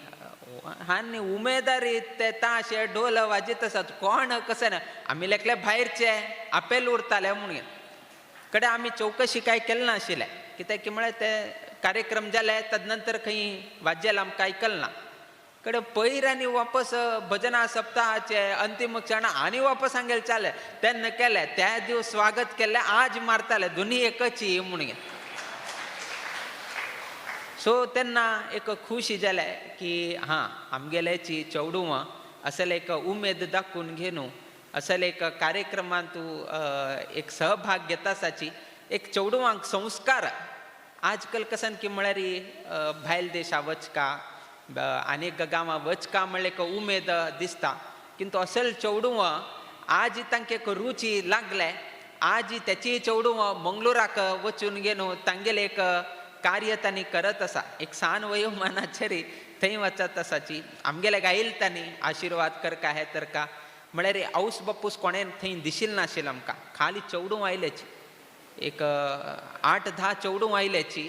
Speaker 10: हानी उमेदारी ते ताशे ढोल वाजयत आसात कोण कसं ना आम्ही लेकले भायरचे आपेल उरताले म्हणून कडे आम्ही चौकशी काय केलें नाशिल्लें कित्याक की म्हळ्यार ते कार्यक्रम जाले तदनंतर खंय वाजयेल आमकां आयकल ना कडे पयर आनी वापस भजना सप्ताहाचे अंतीम क्षण आनी वापस हांगेल चाले तेन्ना केले त्या दिवस स्वागत केले आज मारताले दोनी एकची म्हणून सो तेन्ना एक खुशी जाले की हां आमगेल्याची चौडुवां असल एक उमेद दाखवून घेनू असल एक कार्यक्रमांत तूं एक सहभाग घेता आसाची एक चौडुवांक संस्कार आजकाल कसन की म्हळ्यार भायल देशा वचका अनेक गांवां वचका म्हणल्यार एक उमेद दिसता किंतु असल चौडुवां आज तांकां एक रुची लागले आज त्याची चौडुवां मंगळुराक वचून घेनू तांगेले एक कार्य तांणी करत आसा एक सान वयोमानाचेर थंय वचत आसाची आमगेले गायल तांणी आशिर्वाद करका हे तरका म्हळ्यार आवस बापूस कोणें थंय दिशिल्लें नाशिल्लें आमकां खाली चौडूं आयल्याची एक 8-10 चौडूं आयल्याची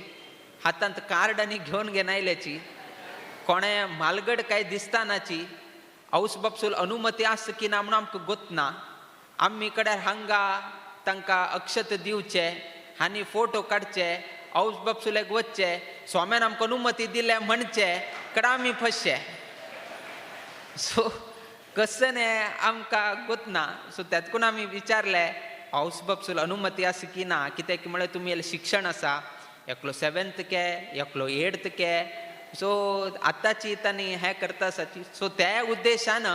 Speaker 10: हातांत कार्ड आनी घेवन घेवन आयल्याची कोणें म्हालगड काय दिसतानाची आवस बापूस अनुमती आसा की ना म्हणून आमकां गोतना आमी कडेन हांगा तांकां अक्षत दिवचे आनी फोटो काडचे आवस बापूसुलेक वचचे स्वाम्यान आमकां अनुमती दिले म्हणचे कडे आमी फसचे सो कसन आमकां गोतना सो त्यातकून आमी विचारले आवस बापूसूल अनुमती आसा की ना कित्याक की म्हळ्यार तुमी शिक्षण आसा एकलो 7th के एकलो 8th के सो आतांची तांणी हें करता आसाची सो त्या उद्देशान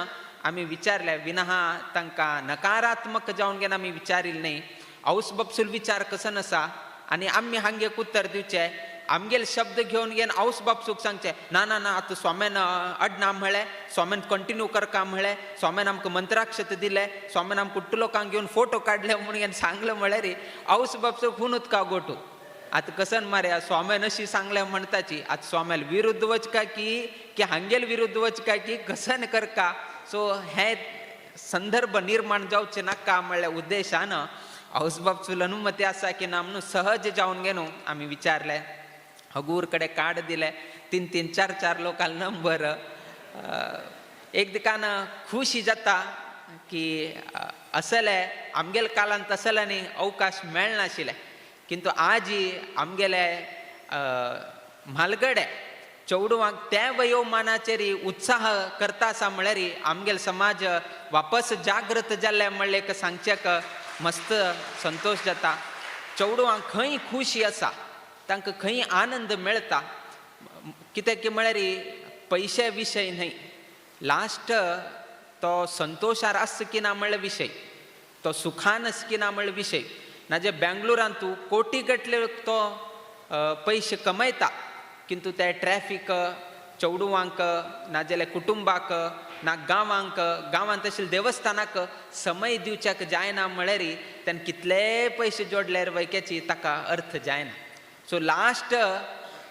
Speaker 10: आमी विचारले विना तांकां नकारात्मक जावन घेवन आमी विचारिल्लें न्ही आवस बापूसूल विचार कसन आसा आनी आमी हांगे उत्तर दिवचे आमगेले शब्द घेवन घेवन आवस बापूसूक सांगचे ना ना ना आतां स्वाम्यान अडना म्हळें स्वाम्यान कंटिन्यू करका म्हळें स्वाम्यान आमकां मंत्राक्षत दिले स्वाम्यान आमकां कुट्ट लोकांक घेवन फोटो काडले म्हणून सांगलें म्हळ्यार आवस बापूसूक हुनूत का गोटू आतां कसन मारे स्वाम्यान अशी सांगलें म्हणटाची आतां स्वाम्याल विरुद्ध वचका की हांगेल विरुद्ध वचका की कसन करका सो हे संदर्भ निर्माण जावचे नाका म्हणल्या उद्देशान आवस बापूसूल अनुमती आसा की ना म्हणून सहज जावन घेनू आमी विचारले हगूर कडे कार्ड दिले 3-3, 4-4 लोकांक नंबर एक दिकान खुशी जाता की असले आमगेले काळांत असले न्ही अवकाश मेळनाशिल्ले किंतु आजी आमगेले म्हालगडे चौडवांक त्या वयोमानाचेर उत्साह करता आसा म्हळ्यार आमगेलो समाज वापस जागृत जाल्ले म्हणले एक सांगचेक मस्त संतोष जाता चौडवांक खंय खुशी आसा तांकां खंय आनंद मेळटा कित्याक की म्हळ्यार पयशे विशय न्हय लास्ट तो संतोशार आसा की ना म्हणल्यार विशय तो सुखान आसा की ना म्हणल्यार विशय ना जे बेंगलोरांत तूं कोटी गटले तो पयशे कमयता किंतु ते ट्रॅफिक चौडवांक नाजाल्यार कुटुंबाक ना गांवांत आशिल्ल्या देवस्थानाक समय दिवच्याक जायना म्हळ्यार तेन्ना कितलेय पयशे जोडल्यार वयक्याची ताका अर्थ जायना सो लास्ट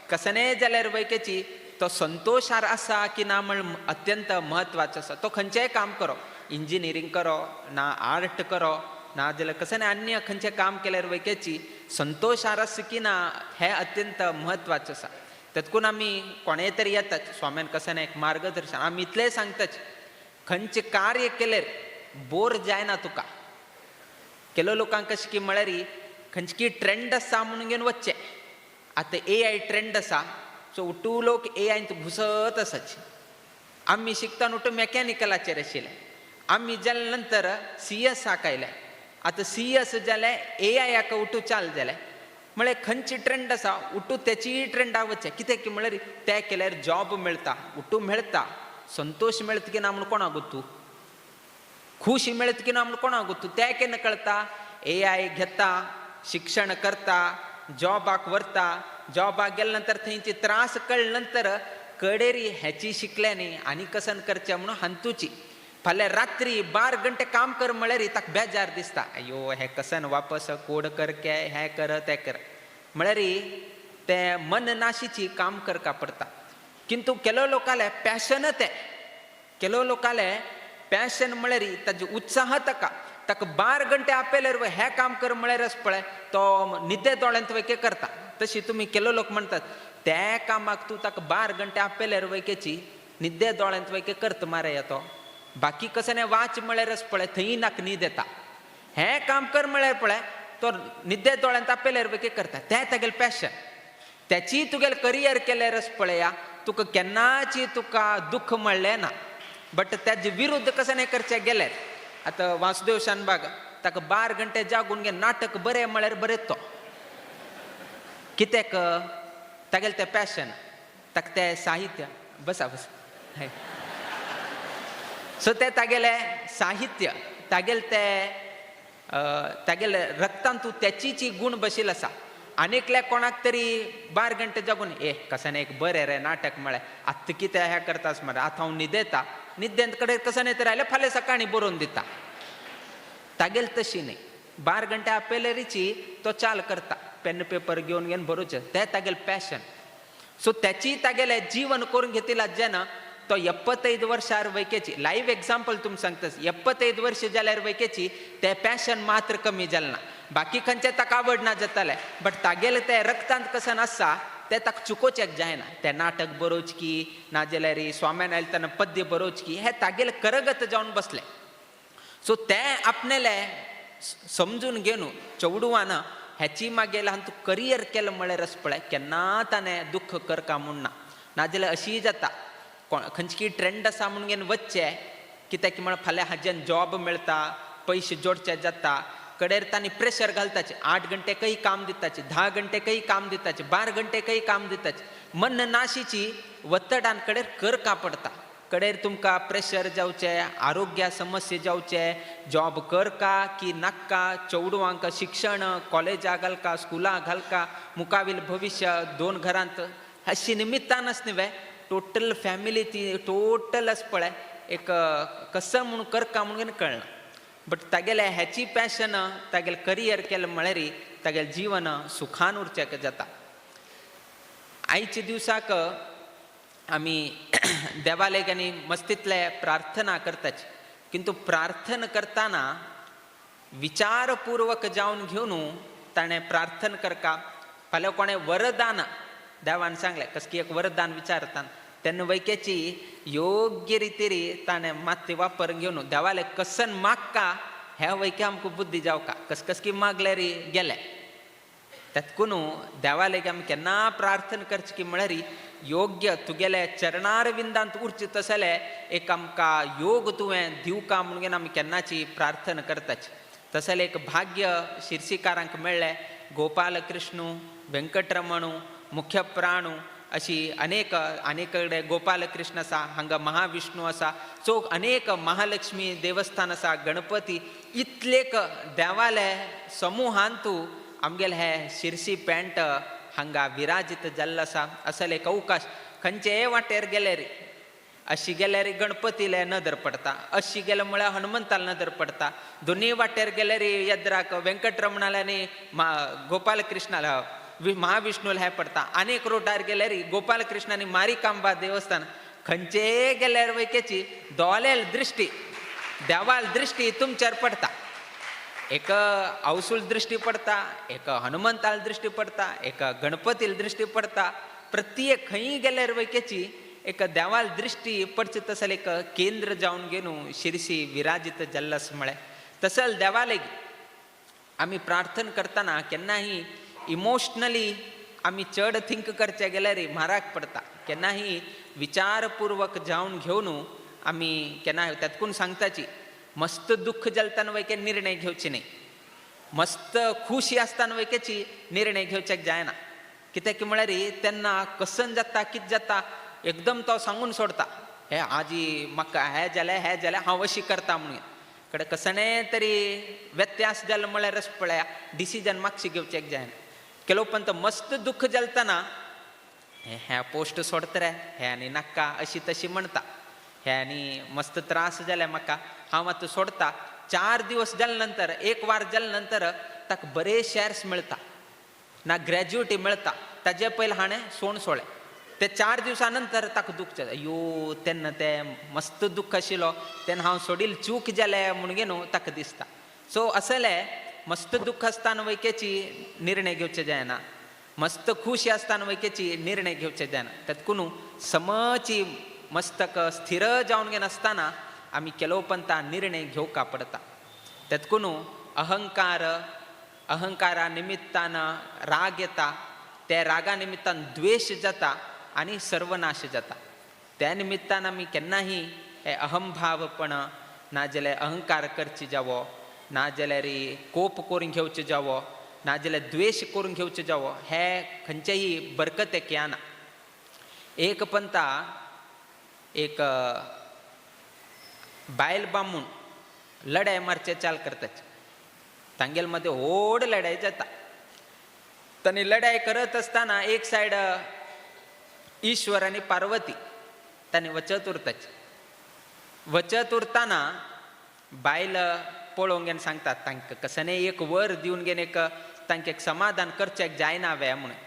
Speaker 10: कसने जाल्यार वयक्याची तो संतोशार आसा की ना म्हण अत्यंत म्हत्वाचो आसा तो खंयचेंय काम करो इंजिनियरींग करो ना आर्ट करो ना जाल्यार कसने अन्य खंयचें काम केल्यार वयक्याची संतोशार आसा की ना हें अत्यंत म्हत्वाचें आसा तातूंत आमी कोणेय तरी येतात स्वाम्यान कसन एक मार्गदर्शन आमी इतलें सांगताच खंयचें कार्य केल्यार बोर जायना तुका केलो लोकांक कशें की म्हळ्यार खंयची ट्रेंड आसा म्हणून घेवन वचचें आतां AI ट्रेंड आसा सो उठू लोक AIंत घुसत आसाचे आमी शिकताना उठू मॅकॅनिकलाचेर आशिल्ले आमी जाले नंतर CS आयले आतां CS जाले AIक उठू चाल जाले म्हळ्यार खंयची ट्रेंड आसा उठू त्याची ट्रेंडा वचचें कित्याक की म्हळ्यार तें केल्यार जॉब मेळटा उठू मेळटा संतोष मेळटा की ना म्हूण कोणाक गोतू खुशी मेळटा की ना म्हूण कोणाक गोतू तें केन्ना कळटा AI घेता शिक्षण करता जॉबाक व्हरता जॉबाक गेले नंतर थंयचे त्रास कळ्ळे नंतर कडेरी ह्याची शिकल्यानी आनी कसन करचें म्हणून हांतुची फाल्यां रात्री 12 गंटे काम कर म्हळ्यार ताका बेजार दिसता, अयो हे कसन वापस कोड करके हे कर ते कर म्हळ्यार ते मन नाशीची काम करका पडटा. किंतु केलो लोकाले पॅशन ते केलो लोकाले पॅशन म्हळ्यार ताजे उत्साह ताका 12 गंटे आपेल्यार हे काम कर म्हळ्यारच पळय तो निद्दे दोळ्यांत वयके करता. तशी तुमी केलो लोक म्हणटात त्या कामाक तूं ताका 12 गंटे आपेल्यार वयकेची निद्दे दोळ्यांत वयके करता मारे येतो. बाकी कसं वाच म्हळ्यारच पळय थंय नाका न्हीद येता. हें काम कर म्हळ्यार पळय तो निद्दे दोळ्यांत आपेल्यार वयके करता. तें तागेलें पॅशन. त्याची तुगेलें करियर केल्यारच पळया तुका केन्नाची तुका दुख्ख म्हणलें ना. बट तेजे विरुद्ध कसं करचें गेल्यार आतां वासुदेव शानबाग ताका 12 गंटे जागून घे नाटक बरें म्हळ्यार बरें तो कित्याक तागेलें तें पॅशन ताका तें साहित्य बसा बसा सो तें तागेलें साहित्य तागेलें तें तागेलें रक्तांत त्याची जी गुण बशिल्लो आसा. आनीकल्या कोणाक तरी 12 गंटे जागून कसन एक बरें रे नाटक म्हळ्यार आत्तां कितें हें करतास मरे आतां हांव न्हिदेता न्हिदेंत कडेन कसन तरी आयलें फाल्यां सकाळीं बरोवन दिता. तागेल तशी न्ही 12 गंटे आपेल्यारीची तो चाल करता पेन पेपर घेवन बरोवचें तें तागेलें पॅशन. सो त्याची तागेलें जीवन करून घेतिला जेन्ना तो 75 वर्षार वयकेची लायव्ह एग्जाम्पल तुमी सांगतास 75 वर्ष जाल्यार वयकेची तें पॅशन मात्र कमी जालें ना. बाकी खंयचें ताका आवड ना जातालें बट तागेलें तें रक्तांत कसन आसा तें ताका चुकोवचें जायना. तें नाटक बरोवचकी नाजाल्यार स्वाम्यान आयले तेन्ना पद्य बरोवचकी हें तागेलें करगत जावन बसलें. सो तें आपणेलें समजून घेवन चौडवान हेची मागीर तूं करियर केलें म्हळ्यारच पळय केन्ना ताणें दुख्ख करका म्हूण ना. नाजाल्यार अशी जाता खंयची ट्रेंड आसा म्हणून वच्चें कित्याक म्हळ्यार फाल्यां हाजेन जॉब मेळटा पयशे जोडचे जाता कडेर तांणी प्रेशर घालताचे 8 घंटेकय काम दिताचे 10 घंटेकय काम दिताचे 12 घंटेकय काम दिताचे मन नाशीची वत्तडान कडेर करका पडटा. कडेर तुमकां प्रेशर जावचे आरोग्या समस्या जावचे जॉब करका की नाका चौडवांक शिक्षण कॉलेजाक घालका स्कुलाक घालका मुखावेल भविश्य 2 घरांत अशी निमित्तानच न्ही टोटल फॅमिली ती टोटलच पळय एक कसं म्हणून करका म्हणून कळना. बट तागेलें हेची पॅशन तागेलें करियर केलें म्हळ्यार तागेलें जीवन सुखान उरचें जाता. आयच्या दिवसाक आमी देवालयाक आनी मस्तितले प्रार्थना करताचे किंतु प्रार्थना करतना विचारपूर्वक जावन घेवन ताणें प्रार्थना करका. फाल्यां कोणें वरदान देवान सांगलें कसकी एक वरदान विचारता तेन्ना वैकेची योग्य रितीरी ताणें माती वापर घेवन देवाले कसन मागका ह्या वैके आमकां बुद्धी जावका कसकी मागल्यार गेले. तेतकून देवालेक आमी केन्ना प्रार्थना करची की म्हळ्यार योग्य तुगेले चरणार विंदांत उरचे तसले एक आमकां योग तुवें दिवका म्हणून आमी केन्नाची प्रार्थना करताची. तसले एक भाग्य शिरसीकारांक मेळ्ळें. गोपाल कृष्णू वेंकटरमणू मुख्य प्राणू अशी अनेक कडेन गोपाल कृष्ण आसा हांगा महाविष्णू आसा सो अनेक महालक्ष्मी देवस्थान आसा गणपती इतलेक देवालय समुहांत आमगेले हे शिरसी पेंट हांगा विराजीत जाल्लो आसा. असले एक अवकाश खंयचेय वाटेर गेल्यार अशी गेल्यार गणपतीले नदर पडटा अशी गेले म्हळ्यार हनुमंताल नदर पडटा दोनूय वाटेर गेल्यार येद्राक वेंकटरमणाल आनी गोपाल कृष्णाला महाविष्णूला हे पडटा. अनेक रोडार गेल्यार गोपाल कृष्ण आनी मारिकांबा देवस्थान खंयचेय गेल्यार वयकेची दोळेल दृश्टी देवाल दृश्टी तुमचेर पडटा. एक अवसूल दृश्टी पडटा एक हनुमंताल दृश्टी पडटा एक गणपतील दृश्टी पडटा. प्रत्येक खंय गेल्यार वयकेची एक देवाल दृश्टी पडचे तसले एक केंद्र जावन घेवन शिरसी विराजीत जाल्लो म्हळें. तसल देवालय आमी प्रार्थना करतना केन्नाही इमोशनली आमी चड थिंक करचे गेल्यार म्हारग पडटा. केन्नाही विचारपूर्वक जावन घेवन आमी केन्ना तेतकून सांगताची मस्त दुख्ख जालतना वयके निर्णय घेवचे न्ही मस्त खुशी आसतना वयकेची निर्णय घेवचेक जायना. कित्याक म्हळ्यार तेन्ना कसन जाता कितें जाता एकदम तो सांगून सोडता हे आजी म्हाका हे जालें हांव अशी करता म्हणून कडेन कसणें तरी व्यत्यास जालो म्हळ्यारच पळया डिसिजन मातशी घेवचेक जायना. केलो पण मस्त दुख्ख जालतना ह्या पोस्ट सोडतरे हे आनी नाका अशी तशी म्हणटा हे आनी मस्त त्रास जाले म्हाका हांव आतां सोडता 4 दिवस जाले नंतर 1 वार जाले नंतर ताका बरे शेअर्स मेळटा ना ग्रॅज्युएटी मेळटा ताजे पयलीं हाणें सोण सोळें ते 4 दिवसा नंतर ताका दूख जाता अयो तेन्ना ते मस्त दूख आशिल्लो तेन्ना हांव सोडील चूक जालें म्हणून गे न्हू ताका दिसता सो असले मस्त दुःख असताना वैकेची निर्णय घेवचे जायना मस्त खुशी असताना वैकेची निर्णय घेवचे जायना तातून समची मस्तक स्थिर जावन घेन आसतना आमी केलोपंता निर्णय घेवका पडटा तातून अहंकारा निमित्तान राग येता त्या रागा निमित्तान द्वेष जाता आनी सर्वनाश जाता त्या निमित्तान आमी केन्नाही हे अहंभावपण नाजाल्यार अहंकार करची जावो नाजाल्यार कोप करून घेवचे जावो नाजाल्यार द्वेष करून घेवचे जावो हे खंयचेय बरकतेक येना एक पंता एक बायल बामूण लढाई मारचे चाल करतात तांगेल मध्ये व्हड लढाई जाता तांणी लढाई करत असताना एक सायड ईश्वर आनी पार्वती तांणी वचत उरताना बायल पळोवंक गेन सांगतात तांकां कसने एक वर दिवन गेन एक तांकां एक समाधान करचेक जायना हांवें म्हणून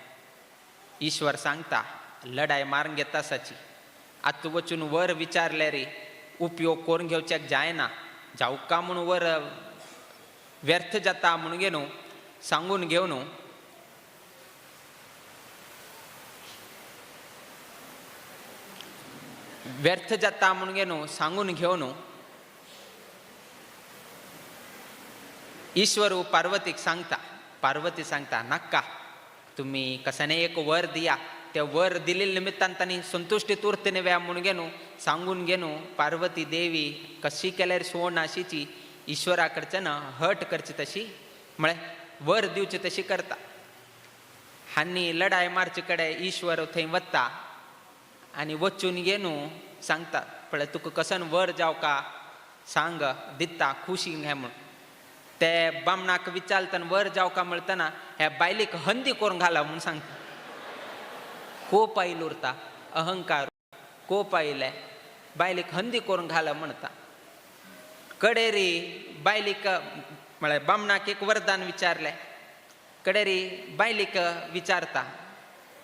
Speaker 10: ईश्वर सांगता लढाई मारून घेता आसाची आतां वचून वर विचारले रे उपयोग करून घेवचेक जायना जावका म्हणून वर व्यर्थ जाता म्हणून गे न्हू सांगून घेव न्हू व्यर्थ जाता म्हणून गे न्हू सांगून घेव न्हू ईश्वर पार्वतीक सांगता पार्वती सांगता नाका तुम्ही कसाने एक वर दिया त्या वर दिलेल्या निमित्तान तांणी संतुष्टीत उरतने व्या म्हणून गे न्हू सांगून गे न्हू पार्वती देवी कशी केल्यार सोड नाशीची ईश्वरा कडच्यान हट करची तशी म्हळ्यार वर दिवची तशी करता हानी लढाई मारचे कडेन ईश्वर थंय वता आनी वचून गे न्हू सांगता पळय तुका कसन वर जावका सांग दिता खुशी घे म्हणून ते बामणाक विचारतना वर जावका म्हणटना ह्या बायलेक हंदी करून घाला म्हणून सांगता कोप आयल उरता अहंकार कोप आयले बायलेक हंदी करून घाला म्हणटा कडेरी बायलेक म्हळ्यार बामणाक एक वरदान विचारले कडेरी बायलेक विचारता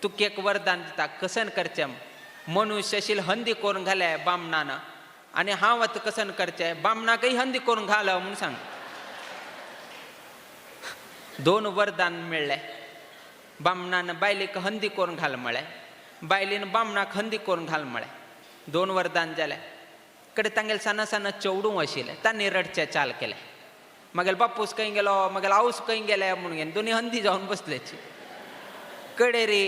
Speaker 10: तुका एक वरदान दिता कसन करचें मनुष्य आशिल्ल हंदी करून घाले बामणान आनी हांव आतां कसन करचें बामणाकय हंदी करून घाल म्हणून सांग 2 वरदान मेळ्ळे बामणान बायलेक हंदी करून घाल म्हळें बायलेन बामणाक हंदी करून घाल म्हळें 2 वरदान जाले कडेन तांगेले सान्ना सान्ना चेवडू आशिल्ले तांणी रडचे चाल केले मागेलो बापूस खंय गेलो मागेलो आवस खंय गेले म्हणून दोनी हंदी जावन बसलेची कडेरी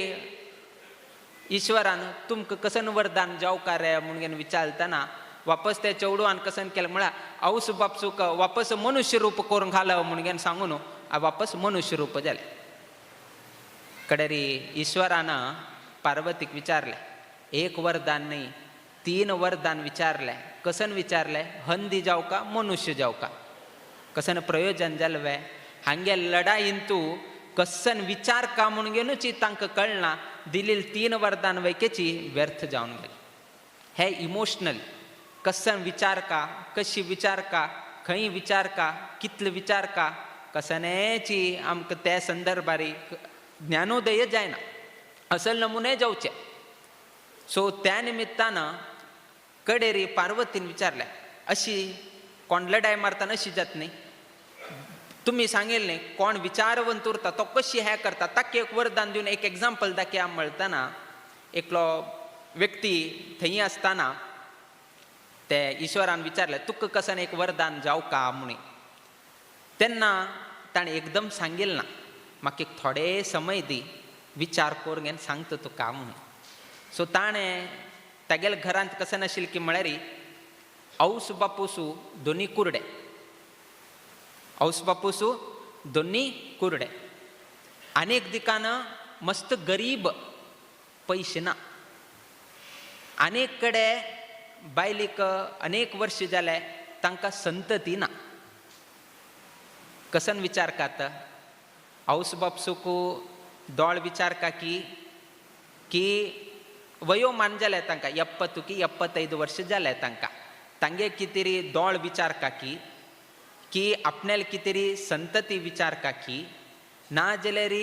Speaker 10: ईश्वरान तुमकां कसन वरदान जावका रे म्हणून विचारतना वापस ते चेवडवान कसन केलें म्हळ्यार आवस बापसूक वापस मनुष्य रूप करून घाल म्हणून सांगून वापस मनुष्य रूप जाले कडेरी ईश्वरान पार्वतीक विचारले एक वरदान न्ही 3 वरदान विचारले कसन विचारले हंदी जावका मनुष्य जावका कसन प्रयोजन जालवे हांगे लढाईन तूं कसन विचार का म्हणून घेवनूच तांकां कळना दिलेली 3 वरदान वैकेची व्यर्थ जावन गेली हे इमोशनल कसन विचार का कशी विचार का खंय विचार का कितले विचार का कसनेची आमकां त्या संदर्भारी ज्ञानोदय जायना असल नमुने जावचे सो त्या निमित्तान कडेरी पार्वतीन विचारले अशी कोण लढाई मारतना अशी जात न्ही तुम्ही सांगेल न्ही कोण विचारवंत उरता तो कशी हे करता ताका एक वरदान दिवन एक एग्जाम्पल दाखया म्हणटना एकलो व्यक्ती थंय आसतना ते ईश्वरान विचारले तुका कसन एक वरदान जावका म्हणून तेन्ना ताणें एकदम सांगेल ना म्हाका एक थोडे समय दी विचार करून घेवन सांगता तुका म्हणून सो ताणें तागेल्या घरांत कसन आशिल्लें की म्हळ्यार आवस बापूसू दोनी कुरडे आवस बापूसू दोनी कुरडे आनीक दिकान मस्त गरीब पयशे ना आनीक कडेन बायलेक अनेक वर्ष जाले तांकां संतती ना कसन विचार कात आवस बापसूक दोळ विचार का की की वयोमान जालें तांकां 70 की 75 वर्ष जालें तांकां तांगे कितें दोळ विचार की आपणेल कितें संतती विचार की ना जाल्यार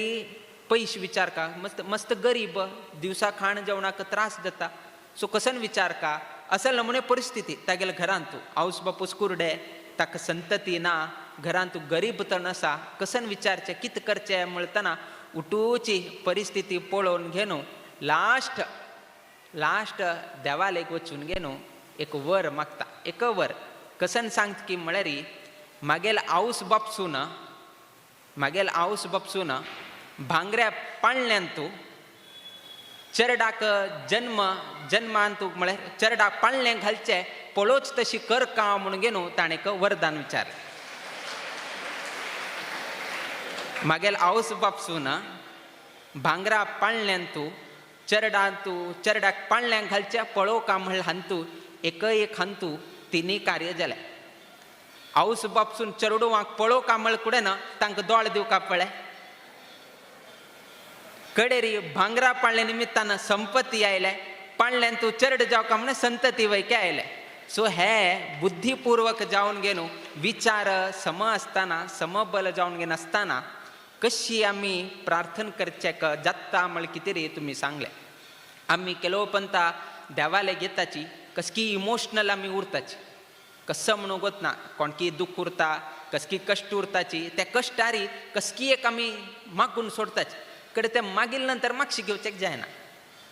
Speaker 10: पयश विचार का मस्त गरीब दिवसा खाण जेवणाक त्रास जाता सो कसन विचार का असा नमुने परिस्थिती तागेल्या घरांत आवस बापूस कुरडे ताका संतती ना घरांत गरीब तण आसा कसन विचारचें कितें करचें म्हणटना उठूची परिस्थिती पळोवन घेवन लास्ट देवालेक वचून घेवन एक वर मागता एक वर कसन सांगता की म्हळ्यार मागेल आवस बापसून भांगऱ्या पाळण्यांत तूं चेरडाक जन्मांत म्हळ्यार चेरडाक पाळणें घालचें पळोवच तशी कर का म्हणून घेवन ताणें एक वरदान विचारलें मागेल आवस बापसून भांगरा पाळण्यांत तूं चेरडाक पाळण्यांक घालचें पळोव का म्हळ्यार हांतू एक हांतू तिनी कार्य जालें आवस बापसून चेडवांक पळोव का म्हळ्यार कुडें ना तांकां दोळ दिवका पळय कडेरी भांगरा पाळणे निमित्तान संपत्ती आयले पाळण्यान तूं चेड जावका म्हण संतती वैके आयले सो हे बुद्धीपूर्वक जावन घेवन विचार सम आसतना समबल जावन घेवन आसतना कशी आमी प्रार्थना करचें जाता म्हळ्यार कितें रे तुमी सांगलें आमी केलो पंता देवाले घेताची कसकी इमोशनल आमी उरताची कसं म्हणून गोतना कोणकी दुख उरता कसकी कश्ट उरताची त्या कश्टारी कसकी एक आमी मागून सोडताची कडेन तें मागील नंतर मागशी घेवचें जायना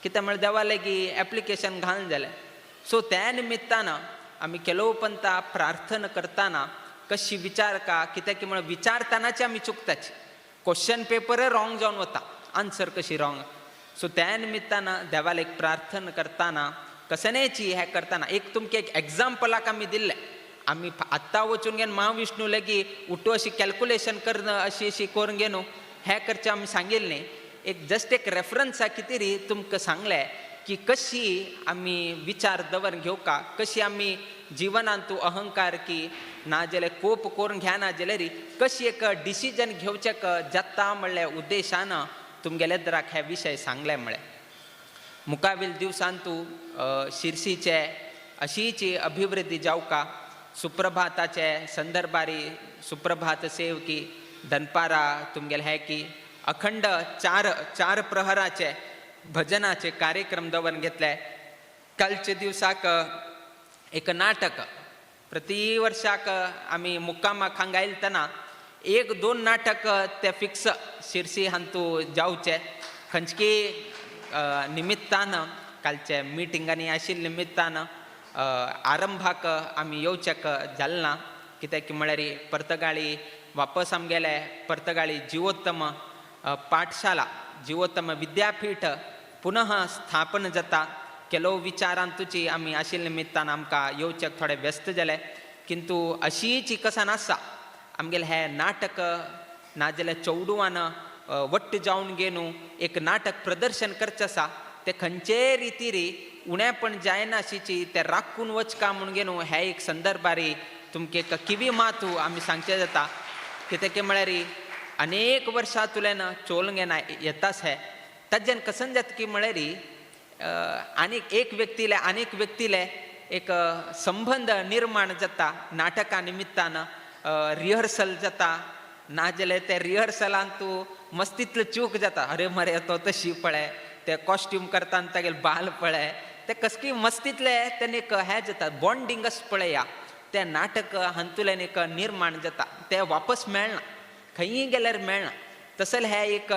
Speaker 10: कित्याक म्हळ्यार देवा लागीं एप्लिकेशन घालून जालें सो त्या निमित्तान आमी केलो पंता प्रार्थना करतना कशी विचार का कित्याक म्हळ्यार विचारतनाची आमी चुकताची क्वेश्चन पेपर रॉंग जावन वता आन्सर कशी रॉंग सो त्या निमित्तान देवाला एक प्रार्थना करतना कसनेची हे करतना एक तुमकां एक एग्जाम्पलाक आमी दिल्लें आमी आत्तां वचून घेवन महाविष्णू लेगीत उठू अशी कॅल्क्युलेशन करणं अशी करून घेवन हे करचें आमी सांगिल्लें एक जस्ट एक रेफरन्स कितें री तुमकां सांगलें की कशी आमी विचार दवरून घेवका कशी आमी जिवनांत अहंकार की ना जाल्यार कोप करून घेना जाल्यार कशी एक डिसिजन घेवचें जाता म्हणल्या उद्देशान तुमगेले दराक हे विशय सांगले म्हळें मुखावेल दिवसांत शिरसीचे अशीच अभिवृद्धी जावका सुप्रभाताचे संदर्भारी सुप्रभात सेवकी दनपारा तुमगेले हे की अखंड चार प्रहराचे भजनाचे कार्यक्रम दवरून घेतले कालचे दिवसाक एक नाटक प्रति वर्साक आमी मुक्कामाक हांगा आयलतना 1-2 नाटक ते फिक्स शिरसी हांतू जावचे खंयची निमित्तान कालचे मिटिंगांनी आशिल्ल्या निमित्तान आरंभाक आमी येवचेक जालें ना कित्याक म्हळ्यार परतगाळी वापस आमगेले परतगाळी जिवोत्तम पाठशाला जिवोत्तम विद्यापीठ पुनः स्थापन जाता केलो विचारांतूची आमी आशिल्ल्या निमित्तान आमकां येवचेक थोडे व्यस्त जाले किंतु अशीच कसान आसा आमगेलें हें नाटक नाजाल्यार चौडवान वट्ट जावन घेवन एक नाटक प्रदर्शन करचें आसा तें खंयचे रितीरी उणेपण जायना अशीची तें राखून वचका म्हूण घेवन हे एक संदर्भारी तुमकां एक किवी मातू आमी सांगचें जाता कित्याक म्हळ्यार अनेक वर्सां तुलेन चोल घेना येताच हे ताजेन कसन जाता की म्हळ्यार आनीक एक व्यक्तीले एक संबंध निर्माण जाता नाटका निमित्तान रिहर्सल जाता नाजाल्यार ते रिहर्सलांत तूं मस्तीतलो चूक जाता अरे मरे तो तशी पळय ते कॉस्ट्यूम करतना तागेले बाल पळय ते कसकी मस्तीतले तेने एक हे जाता बॉन्डिंग अशें पळया ते नाटक हातूंतल्यान एक निर्माण जाता ते वापस मेळना खंयी गेल्यार मेळना तसले हे एक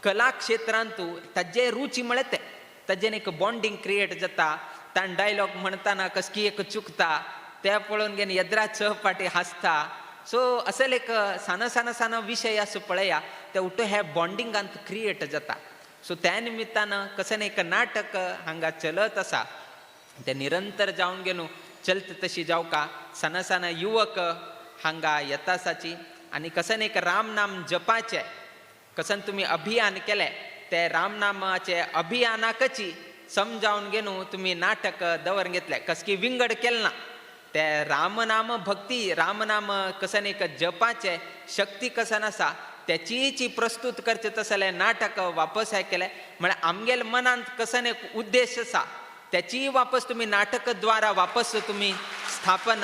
Speaker 10: कला क्षेत्रांत ताजे रुची म्हळ्यार ते ताजेन एक बॉन्डिंग क्रिएट जाता ताण डायलॉग म्हणटाना कसकी एक चुकता ते पळोवन घेवन येद्रा चहपाटी हांसता सो असल एक साना विशय असो पळया ते उठो हे बॉन्डिंगांत क्रिएट जाता सो त्या निमित्तान कसन एक नाटक हांगा चलत आसा ते निरंतर जावन घेवन चलत तशी जावका साना युवक हांगा येता आसाची आनी कसन एक रामनाम जपाचे कसन तुमी अभियान केले ते रामनामाचे अभियानाकची समजावन घेवन तुमी नाटक दवरून घेतले कसकी विंगड केले ना ते रामनाम भक्ती रामनाम कसन एक जपाचे शक्ती कसन आसा त्याचीची प्रस्तुत करचे तसले नाटक वापस आहे केले म्हणजे आमगेल मनांत कसन एक उद्देश असा त्याची वापस तुम्ही नाटकद्वारा वापस तुम्ही स्थापन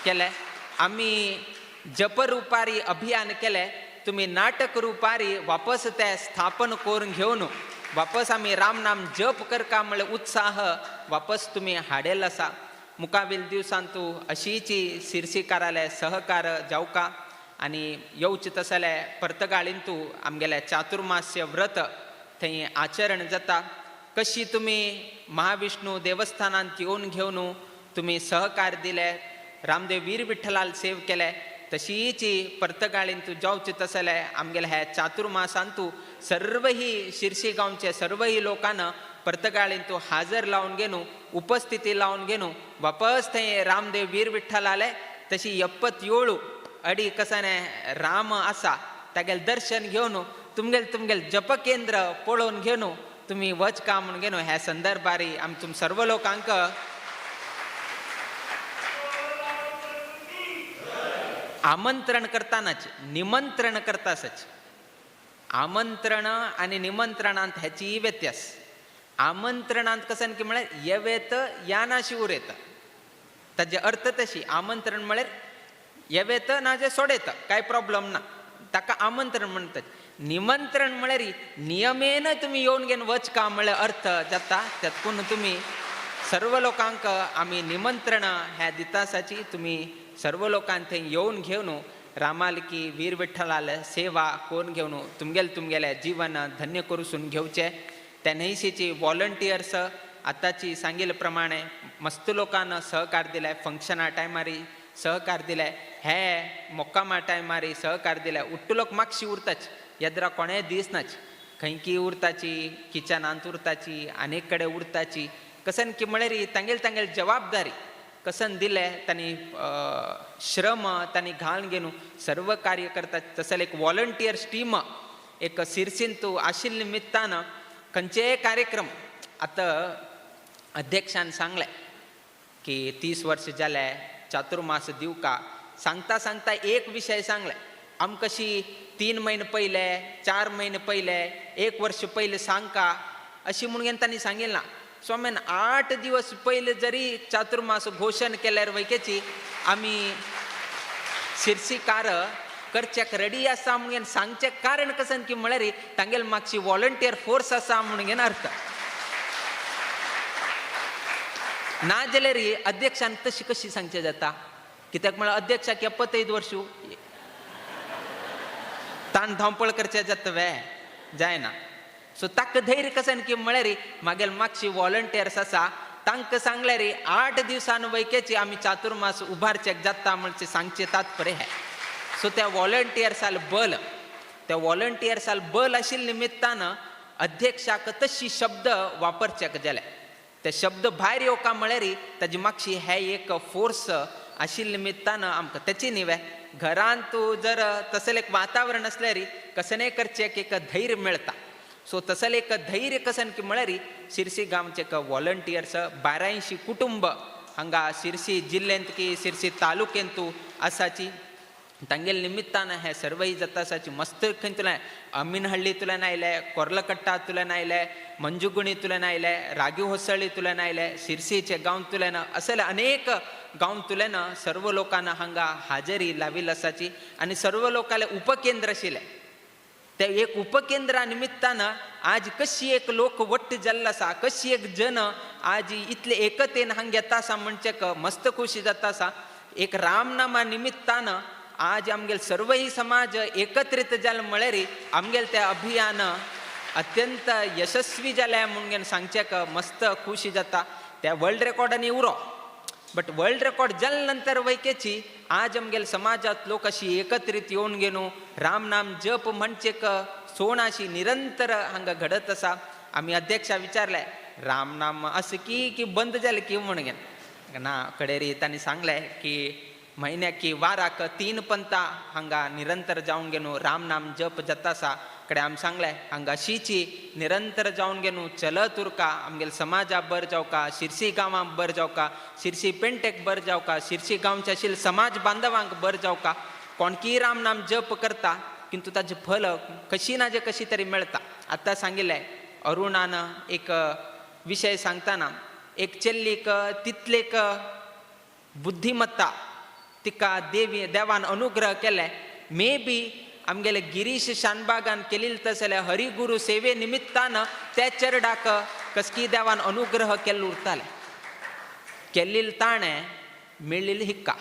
Speaker 10: केले. आम्ही जपरूपारी अभियान केले, तुम्ही नाटक रूपारी वापस त्या स्थापन करून घेऊन वापस आम्ही रामनाम जप करका म्हळे उत्साह वापस तुम्ही हाडेल असा. मुकाबील दिवसांतू अशीची शिर्सीकाराले सहकार जावका आणि येवच तसले परतगाळींतू आमगेले चातुर्मास्य व्रत थंय आचरण जाता. कशी तुम्ही महाविष्णू देवस्थानांत येऊन घेऊन तुम्ही सहकार दिले, रामदेव वीर विठ्ठलाल सेव केले, तशीची परतगाळींतू जावचे तसले आमगेले ह्या चातुर्मासांतू सर्वही शिर्सी गावचे सर्वही लोकांना परतगाळींतू हाजर लावून घेणू उपस्थिती लावून घेणू वापस थंय रामदेव वीर विठ्ठलाले तशी 77 अडी कसाने राम असा तागेल दर्शन घेऊन तुमगेल जप केंद्र पळोवन घेऊन तुम्ही वच का म्हणून घेणू ह्या संदर्भारी आमी तुम सर्व लोकांक आमंत्रण करतानाच निमंत्रण करतासच. आमंत्रण आणि निमंत्रणांत ह्याची व्यत्यास. आमंत्रणांत कसन की म्हळ्यार येवेत यानाशी उरेत ताजे अर्थ तशी. आमंत्रण म्हळ्यार येवेत ना जे सोडेत काय प्रॉब्लेम ना ताका आमंत्रण म्हणतात. निमंत्रण म्हळ्यार नियमेन तुम्ही येऊन घेवन वच का म्हळ्यार अर्थ जाता. त्यातून तुम्ही सर्व लोकांक आम्ही निमंत्रण ह्या दितासाची तुम्ही सर्व लोकांक थंय येऊन घेवन रामालकी वीर विठ्ठलाल सेवा करून घेवन तुमगेले जीवन धन्य करून घेवचे. त्या न्हयशीची वॉलंटियर्स आताची सांगिल्ले प्रमाणे मस्त लोकांना सहकार दिलाय, फंक्शना टायमारी सहकार दिलाय, हे मोक्कामा टायमारी सहकार दिलाय. उट्ट लोक मागशी उरताच येद्रा कोणेय दिसनाच. खंयकी उरताची किचनांत उरताची अनेक कಡೆ उरताची कसन की म्हळ्यार तांगेल जबाबदारी कसन दिले त्यांनी श्रम त्यांनी घालून घेऊन सर्व कार्य करतात. तसं एक वॉलंटियर्स टीम एक शिर्सींतू आशिल निमित्तानं खंयचे कार्यक्रम आता अध्यक्षान सांगले की 30 वर्ष जाले चातुर्मास दिवका सांगता एक विषय सांगले. आम कशी 3 महिने पहिले 4 महिने पहिले 1 वर्ष पहिले सांगका अशी म्हणून त्यांनी सांगेल ना. स्वाम्यान 8 दिवस पहिले जरी चातुर्मास घोषण केल्यार वैकेची आम्ही शिर्सीकार करच्याक रेडी आसा म्हणून सांगचे कारण कसन की म्हळ्यार तांगेल मागची वॉलंटियर फोर्स आसा म्हणून अर्थ ना जाल्यार अध्यक्षान तशी कशी सांगचे जाता. कित्याक म्हळ्यार अध्यक्षाक 75 वर्ष ताण धांवपळ करचे जाता वे जायना. सो ताक धैर्य कसन की म्हळ्यार मागेल मागची वॉलंटियर्स आसा तांकां सांगल्यार 8 दिवसान वैकेची आमी चातुर्मास उभारचेक जाता म्हणचे सांगचे तात्पर्य हे. सो त्या वॉलंटियर्साल बल आशिल्ले निमित्तानं अध्यक्षाक तशी शब्द वापरचेक जाले. ते शब्द भायर येवका म्हळ्यार ताजी मागची हे एक फोर्स आशिल्ले निमित्तानं आमकां तेची न्ही घरांत जर तसलें एक वातावरण असल्यार कसनय करचेक एक धैर्य मेळटा. सो तसले एक धैर्य कसन की म्हळ्यार शिर्सी गांवचे एक वॉलंटियर्स 82 कुटुंब हांगा शिर्सी जिल्ल्यांत की शिर्सी तालुक्यांतू आसाची. तांगेल निमित्तानं हे सर्वही जाता आसाची. मस्त खंयतुल्यान अमीनहळ्ळींतल्यान आयले, कोर्लकट्टांतल्यान आयले, मंजुगुणींतल्यान आयले, रागी होसळ्ळींतल्यान आयले, शिर्सीचे गांवतल्यान असले अनेक गांवतल्यान सर्व लोकांना हांगा हाजेरी लावील आसाची. आनी सर्व लोकांले उपकेंद्र आशिल्ले ते एक उपकेंद्रा निमित्तानं आज कशी एक लोक वट्ट जाल्लो आसा, कशी एक जन आज इतले एकतेन हांगा येता आसा म्हणचेक मस्त खुशी जाता आसा. एक रामनामा निमित्तानं आज आमगेल सर्वही समाज एकत्रित जाले म्हळ्यार आमगेल ते अभियान अत्यंत यशस्वी जालें म्हणून सांगचेक मस्त खुशी जाता. त्या वर्ल्ड रेकॉर्डांनी उरो बट वर्ल्ड रेकॉर्ड जाले नंतर वैकेची आज आमगेल समाजात लोक अशी एकत्रित येऊन गेलो रामनाम जप म्हणचेक सोणाशी निरंतर हांगा घडत आसा. आमी अध्यक्षा विचारले रामनाम असं की बंद जालें की म्हणून घेन ना कडेरी तांणी सांगले की म्हयन्याक की वाराक 3 पंता हांगा निरंतर जावन गेलो रामनाम जप जाता आसा. कडे आमी सांगले हांगा अशीची निरंतर जावन गेलो चलत उरका आमगेल समाजाक बर जावका, शिर्सी गांवांक बर जावका, शिर्सी पेंटेक बर जावका, शिर्सी गांवचे आशिल्ले समाज बांधवांक बर जावका. कोणकीय रामनाम जप करता किंतु ताचे फल कशी ना जे कशी तरी मेळता. आतां सांगिल्लें अरुणानं एक विशय सांगताना एक चेल्लीक तितलेक बुद्धिमत्ता तिका देवान अनुग्रह केले. मे बी आमगेले गिरीश शानबागान केलेली तसल्या हरिगुरू सेवे निमित्तानं त्या चेरडाक कसकी देवान अनुग्रह केल्लो उरताले. केल्लेली ताणें मेळिल्ली हिक्का.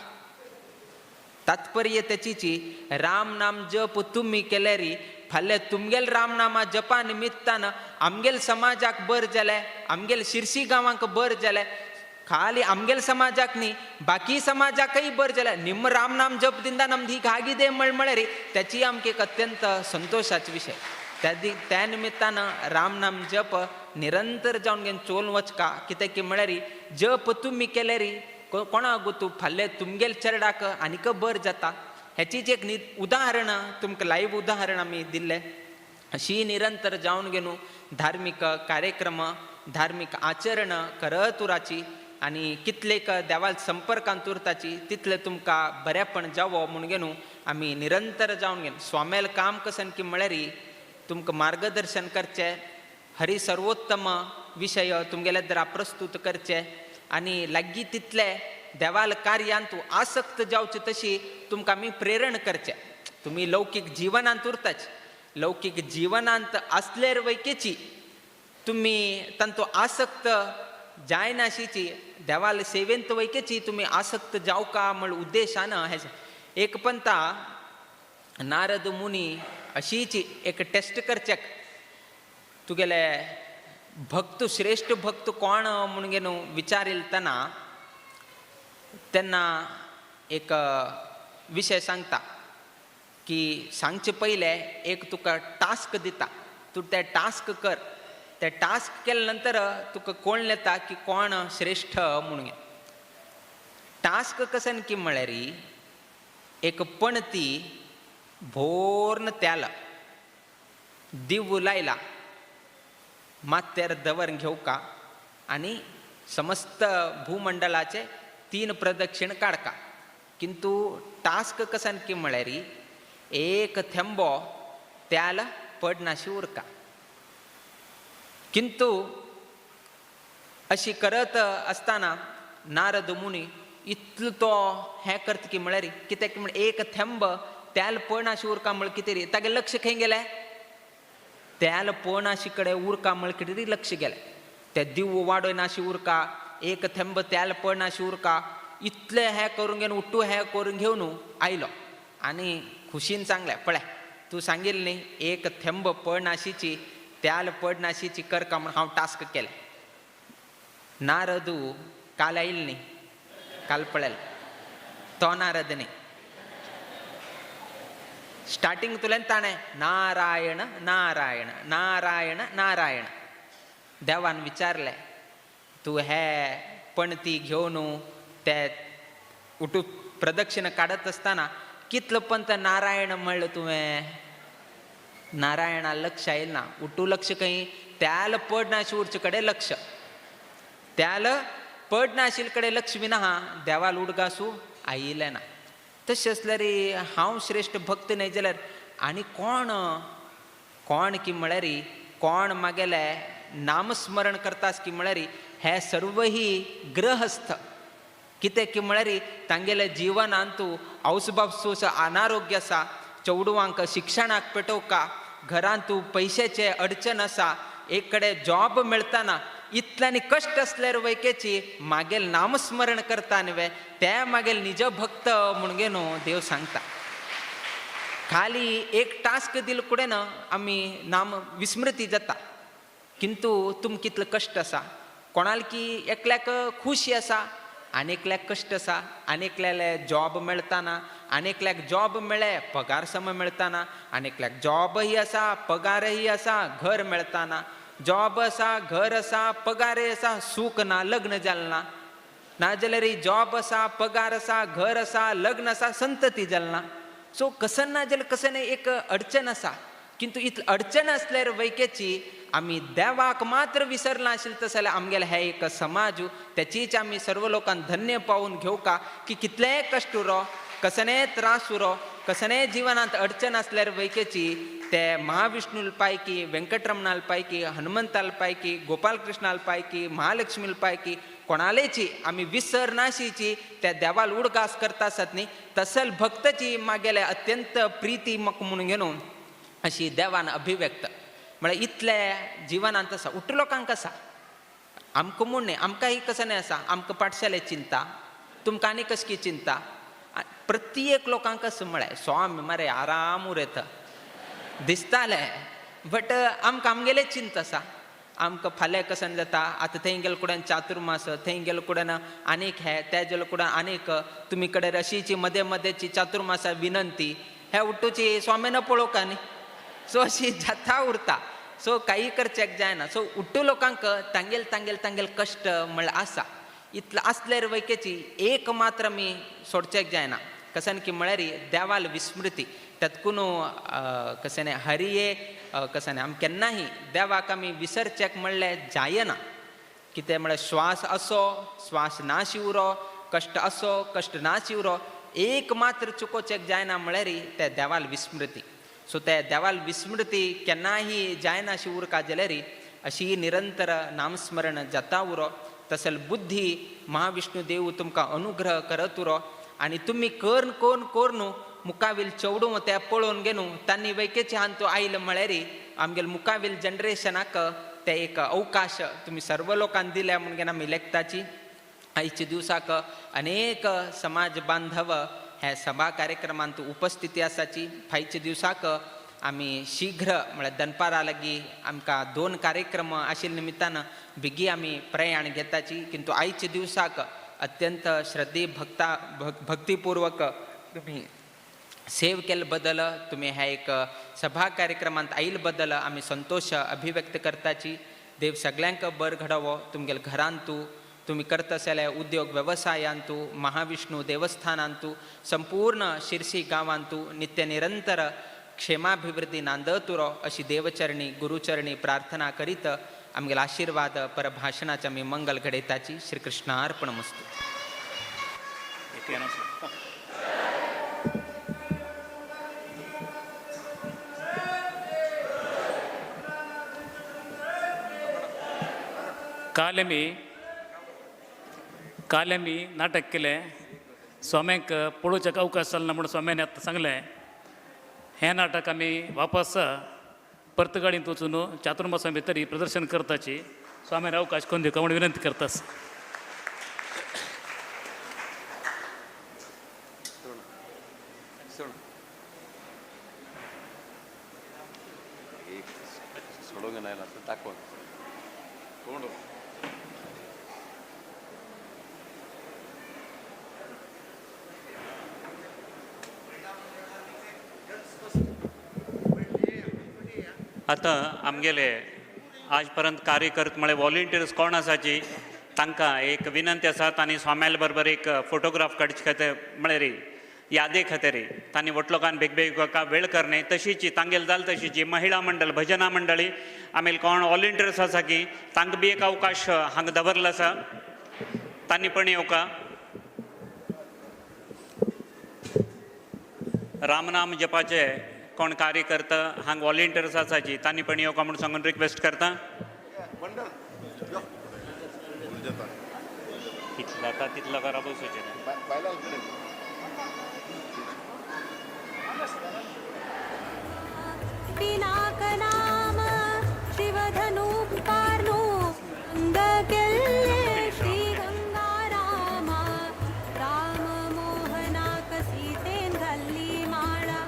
Speaker 10: तात्पर्य त्याची राम नाम जप तुम्ही केल्यारी फाल्यां तुमगेल राम नामा जपा निमित्तानं आमगेल समाजाक बर जालें, आमगेल शिरसी गांवांक बर जालें. खाली आमगेल समाजाक न्ही बाकी समाजाकय बर जालें. निम्म राम नाम जप दिंदा नमदी घागी दे मळमळरी त्याची आमकां एक अत्यंत संतोषाचो विशय. त्या निमित्तानं राम नाम जप निरंतर जावन घेवन चोल वचका. कित्याक की म्हळ्यार जप तुमी केल्यारी कोणाक गोतू फाल्यां तुमगेल चेरडाक आनीक बर जाता. हेचीच एक उदाहरण तुमकां लायव्ह उदाहरण आमी दिल्लें. अशी निरंतर जावन घेवन धार्मीक कार्यक्रम धार्मीक आचरण करत उराची आनी कितलेक देवाल संपर्कांत उरताची तितले तुमकां बरेपण जावो म्हूण घेवन आमी निरंतर जावन घेवन स्वामेल काम कसन की म्हळ्यार तुमकां मार्गदर्शन करचें, हरी सर्वोत्तम विशय तुमगेले दरा प्रस्तुत करचे आनी लागीं तितले देवाल कार्यांत तूं आसक्त जावचे तशी तुमकां आमी प्रेरण करचे. तुमी लौकीक जिवनांत उरताच, लौकीक जिवनांत आसल्यार वैकेची तुमी तांचो आसक्त जायनाशीची देवाल सेवेंत वैकेची तुमी आसक्त जावका म्हण उद्देशान हे एक पंता नारद मुनी अशीच एक टेस्ट करचे. तुगेले भक्त श्रेष्ठ भक्त कोण म्हूण घेवन विचारितना तेन्ना एक विशय सांगता की सांगचे पयले एक तुका टास्क दिता. तूं तें टास्क कर. ते टास्क केले नंतर तुका कोण येता की कोण श्रेष्ठ म्हणून. टास्क कसन की म्हळ्यार एक पणती भोर्न त्याला दिव लायला माथ्यार दवर घेवका आनी समस्त भूमंडलाचे 3 प्रदक्षिण काडका. किंतु टास्क कसन की म्हळ्यार एक थेंबो त्याल पडनाशी उरका. किंतु अशी करत असताना नारद मुनी इतलो तो हें करता की म्हळ्यार कित्याक म्हण एक थेंब त्याल पडनाशी उरका म्हळ कितें रे तागे लक्ष खंय गेलें. त्याल पडनाशी कडेन उरका म्हळ कितें रे लक्ष गेलें. ते दिव वाडयनाशी उरका, एक थेंब त्याल पडनाशी उरका. इतले हें करून घेवन उट्टू हें करून घेवन आयलो आनी खुशीन सांगलें पळय तूं सांगिल्लें न्ही एक थेंब पडनाशीची त्याल पडनाशीची करका म्हण हांव टास्क केलें. नारदू काल आयिल्लो न्ही, काल पळयलें तो नारद न्ही. स्टार्टींग तुलें ताणें नारायण नारायण नारायण नारायण. देवान विचारलें तूं हे पणती घेवन ते उठू प्रदक्षिण काडत आसतना कितलो पंत नारायण म्हणलें तुवें. नारायणा लक्ष येयना. उठू लक्ष खंय त्याल पडनाशी उरचे कडेन लक्ष. त्याल पडनाशिल्ले कडेन लक्ष विना देवाल उडगासू आयिल्लें ना. तशें आसल्यार हांव श्रेश्ठ भक्त न्हय जाल्यार आनी कोण कोण की म्हळ्यार कोण मागेले नामस्मरण करतास की म्हळ्यार हे सर्व ही गृहस्थ. कितें की म्हळ्यार तांगेले जिवनांत औसबाबसूस अनारोग्य आसा, चौडवांक शिक्षणाक पेटोवका, घरांत पयशाचे अडचण आसा, एक कडेन जॉब मेळतना इतल्यानी कश्ट असल्यार वैकेची मागेल नामस्मरण करता न्हय ते मागेल निज भक्त म्हूण घेवन देव सांगता. खाली एक टास्क दिले कडेन आमी नाम विस्मृती जाता. किंतु तुम कितलो कश्ट आसा. कोणाल की एकल्याक खुशी आसा, आनेकल्याक कश्ट आसा, आनेकल्याले जॉब मेळताना, आनेकल्याक जॉब मेळ्ळे पगार सम मेळताना, आनेकल्याक जॉबही आसा पगारही आसा घर मेळताना. जॉब आसा घर आसा पगारय आसा सूख ना लग्न जालें ना. नाजाल्यार जॉब आसा पगार आसा घर आसा लग्न आसा संतती जालें ना. सो कसन ना जाल्यार कसन एक अडचण आसा. किंतु इतली अडचण असल्यार वैकेची आमी देवाक मात्र विसरना आशिल्ले तशें जाल्यार आमगेले हे एक समाज त्याचीच आमी सर्व लोकांक धन्य पावून घेवका की कितलेय कश्ट उरो कसने त्रास उरो कसने जीवनांत अडचण असल्यार वैकेची ते महाविष्णूल पायकी व्यंकटरमणाल पायकी हनुमंताल पायकी गोपालकृष्णाल पायकी महालक्ष्मील पायकी कोणालेची आम्ही विसर नाशीची त्या देवाल उडगास करता आसत न्ही तसल भक्तची मागेले अत्यंत प्रीती मक म्हणून घेवन अशी देवान अभिव्यक्त म्हळ्यार इतले जिवनांत आसा उट्ट लोकांक आसा आमकां म्हूण न्ही आमकांय कसं नाही आसा आमकां पाठशाले चिंता तुमकां आनी कसकी चिंता प्रत्येक लोकांक असं म्हळ्यार स्वामी मरे आराम उरयता दिसताले बट आमकां आमगेले चिंत आसा आमकां फाल्यां कसन जाता आतां थंय गेले कुडान चातुर्मास थंय गेले कुडान आनीक हे त्या गेले कुडान आनीक तुमी कडेन अशीची मदे मदेची चातुर्मासा विनंती हे उठूची स्वामीनं पळोवका न्ही सो अशी जाता उरता सो काही करचेक जायना सो उट्टू लोकांक तांगेल कश्ट म्हळ्यार आसा इतलें आसल्यार वैकेची एक मात्र आमी सोडचेक जायना कसन की म्हळ्यार देवाल विस्मृती तातूंत कशें न्ही हरिये कशें न्ही आमी केन्नाही देवाक आमी विसरचेक म्हणलें जायना कितें म्हळ्यार श्वास असो श्वास ना शिवरो कश्ट असो कश्ट ना शिवरो एक मात्र चुकोवचेक जायना म्हळ्यार ते देवाल विस्मृती सो ते देवाल विस्मृती केन्नाही जायना अशी उरका जाल्यार अशी निरंतर नामस्मरण जाता उरो तसल बुद्धी महाविष्णू देव तुमकां अनुग्रह करत उरो आनी तुमी कोर न्हू मुखावेल चवडू ते पळोवन घेनू तांणी वैकेचे हान तो आयलो म्हळ्यार आमगेल मुखावेल जनरेशनाक ते एक अवकाश तुमी सर्व लोकांक दिल्या म्हणून आमी लेखताची आयच्या दिवसाक अनेक समाज बांधव हे सभा कार्यक्रमांत उपस्थिती आसाची फायच्या दिवसाक आमी शीघ्र म्हळ्यार दनपारा लागीं आमकां 2 कार्यक्रम आशिल्ल्या निमित्तान बेगी आमी प्रयाण घेताची किंतु आयच्या दिवसाक अत्यंत श्रद्धे भक्तीपूर्वक तुमी सेव केले बद्दल तुमी ह्या एक सभा कार्यक्रमांत आयिल्ले बद्दल आमी संतोष अभिव्यक्त करताची देव सगळ्यांक बर घडोवो तुमगेल घरांतू तुम्ही करत असलेल्या उद्योग व्यवसायांतू महाविष्णू देवस्थानांतू संपूर्ण शिरसी गांवांतू नित्य निरंतर क्षेमाभिवृद्धी नांदतुरो अशी देवचरणी गुरुचरणी प्रार्थना करीत आमगेले आशीर्वाद परभाषणाचे आमी मंगल घडयताची श्री कृष्णार्पणमस्तु.
Speaker 11: काल आमी नाटक केलें स्वाम्यांक पळोवच्याक अवकाश जालना म्हणून स्वाम्यान आतां सांगलें हें नाटक आमी वापस परत गाडींत वचून चातुर्मासा भितर प्रदर्शन करताची स्वाम्यान अवकाश करून दिवका म्हणून विनंती करतास.
Speaker 9: आतां आमगेले आज पर्यंत कार्यकर्ते म्हळ्यार वॉलंटियर्स कोण आसाची तांकां एक विनंती आसा तांणी स्वाम्याल बरोबर एक फोटोग्राफ काडचे खातीर म्हळ्यार यादे खातीर तांणी वटलोकान बेग वेळ करणे तशीची तांगेल जाल तशीची महिला मंडळ भजना मंडळी आमेल कोण वॉलंटियर्स आसा की तांकां बी एक अवकाश हांगा दवरलो आसा तांणी पण येवका. रामनाम जपाचे कोण कार्यकर्ता हांगा वॉलंटियर्स आसाची तांणी पण येवका म्हणून सांगून रिक्वेस्ट करता. कितलो जाता तितलो करा बसूचें.
Speaker 3: पिनाक नाम शिवधनु पार्नु अंग केल्ले श्री गंगारामा राम मोहना सीतेन घाल्ली माळा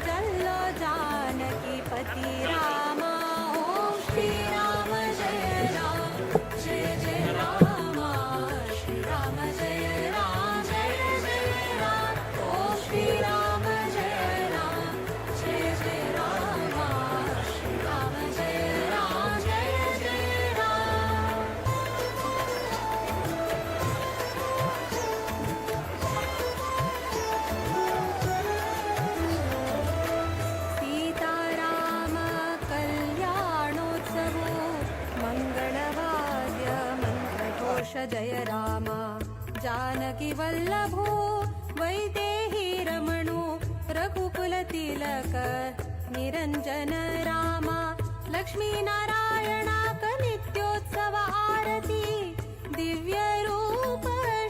Speaker 3: जल्लो जानकी पती रामा ओम श्री राम जय राम जय जय रामा श्री राम जय राम जय जय राम ओम श्री राम जय राम जय जय रामा श्री राम जय राम जय जय राम. सीताराम कल्याणोत्सवो मंगलवाद्य मंत्रघोष जय राम जानकी वल्लभो वैदेही रमणो रघु तिलक निरंजन रामा लक्ष्मीनारायणाक नित्योत्सव आरती दिव्य रूप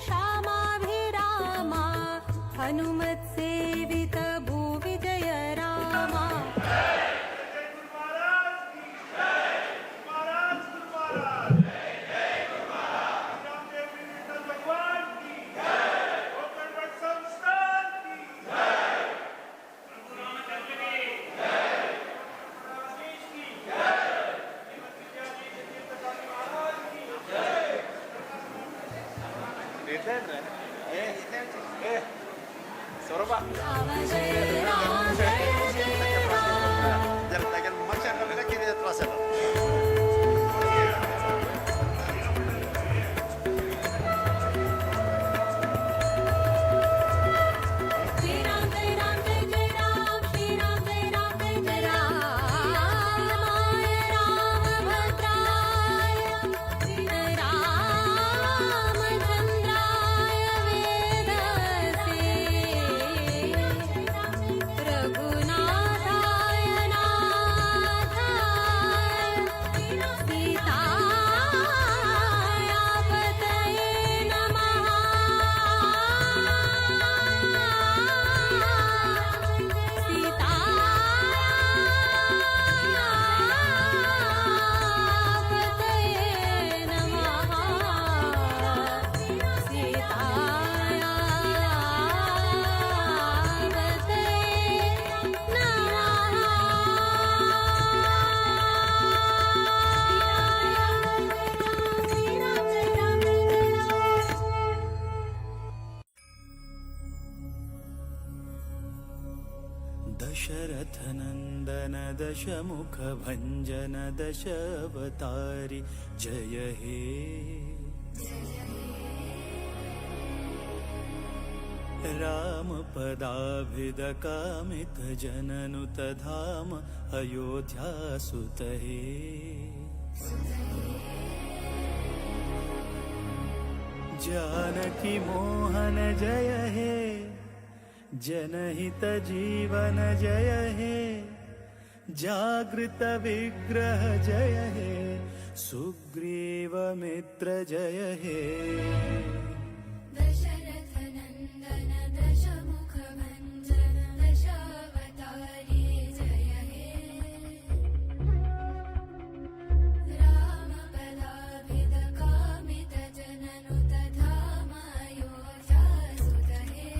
Speaker 3: श्यामाभिरामा हनुमत सेवित भूविजय रामा. राम जय राम जय जय राम. श्रीराम जय राम जय जय राम. श्रीराम जय राम जय जय राम. रामाय रामभद्राय रामचंद्राय वेदसे रघुनाथाय नाथाय सीताय पतये नमः.
Speaker 5: दशरथनन्दन दशमुख भञ्जन दशावतारि जय हे. रामपदाभिदकामित जननुत धाम अयोध्यासुत हे. जानकी मोहन जय हे. जनहित जीवन जय हे. जागृत विग्रह जय हे. सुग्रीव मित्र जय हे.
Speaker 3: दशरथनन्दन दशमुख भञ्जन दशावतारि जय हे. रामपदाभिदकामित जननुत धाम अयोध्यासुत हे.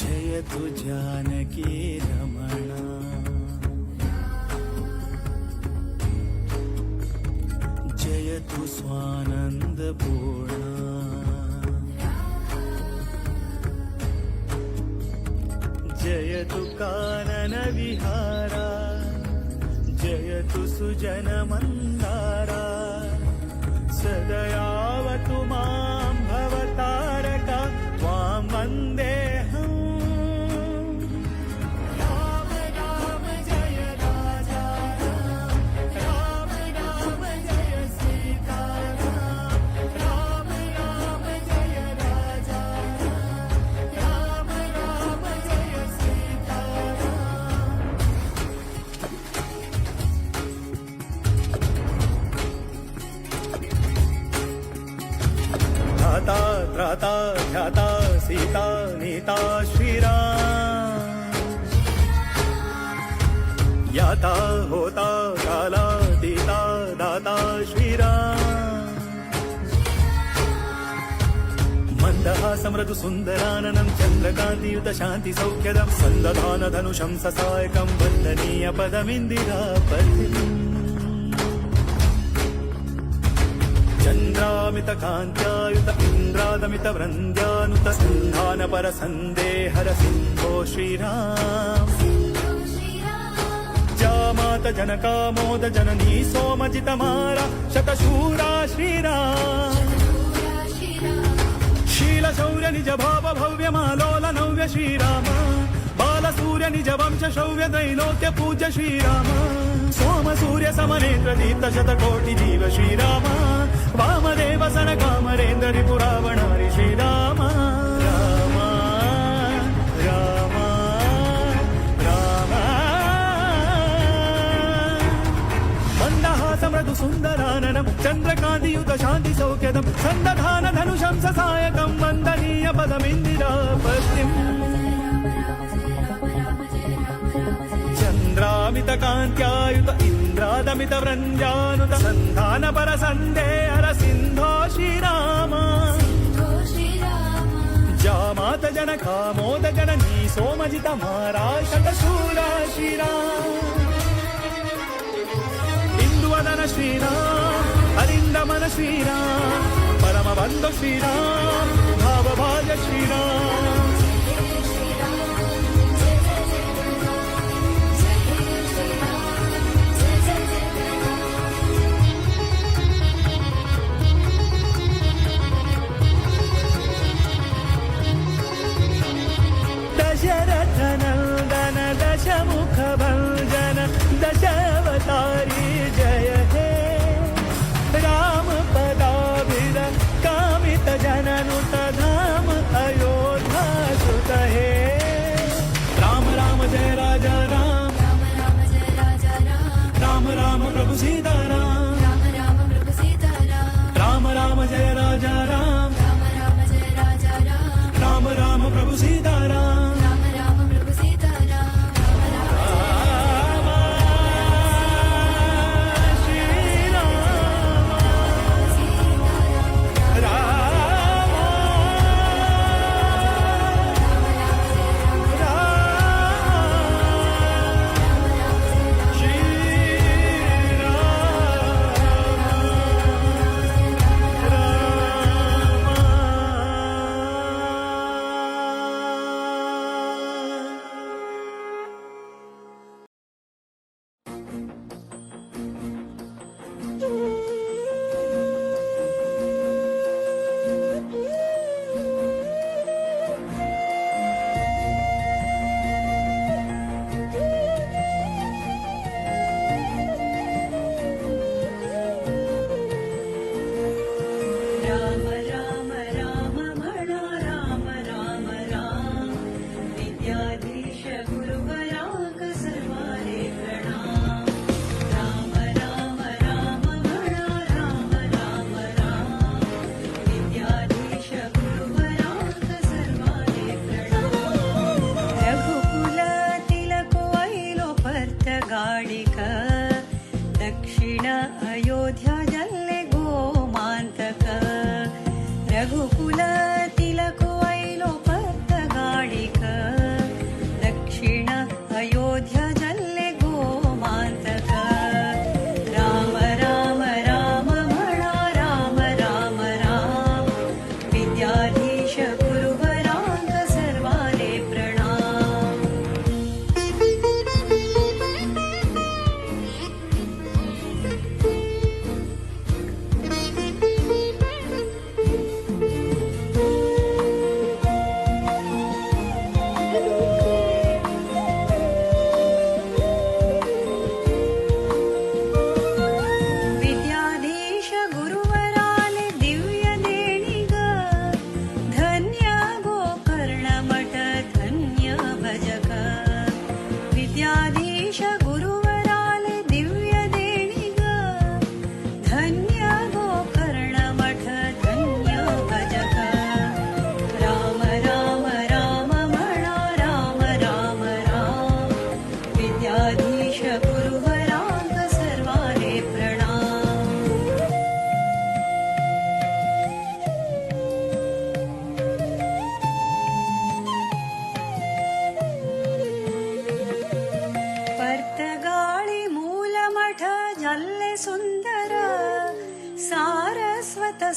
Speaker 5: जय तु जानकी रमणा. जय तु स्वानंद पूर्णा. जय तु कानन विहारा. जय तु सुजन मंदारा. सदयावतु मां भवतारका त्वां वन्देऽहम्. राम राम जय राजा राम. राम राम जय सीता राम. राम राम जय राजा राम. राम राम जय सीता राम. त्राता त्राता ध्याता सीता नीता श्रीराम. याता होता काला दीता दाता श्रीराम. मन्दहासं मृदु सुन्दराननं चन्द्रकान्तियुत शान्ति सौख्यदं सन्दधान धनुषं ससायकं वन्दनीय पदमिन्दिरापतिम्. चन्द्रामित कान्त्यायुत इन्द्रादमित वृन्द्यानुत सन्धान पर सन्देहर सिन्धो श्रीराम. जामात जनकामोद जननी सोमजित मारा शतशूरा श्रीराम. निज भाव भव्य मालोल नव्य श्रीराम बालसूर्य निज वंश शौर्य दैलोक्य पूज्य श्रीराम सोम सूर्य समनेत्र दीप्त शतकोटि जीव श्रीराम वामदेव सनकामरेन्द्र रिपुरावणारि श्रीराम राम राम राम मंदहास मृदु सुन्दराननं चन्द्रकान्तियुत शान्ति सौख्यदं सन्दधान धनुषं ससायकं वन्दनीय पदमिन्दिरापत्तिम् चन्द्रामितकान्त्यायुत इन्द्रादमित वृन्द्यानुत सन्धान परसन्देहर सिन्धो श्रीराम जामात जनकामोद जननी सोमजित महाराज शूरा श्रीराम इंदुवदन श्रीराम अरिन्दमन श्रीराम परमबन्धु श्रीराम भावभाग्य श्रीराम दशरथनन्दन दशमुख भञ्जन दशावतारी जय हे राम पदाभिर कामित जननुत धाम अयोध्या सुत हे राम राम जय राजा राम राम राम प्रभु सीताराम राम राम जय राजा राम राम राम प्रभु सीताराम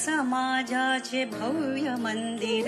Speaker 3: समाजाचे भव्य मंदिर